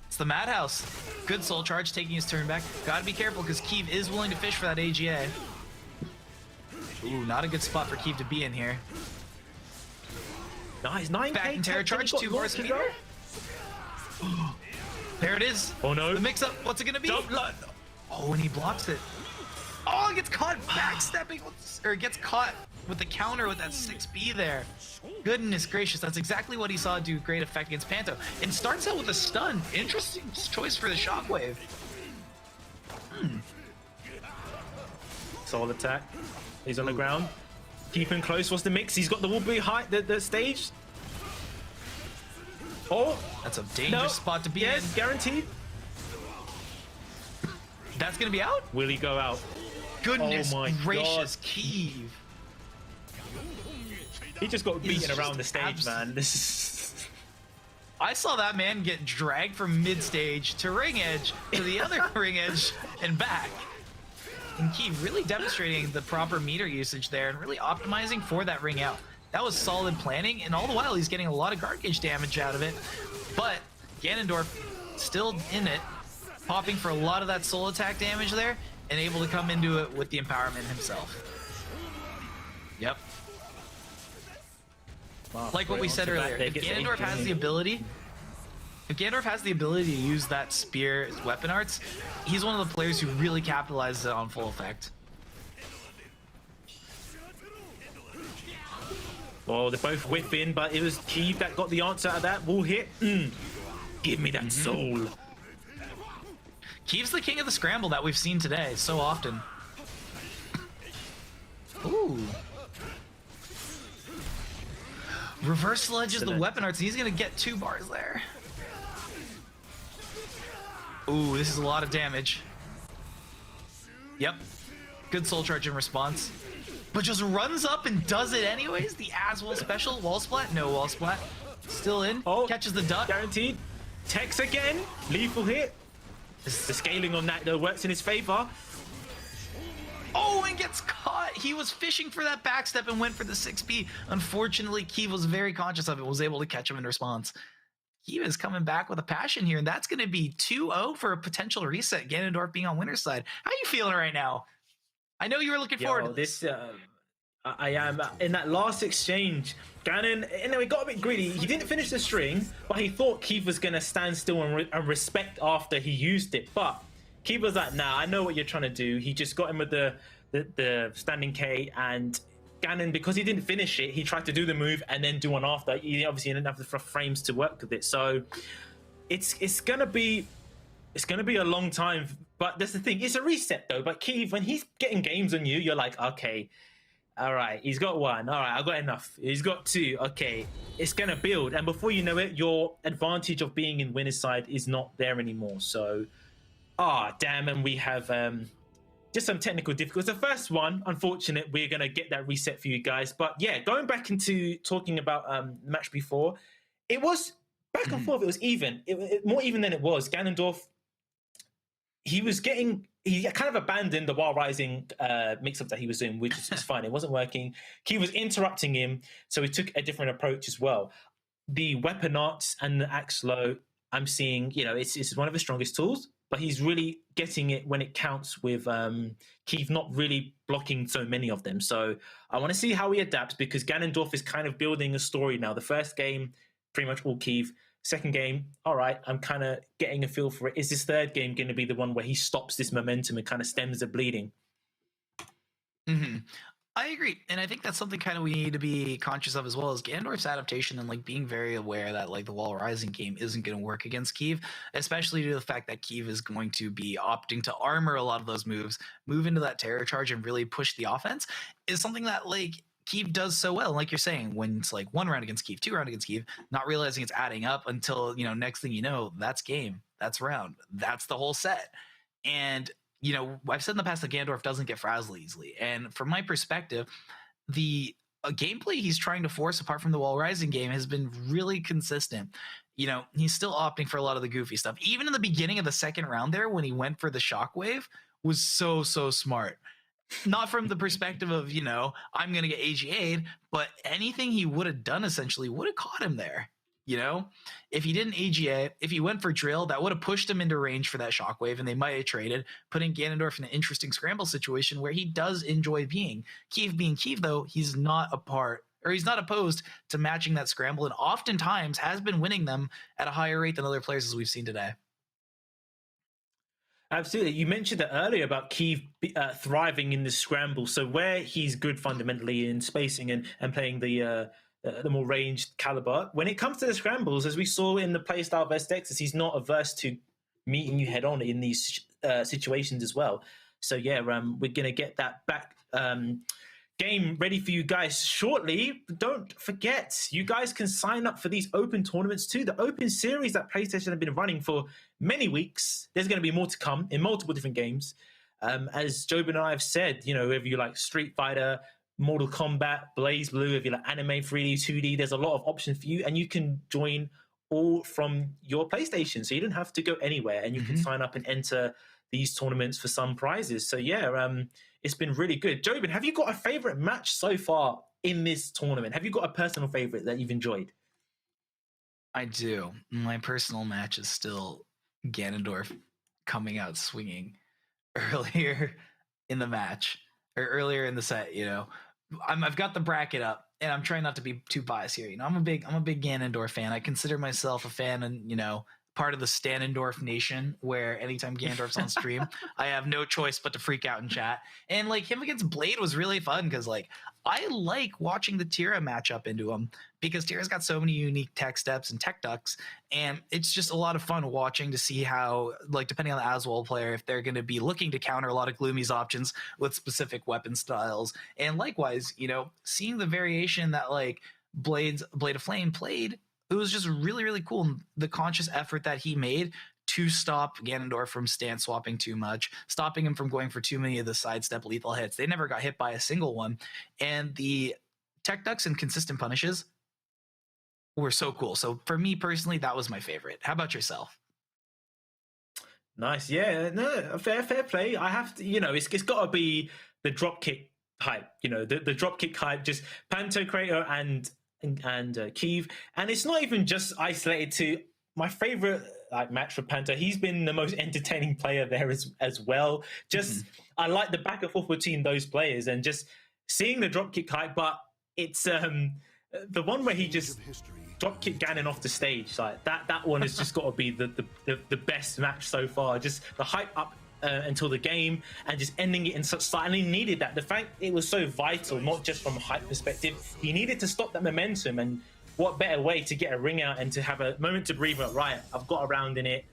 S2: It's the Madhouse. Good Soul Charge, taking his turn back. Gotta be careful because Keith is willing to fish for that AGA. Ooh, not a good spot for Keith to be in here.
S1: Nice, 9K.
S2: Back in Terror Charge, 2 bars to go. There it is.
S1: Oh no.
S2: The mix-up, what's it gonna be? Oh, and he blocks it. Oh, it gets caught backstepping, or gets caught with the counter with that 6B there. Goodness gracious, that's exactly what he saw do great effect against Panto. And starts out with a stun. Interesting choice for the shockwave.
S1: Soul attack. He's on the ground. Keep him close. What's the mix? He's got the wobbly height, the stage. Oh,
S2: That's a dangerous spot to be in.
S1: Guaranteed.
S2: That's gonna be out?
S1: Will he go out?
S2: Goodness
S1: Oh my
S2: gracious,
S1: God.
S2: Keeve.
S1: He just got beaten
S2: just
S1: around the stage, man. This is...
S2: I saw that man get dragged from mid-stage to ring edge to the other ring edge and back. And Keeve really demonstrating the proper meter usage there and really optimizing for that ring out. That was solid planning, and all the while he's getting a lot of guard gauge damage out of it. But Ganondorf still in it, popping for a lot of that soul attack damage there, and able to come into it with the empowerment himself. Yep.
S1: Wow,
S2: Like what we said earlier, if Ganondorf has the ability, to use that spear weapon arts, he's one of the players who really capitalizes it on full effect.
S1: Oh, they're both whipping, but it was Keeve that got the answer out of that. Wall hit. Give me that soul.
S2: Keeve's the king of the scramble that we've seen today so often. Ooh. Reverse ledges the weapon arts. He's gonna get 2 bars there. Ooh, this is a lot of damage. Yep. Good soul charge in response. But just runs up and does it anyways. The Aswell special. Wall splat? No wall splat. Still in.
S1: Oh,
S2: catches the duck.
S1: Guaranteed. Tex again. Lethal hit. The scaling on that though works in his favor.
S2: Oh, and gets caught. He was fishing for that backstep and went for the 6B. Unfortunately, Keeve was very conscious of it, was able to catch him in response. Keeve is coming back with a passion here, and that's going to be 2-0 for a potential reset. Ganondorf being on winner's side. How are you feeling right now? I know you were looking forward to this.
S1: I am. In that last exchange, Ganon, he got a bit greedy. He didn't finish the string, but he thought Keith was going to stand still and respect after he used it. But Keith was like, nah, I know what you're trying to do. He just got him with the standing K, and Ganon, because he didn't finish it, he tried to do the move and then do one after. He obviously didn't have the frames to work with it. So it's gonna be a long time. But that's the thing. It's a reset though. But Keith, when he's getting games on you, you're like, okay, all right, he's got one. All right, I got enough. He's got two. Okay, it's gonna build, and before you know it, your advantage of being in winner's side is not there anymore. So, damn, and we have just some technical difficulties. The first one, unfortunate, we're gonna get that reset for you guys. But yeah, going back into talking about the match before, it was back and forth. It was even, more even than it was. Ganondorf, he kind of abandoned the Wild Rising mix-up that he was doing, which is fine. It wasn't working. He was interrupting him, so he took a different approach as well. The weapon arts and the axe low, I'm seeing, it's one of his strongest tools, but he's really getting it when it counts with Keith not really blocking so many of them. So I want to see how he adapts, because Ganondorf is kind of building a story now. The first game, pretty much all Keith. Second game, all right, I'm kind of getting a feel for it. Is this third game going to be the one where he stops this momentum and kind of stems the bleeding?
S2: I agree, and I think that's something kind of we need to be conscious of as well, as Ganondorf's adaptation and like being very aware that like the Wall Rising game isn't going to work against Keeve, especially due to the fact that Keeve is going to be opting to armor a lot of those moves, move into that terror charge, and really push the offense, is something that like Keeve does so well. Like you're saying, when it's like one round against Keeve, two round against Keeve, not realizing it's adding up until, next thing you know, that's game, that's round, that's the whole set. And, I've said in the past that Ganondorf doesn't get frazzled easily. And from my perspective, the gameplay he's trying to force, apart from the Wall Rising game, has been really consistent. He's still opting for a lot of the goofy stuff. Even in the beginning of the second round there, when he went for the shockwave, was so smart. Not from the perspective of, I'm going to get AGA'd, but anything he would have done essentially would have caught him there. If he didn't AGA, if he went for drill, that would have pushed him into range for that shockwave, and they might have traded, putting Ganondorf in an interesting scramble situation where he does enjoy being. Keeve being Keeve, though, he's not opposed to matching that scramble, and oftentimes has been winning them at a higher rate than other players, as we've seen today.
S1: Absolutely. You mentioned that earlier about Keeve thriving in the scramble. So where he's good fundamentally in spacing and playing the more ranged caliber, when it comes to the scrambles, as we saw in the playstyle versus Dexys, he's not averse to meeting you head on in these situations as well. So yeah, we're going to get that back game ready for you guys shortly. Don't forget, you guys can sign up for these open tournaments too. The open series that PlayStation have been running for many weeks. There's going to be more to come in multiple different games. As Jobin and I have said, whether you like Street Fighter, Mortal Kombat, Blaze Blue, if you like anime, 3D, 2D, there's a lot of options for you, and you can join all from your PlayStation. So you don't have to go anywhere, and you can sign up and enter these tournaments for some prizes. So yeah, it's been really good. Jobin, have you got a favorite match so far in this tournament? Have you got a personal favorite that you've enjoyed?
S2: I do. My personal match is still Ganondorf coming out swinging earlier in the match, or earlier in the set. I've got the bracket up, and I'm trying not to be too biased here. I'm a big Ganondorf fan. I consider myself a fan, and part of the Stanendorf nation, where anytime Ganondorf's on stream, I have no choice but to freak out in chat. And like him against Blade was really fun, because like I like watching the Tira match up into him, because Tira's got so many unique tech steps and tech ducks, and it's just a lot of fun watching to see how, like, depending on the Aswell player, if they're going to be looking to counter a lot of Gloomy's options with specific weapon styles. And likewise, seeing the variation that like Blade of Flame played, it was just really, really cool. The conscious effort that he made to stop Ganondorf from stance swapping too much, stopping him from going for too many of the sidestep lethal hits. They never got hit by a single one. And the tech ducks and consistent punishes were so cool. So for me personally, that was my favorite. How about yourself?
S1: Nice. Yeah, no, fair play. I have to, it's got to be the dropkick hype, the dropkick hype, just Pantocrator and Keeve. And it's not even just isolated to my favorite match for Panto. He's been the most entertaining player there as well. Just I like the back and forth between those players, and just seeing the dropkick hype. But it's the one where he just dropkick Ganon off the stage, like that one has just got to be the best match so far. Just the hype up until the game, and just ending it in such style. And he needed that. The fact it was so vital, not just from a hype perspective, he needed to stop that momentum. And what better way to get a ring out and to have a moment to breathe? Right, I've got a round in it.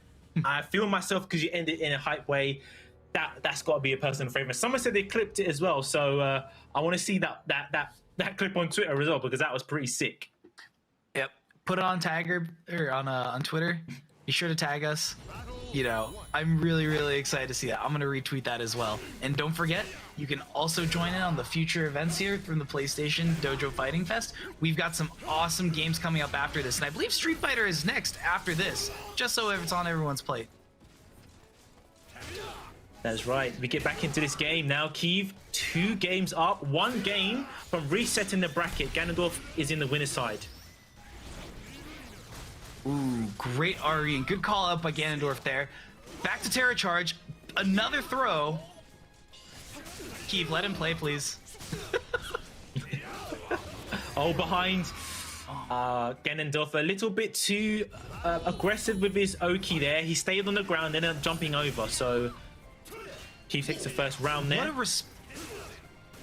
S1: I feel myself because you end it in a hype way. That's got to be a personal favorite. Someone said they clipped it as well, so I want to see that clip on Twitter as well because that was pretty sick.
S2: Yep, put it on Tagger or on Twitter. Be sure to tag us. You know, I'm really excited to see that. I'm gonna retweet that as well. And don't forget, you can also join in on the future events here from the PlayStation Dojo Fighting Fest. We've got some awesome games coming up after this, and I believe Street Fighter is next after this, just so it's on everyone's plate.
S1: That's right. We get back into this game now. Kiev, 2 games up, 1 game from resetting the bracket. Ganondorf is in the winner's side.
S2: Ooh, great RE and good call out by Ganondorf there. Back to Terra Charge. Another throw. Kiev, let him play, please.
S1: Oh, behind. Ganondorf a little bit too aggressive with his Oki there. He stayed on the ground, ended up jumping over. So Kiev takes the first round there.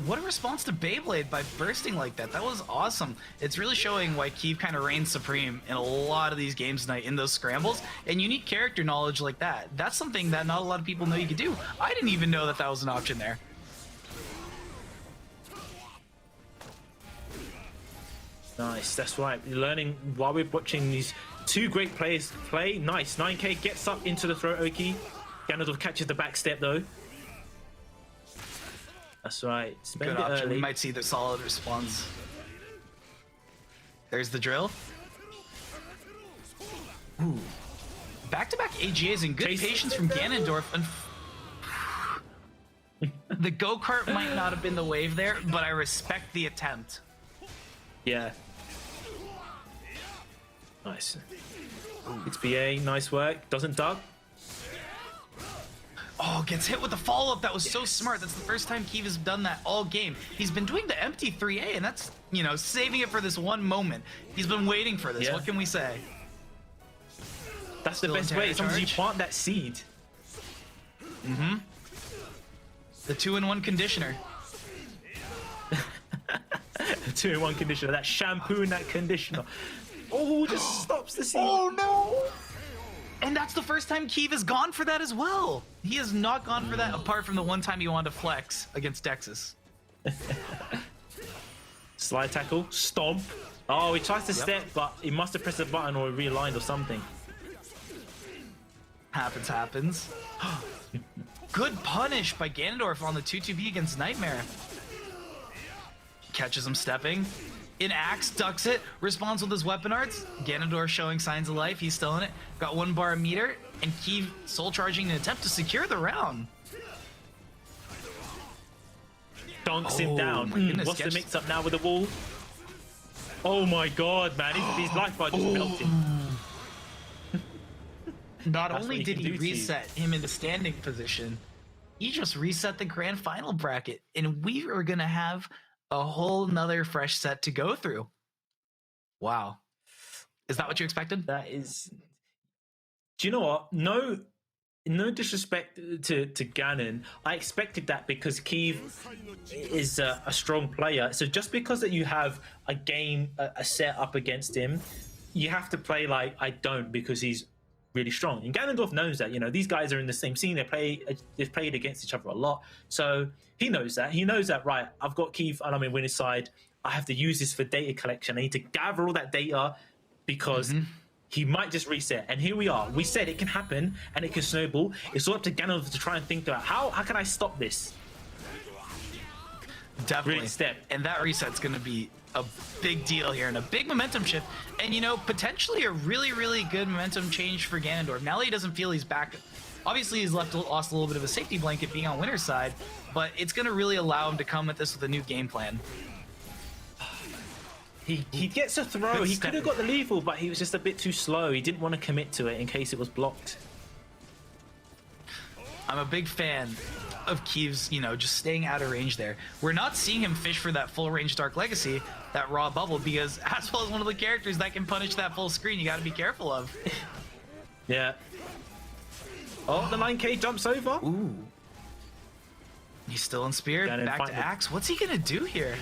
S2: What a response to Beyblade by bursting like that. That was awesome. It's really showing why Kiev kind of reigns supreme in a lot of these games tonight in those scrambles. And unique character knowledge like that. That's something that not a lot of people know you could do. I didn't even know that that was an option there.
S1: Nice, that's right. You're learning while we're watching these 2 great players play. Nice, 9K gets up into the throw Oki. Ganondorf catches the back step though. That's right.
S2: Good option. We might see the solid response. There's the drill. Ooh. Back-to-back AGAs and good patience from Ganondorf. The go-kart might not have been the wave there, but I respect the attempt.
S1: Yeah. Nice. It's BA. Nice work. Doesn't duck.
S2: Oh, gets hit with the follow-up. That was so smart. That's the first time Kiev has done that all game. He's been doing the empty 3A, and that's, you know, saving it for this one moment. He's been waiting for this. Yeah. What can we say?
S1: That's the best way. Sometimes you plant that seed.
S2: Mm-hmm. The 2-in-1 conditioner.
S1: The 2-in-1 conditioner. That shampoo and that conditioner. Oh, just stops the seed.
S2: Oh, no. And that's the first time Kiev has gone for that as well. He has not gone for that apart from the one time he wanted to flex against Dexys.
S1: Slide tackle, stomp. Oh, he tries to step, but he must have pressed a button or realigned or something.
S2: Happens. Good punish by Ganondorf on the 2-2B against Nightmare. Catches him stepping. In Axe, ducks it, responds with his weapon arts. Ganondorf showing signs of life. He's still in it. Got 1 bar a meter, and Kiev soul charging in an attempt to secure the round.
S1: Dunks him down. What's the mix up now with the wall? Oh my god, man. His life bar just melted.
S2: Not only did he reset him in the standing position, he just reset the grand final bracket, and we are going to have a whole nother fresh set to go through. Wow. Is that what you expected?
S1: That is... Do you know what? No disrespect to Ganon. I expected that because Kiev is a strong player. So just because that you have a game, a set up against him, you have to play like I don't because he's really strong. And Ganondorf knows that. You know, these guys are in the same scene. They've played against each other a lot. So he knows that. He knows that, right, I've got Kiev and I'm in winner's side. I have to use this for data collection. I need to gather all that data because he might just reset. And here we are. We said it can happen and it can snowball. It's all up to Ganondorf to try and think about how can I stop this?
S2: Definitely. And that reset's going to be a big deal here and a big momentum shift. And, you know, potentially a really good momentum change for Ganondorf. Now that he doesn't feel he's back, obviously he's lost a little bit of a safety blanket being on winner's side, but it's going to really allow him to come at this with a new game plan.
S1: He gets a throw. He could have got the lethal, but he was just a bit too slow. He didn't want to commit to it in case it was blocked.
S2: I'm a big fan of Kiev's, you know, just staying out of range there. We're not seeing him fish for that full range Dark Legacy, that raw bubble, because as well as one of the characters that can punish that full screen, you got to be careful of.
S1: Yeah. Oh, the 9K jumps over.
S2: Ooh. He's still in Spear. Back to Axe. What's he going to do here?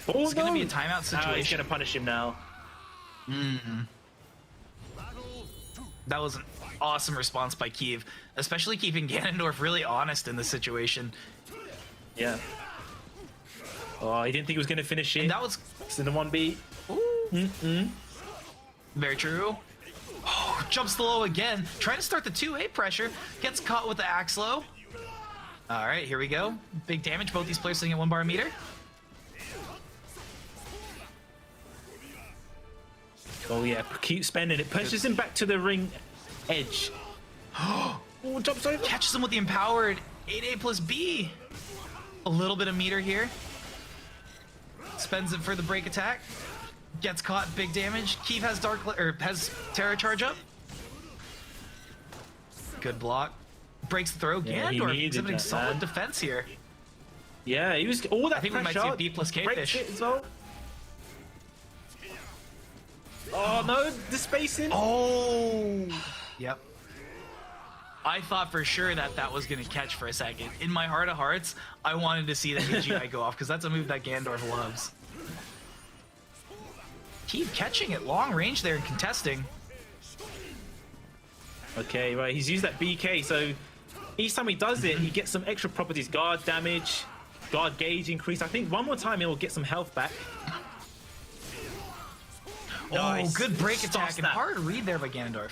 S1: Oh,
S2: It's going to be a timeout
S1: He's
S2: situation.
S1: going to punish him now.
S2: That was an awesome response by Kiev, especially keeping Ganondorf really honest in this situation.
S1: Yeah. Oh, he didn't think he was going to finish it.
S2: And that was...
S1: It's in the 1B.
S2: Very true. Oh, jumps the low again. Trying to start the 2A pressure. Gets caught with the axe low. All right, here we go. Big damage. Both these players sitting at 1 bar meter.
S1: Oh, yeah. Keep spending it. Pushes him back to the ring edge. Oh, jumps over.
S2: Catches him with the empowered 8A plus B. A little bit of meter here. Spends it for the break attack. Gets caught, big damage. Keith has has Terra charge up. Good block. Breaks the throw.
S1: Yeah,
S2: Ganondorf exhibiting solid defense here.
S1: Yeah, he was all that.
S2: I think we might see a B plus K fish
S1: as well. Oh no, the spacing.
S2: Oh, yep. I thought for sure that was going to catch for a second. In my heart of hearts, I wanted to see that AGI go off because that's a move that Ganondorf loves. Keep catching it long range there and contesting.
S1: Okay, right. He's used that BK, so each time he does it, he gets some extra properties: guard damage, guard gauge increase. I think one more time he will get some health back. Nice.
S2: Oh, good break
S1: Stop
S2: attack
S1: snap.
S2: and hard read there by Ganondorf.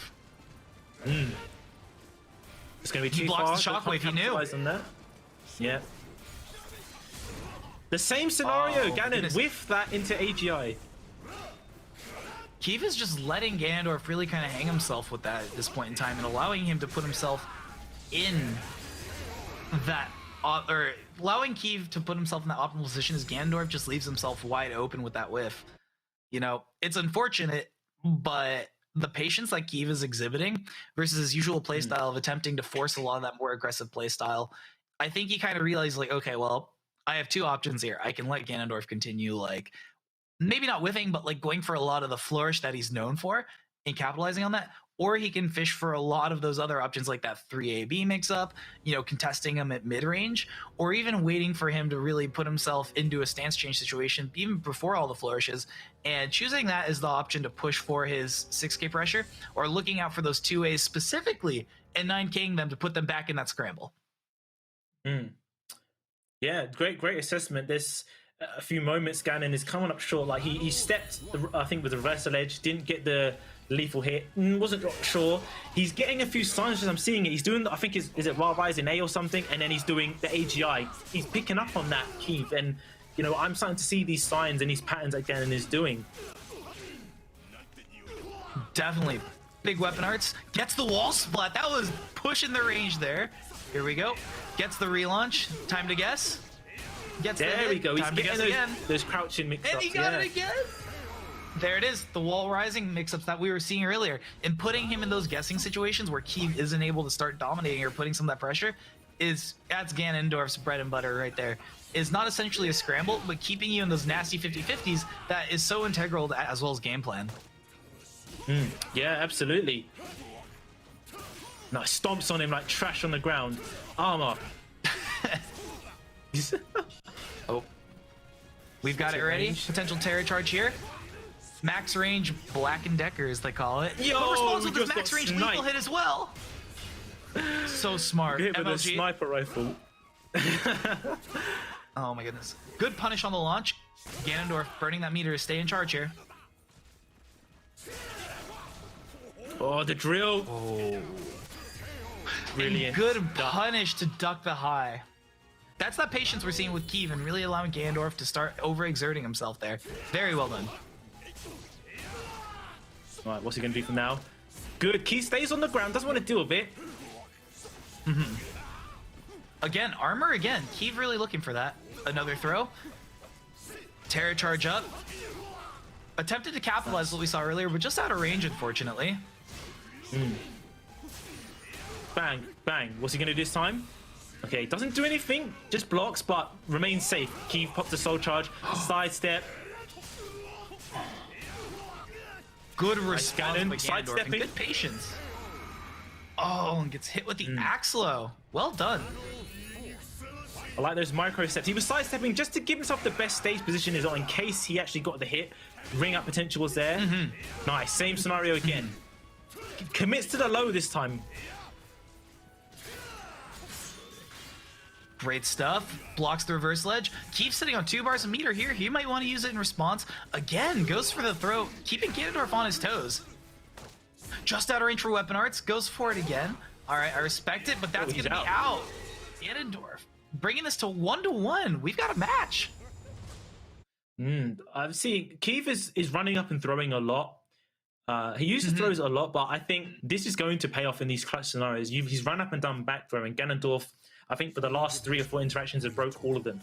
S1: It's going to be too
S2: He blocks
S1: far.
S2: the shockwave, he knew.
S1: On that. Yeah. The same scenario,
S2: Oh,
S1: Ganon,
S2: goodness.
S1: with that into AGI.
S2: Keith is just letting Ganondorf really kind of hang himself with that at this point in time and allowing him to put himself in that, or allowing Keith to put himself in that optimal position as Ganondorf just leaves himself wide open with that whiff. You know, it's unfortunate, but the patience that Keith is exhibiting versus his usual playstyle of attempting to force a lot of that more aggressive playstyle, I think he kind of realized, like, okay, well, I have two options here. I can let Ganondorf continue, like, maybe not whiffing, but like going for a lot of the flourish that he's known for and capitalizing on that, or he can fish for a lot of those other options like that 3AB mix-up, you know, contesting him at mid-range, or even waiting for him to really put himself into a stance change situation even before all the flourishes, and choosing that as the option to push for his 6K pressure, or looking out for those 2As specifically and 9K'ing them to put them back in that scramble.
S1: Yeah, great assessment. This a few moments, Ganon is coming up short. Like he stepped, I think, with the reversal edge, didn't get the lethal hit, wasn't sure. He's getting a few signs as I'm seeing it. He's doing, I think, is it Wild Rise in A or something, and then he's doing the AGI. He's picking up on that, Keith, and you know, I'm starting to see these signs and these patterns that Ganon is doing.
S2: Definitely. Big weapon arts. Gets the wall splat. That was pushing the range there. Here we go. Gets the relaunch. Time to guess. Gets
S1: There we go. He's
S2: Time to guess
S1: getting
S2: again.
S1: those crouching mix-ups.
S2: And he got it again. There it is. The wall rising mix-ups that we were seeing earlier. And putting him in those guessing situations where Keith isn't able to start dominating or putting some of that pressure that's Ganondorf's bread and butter right there. Is not essentially a scramble, but keeping you in those nasty 50-50s that is so integral to, as well as game plan.
S1: Yeah, absolutely. No, stomps on him like trash on the ground. Armor.
S2: Oh, we've got it ready.
S1: Range.
S2: Potential terror charge here. Max range Black and Decker, as they call it.
S1: Yo,
S2: But responds with
S1: we
S2: his
S1: just
S2: max
S1: got
S2: range
S1: sniped.
S2: lethal hit as well. So smart.
S1: Hit with a
S2: MLG.
S1: sniper rifle.
S2: Oh my goodness. Good punish on the launch. Ganondorf burning that meter to stay in charge here.
S1: Oh, the drill.
S2: Oh.
S1: Brilliant.
S2: Good punish to duck the high. That's that patience we're seeing with Keith and really allowing Ganondorf to start overexerting himself there. Very well done.
S1: All right, what's he going to do from now? Good. Keith stays on the ground. Doesn't want to deal with it.
S2: Again, armor again. Keith really looking for that. Another throw. Terror charge up. Attempted to capitalize what we saw earlier, but just out of range, unfortunately.
S1: Bang, bang. What's he going to do this time? Okay, doesn't do anything. Just blocks, but remains safe. Keith pops the soul charge. Sidestep.
S2: Good response
S1: Ganon,
S2: by Ganondorf and
S1: sidestepping.
S2: good patience. Oh, and gets hit with the axe low. Well done.
S1: I like those micro steps. He was sidestepping just to give himself the best stage position is on in case he actually got the hit. Ring up potential was there. Nice. Same scenario again. Commits to the low this time.
S2: Great stuff. Blocks the reverse ledge. Keeps sitting on 2 bars of meter here. He might want to use it in response. Again, goes for the throw, keeping Ganondorf on his toes. Just out of range for weapon arts. Goes for it again. All right, I respect it, but that's going to be out. Ganondorf bringing this to 1-1. We've got a match.
S1: I've seen Keith is running up and throwing a lot. He uses throws a lot, but I think this is going to pay off in these clutch scenarios. He's run up and done back throwing. Ganondorf, I think for the last 3 or 4 interactions, have broke all of them.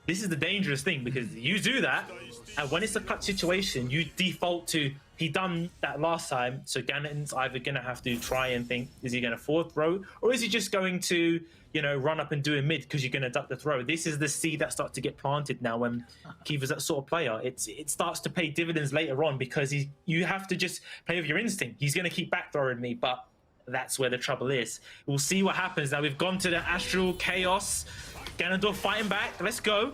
S1: This is the dangerous thing because you do that, and when it's a clutch situation, you default to he done that last time. So Ganon's either going to have to try and think, is he going to forward throw, or is he just going to, run up and do a mid because you're going to duck the throw? This is the seed that starts to get planted now when Keith is that sort of player. It starts to pay dividends later on because you have to just play with your instinct. He's going to keep back throwing me, but that's where the trouble is. We'll see what happens. Now we've gone to the Astral Chaos. Ganondorf fighting back. Let's go.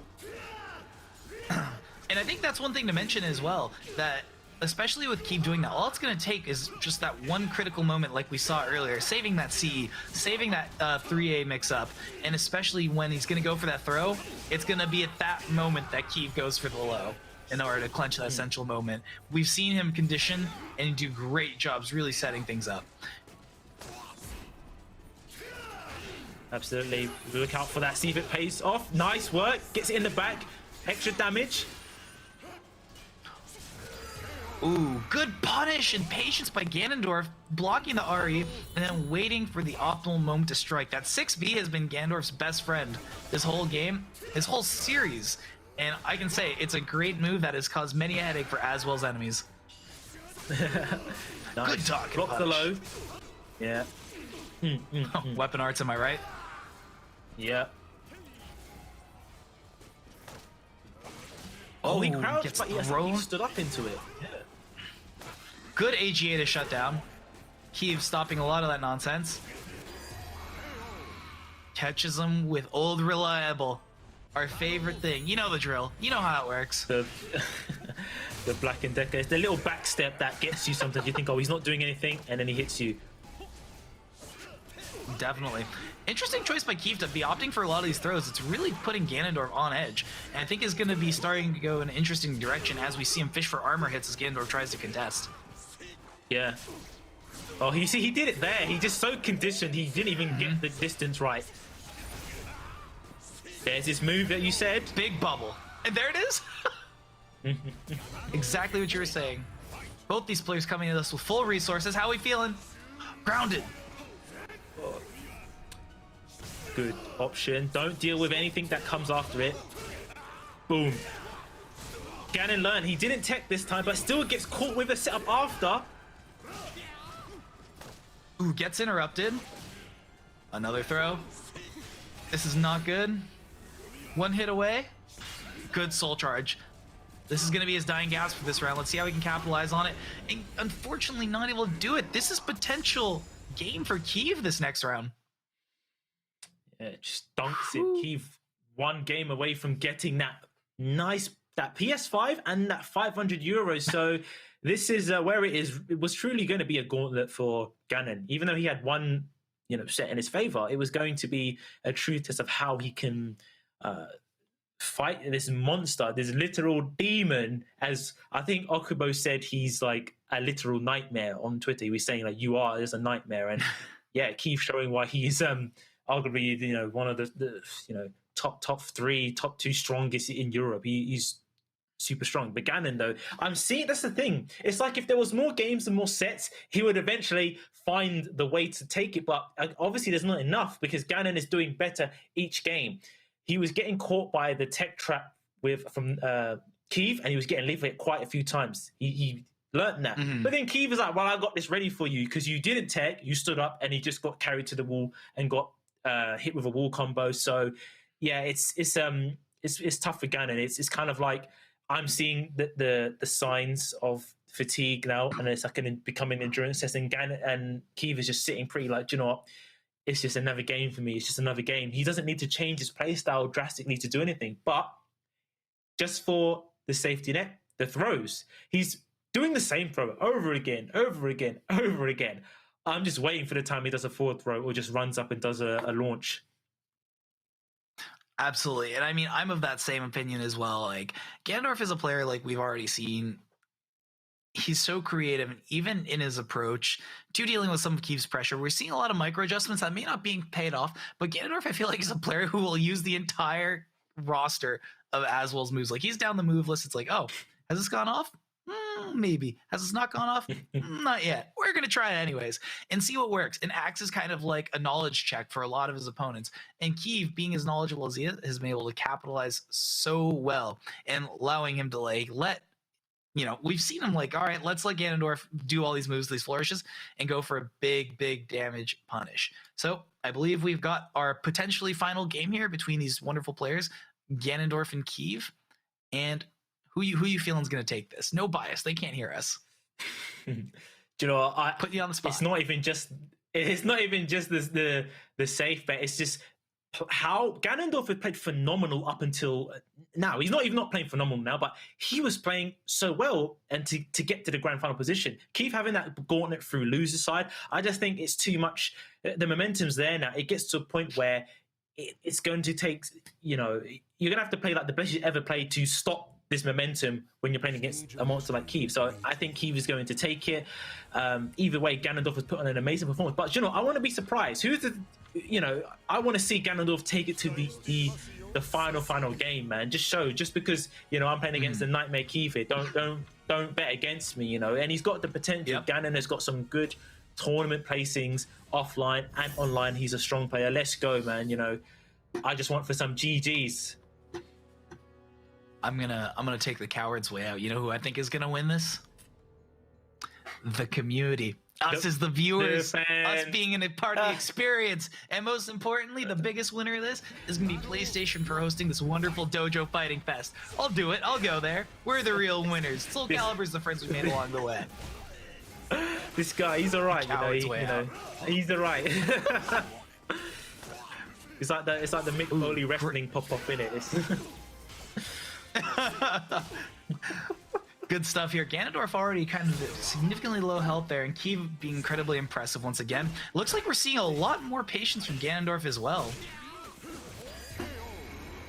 S2: And I think that's one thing to mention as well, that especially with Keep doing that, all it's going to take is just that one critical moment like we saw earlier, saving that C, saving that 3A mix-up, and especially when he's going to go for that throw, it's going to be at that moment that Keep goes for the low in order to clench that essential moment. We've seen him condition and do great jobs really setting things up.
S1: Absolutely. Look out for that. See if it pays off. Nice work. Gets it in the back. Extra damage.
S2: Ooh, good punish and patience by Ganondorf, blocking the RE and then waiting for the optimal moment to strike. That 6B has been Ganondorf's best friend this whole game, this whole series. And I can say it's a great move that has caused many a headache for Aswell's enemies.
S1: Nice.
S2: Good talk.
S1: Block the low. Yeah.
S2: Weapon arts, am I right?
S1: Yeah. Oh, he crouched, but he stood up into it. Yeah.
S2: Good AGA to shut down. Keeves stopping a lot of that nonsense. Catches him with old reliable. Our favorite thing. You know the drill. You know how it works.
S1: The Black and Decker. It's the little back step that gets you sometimes. You think, oh, he's not doing anything, and then he hits you.
S2: Definitely. Interesting choice by Keith to be opting for a lot of these throws. It's really putting Ganondorf on edge, and I think is going to be starting to go in an interesting direction as we see him fish for armor hits as Ganondorf tries to contest.
S1: Yeah. Oh, he did it there. He just so conditioned, he didn't even get the distance right. There's this move that you said.
S2: Big bubble. And there it is. Exactly what you were saying. Both these players coming at us with full resources. How are we feeling? Grounded.
S1: Good option. Don't deal with anything that comes after it. Boom. Ganon learned. He didn't tech this time, but still gets caught with a setup after.
S2: Ooh, gets interrupted. Another throw. This is not good. One hit away. Good soul charge. This is going to be his dying gasp for this round. Let's see how we can capitalize on it. And unfortunately, not able to do it. This is potential game for Keith this next round.
S1: Yeah, it just dunks it. Keith one game away from getting that PS5 and that 500 euros. So this is where it is. It was truly going to be a gauntlet for Ganon. Even though he had one, set in his favor, it was going to be a true test of how he can fight this monster, this literal demon. As I think Okubo said, he's like a literal nightmare on Twitter. He was saying like, "You are just a nightmare," and yeah, Keith showing why he's arguably one of the top 3, top 2 strongest in Europe. He's super strong. But Ganon, though, I'm seeing that's the thing. It's like if there was more games and more sets, he would eventually find the way to take it. But obviously, there's not enough because Ganon is doing better each game. He was getting caught by the tech trap from Keith, and he was getting left with it quite a few times. He learned that. But then Keith was like, "Well, I got this ready for you because you didn't tech, you stood up, and he just got carried to the wall and got hit with a wall combo." So yeah, it's tough for Ganon. It's kind of like I'm seeing the signs of fatigue now, and it's like becoming an endurance test. And Ganon and Keith is just sitting pretty like, do you know what? it's just another game for me. It's just another game. He doesn't need to change his playstyle drastically to do anything. But just for the safety net, the throws, he's doing the same throw over again, over again, over again. I'm just waiting for the time he does a forward throw or just runs up and does a launch.
S2: Absolutely. And I mean, I'm of that same opinion as well. Like, Ganondorf is a player, like we've already seen. He's so creative, and even in his approach to dealing with some of Keith's pressure, we're seeing a lot of micro adjustments that may not be paid off. But Ganondorf, I feel like, is a player who will use the entire roster of Aswell's moves. Like, he's down the move list. It's like, oh, has this gone off? Maybe. Has this not gone off? Not yet. We're going to try it anyways and see what works. And Axe is kind of like a knowledge check for a lot of his opponents. And Keith, being as knowledgeable as he is, has been able to capitalize so well and allowing him to like we've seen him like, all right, let's let Ganondorf do all these moves, these flourishes, and go for a big, big damage punish. So I believe we've got our potentially final game here between these wonderful players, Ganondorf and Keith. And who you feeling is going to take this? No bias. They can't hear us.
S1: Do you know what? I
S2: put you on the spot.
S1: It's not even just the safe bet. It's just how Ganondorf had played phenomenal up until now. He's not playing phenomenal now, but he was playing so well and to get to the grand final position. Keith having that gauntlet through loser side, I just think it's too much. The momentum's there now. It gets to a point where it's going to take, you're going to have to play like the best you ever played to stop this momentum when you're playing against a monster like Keith. So I think Keith is going to take it. Either way, Ganondorf has put on an amazing performance. But I want to be surprised. I want to see Ganondorf take it to the final game, man. Just because I'm playing against the Nightmare Keith here. Don't bet against me, And he's got the potential. Yep. Ganon has got some good tournament placings offline and online. He's a strong player. Let's go, man. I just want for some GGs.
S2: I'm gonna take the coward's way out. You know who I think is gonna win this? The community. Us as the viewers, us being a part of the experience, and most importantly, the biggest winner of this is gonna be PlayStation for hosting this wonderful Dojo Fighting Fest. I'll do it. I'll go there. We're the real winners. Soulcalibur's the friends we made along the way.
S1: This guy, he's alright. He's alright. It's like the Mick Foley wrestling pop-up in it.
S2: Good stuff here. Ganondorf already kind of significantly low health there, and Keith being incredibly impressive once again. Looks like we're seeing a lot more patience from Ganondorf as well.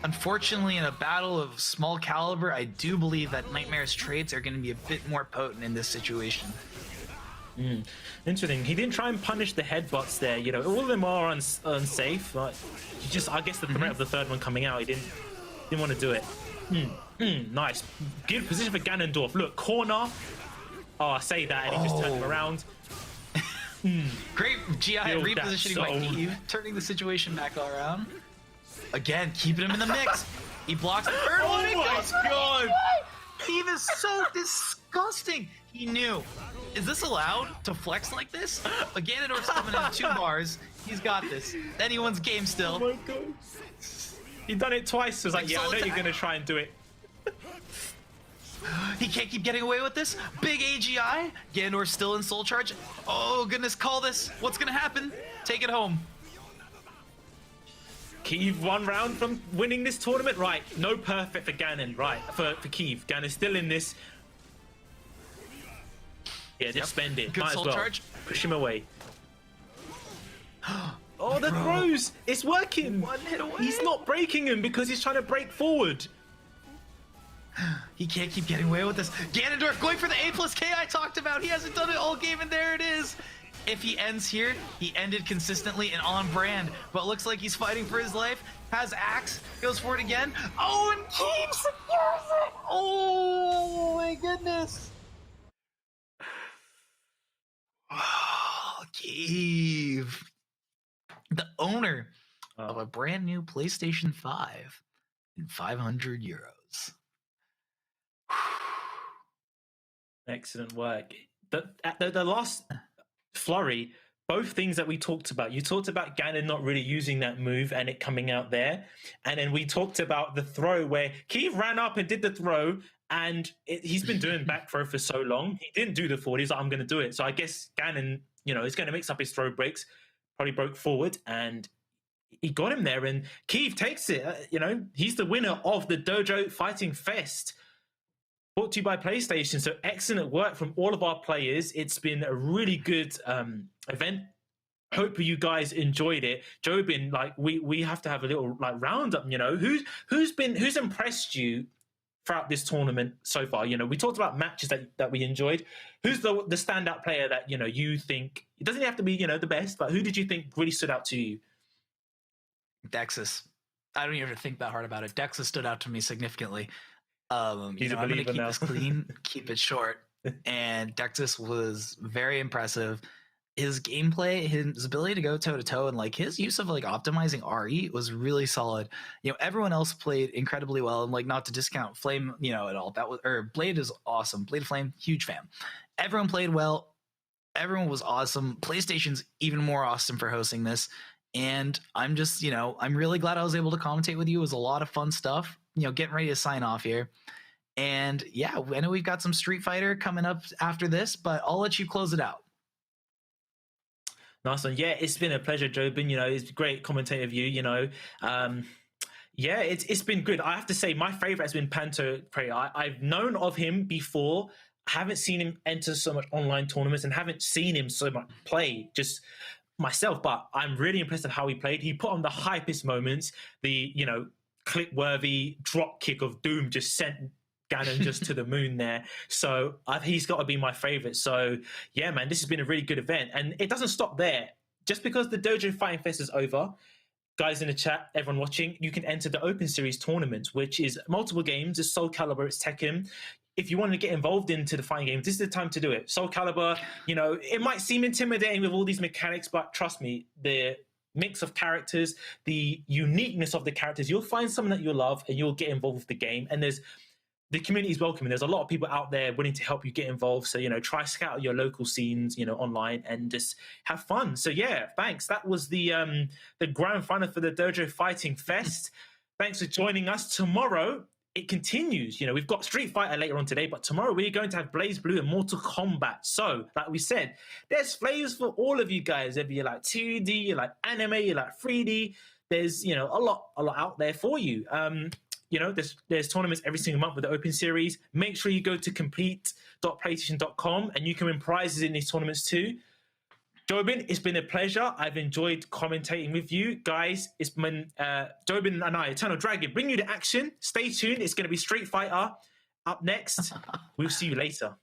S2: Unfortunately, in a battle of small caliber, I do believe that Nightmare's traits are going to be a bit more potent in this situation.
S1: Interesting. He didn't try and punish the headbutts there. All of them are unsafe. But I guess the threat of the third one coming out, he didn't want to do it. Nice. Good position for Ganondorf. Look, corner. Oh, I say that, and he just turned him around.
S2: Great GI repositioning by Keith, turning the situation back all around. Again, keeping him in the mix. He blocks the third one.
S1: Oh my god!
S2: Keith is so disgusting. He knew. Is this allowed to flex like this? Ganondorf's coming in 2 bars. He's got this. Anyone's game still.
S1: Oh my god. He done it twice. I was like, yeah, I know you're going to try and do it.
S2: He can't keep getting away with this. Big AGI. Ganondorf still in Soul Charge. Oh, goodness, call this. What's going to happen? Take it home.
S1: Keith 1 round from winning this tournament. Right, no perfect for Ganon. Right, for Keith. Ganon's still in this. Yeah, just spend it.
S2: Good
S1: Might
S2: Soul
S1: as well.
S2: Charge.
S1: Push him away. Oh, the throws! It's working!
S2: 1 hit away!
S1: He's not breaking him because he's trying to break forward.
S2: He can't keep getting away with this. Ganondorf going for the A+K I talked about. He hasn't done it all game, and there it is. If he ends here, he ended consistently and on brand. But looks like he's fighting for his life. Has Axe, goes for it again. Oh, and Keith secures it! Oh, my goodness. Oh, Keith. The owner of a brand new PlayStation 5 and 500 euros.
S1: Excellent work. The last flurry, both things that we talked about. You talked about Ganon not really using that move and it coming out there. And then we talked about the throw where Keith ran up and did the throw, and he's been doing back throw for so long. He didn't do the forward. He's like, I'm going to do it. So I guess Ganon, is going to mix up his throw breaks. probably broke forward, and he got him there. And Keith takes it. He's the winner of the Dojo Fighting Fest, brought to you by PlayStation. So excellent work from all of our players. It's been a really good event. Hope you guys enjoyed it. Jobin, we have to have a little roundup. Who's impressed you throughout this tournament so far? We talked about matches that we enjoyed. Who's the standout player that you think, it doesn't have to be the best, but who did you think really stood out to you?
S2: Dexus. I don't even have to think that hard about it. Dexus stood out to me significability. I'm going to keep this clean, keep it short. And Dexus was very impressive. His gameplay, his ability to go toe to toe, and his use of optimizing RE was really solid. Everyone else played incredibly well, and not to discount Flame, at all. Blade is awesome. Blade of Flame, huge fan. Everyone played well. Everyone was awesome. PlayStation's even more awesome for hosting this. And I'm just, I'm really glad I was able to commentate with you. It was a lot of fun stuff, getting ready to sign off here. And yeah, I know we've got some Street Fighter coming up after this, but I'll let you close it out.
S1: Nice one. Yeah, it's been a pleasure, Jobin. It's great commentating of you, Yeah, it's been good. I have to say, my favorite has been Panto Prayer. I've known of him before. Haven't seen him enter so much online tournaments and haven't seen him so much play just myself, but I'm really impressed with how he played. He put on the hypest moments, the clip-worthy drop kick of Doom just sent Ganon just to the moon there. So he's got to be my favorite. So yeah, man, this has been a really good event, and it doesn't stop there. Just because the Dojo Fighting Fest is over, guys in the chat, everyone watching, you can enter the Open Series tournament, which is multiple games. It's Soulcalibur, it's Tekken. If you want to get involved into the fighting games, this is the time to do it. Soulcalibur, it might seem intimidating with all these mechanics, but trust me, the mix of characters, the uniqueness of the characters, you'll find something that you'll love and you'll get involved with the game. And the community is welcoming. There's a lot of people out there willing to help you get involved. So, try scout your local scenes, online, and just have fun. So yeah, thanks. That was the grand final for the Dojo Fighting Fest. Thanks for joining us. Tomorrow, it continues. We've got Street Fighter later on today, but tomorrow we're going to have Blaze Blue and Mortal Kombat. So, like we said, there's flavors for all of you guys. If you like 2D, you like anime, you like 3D, there's, a lot out there for you. There's tournaments every single month with the Open Series. Make sure you go to complete.playstation.com and you can win prizes in these tournaments too. Jobin, it's been a pleasure. I've enjoyed commentating with you guys. It's been Jobin and I, Eternal Dragon, bring you the action. Stay tuned. It's going to be Street Fighter up next. We'll see you later.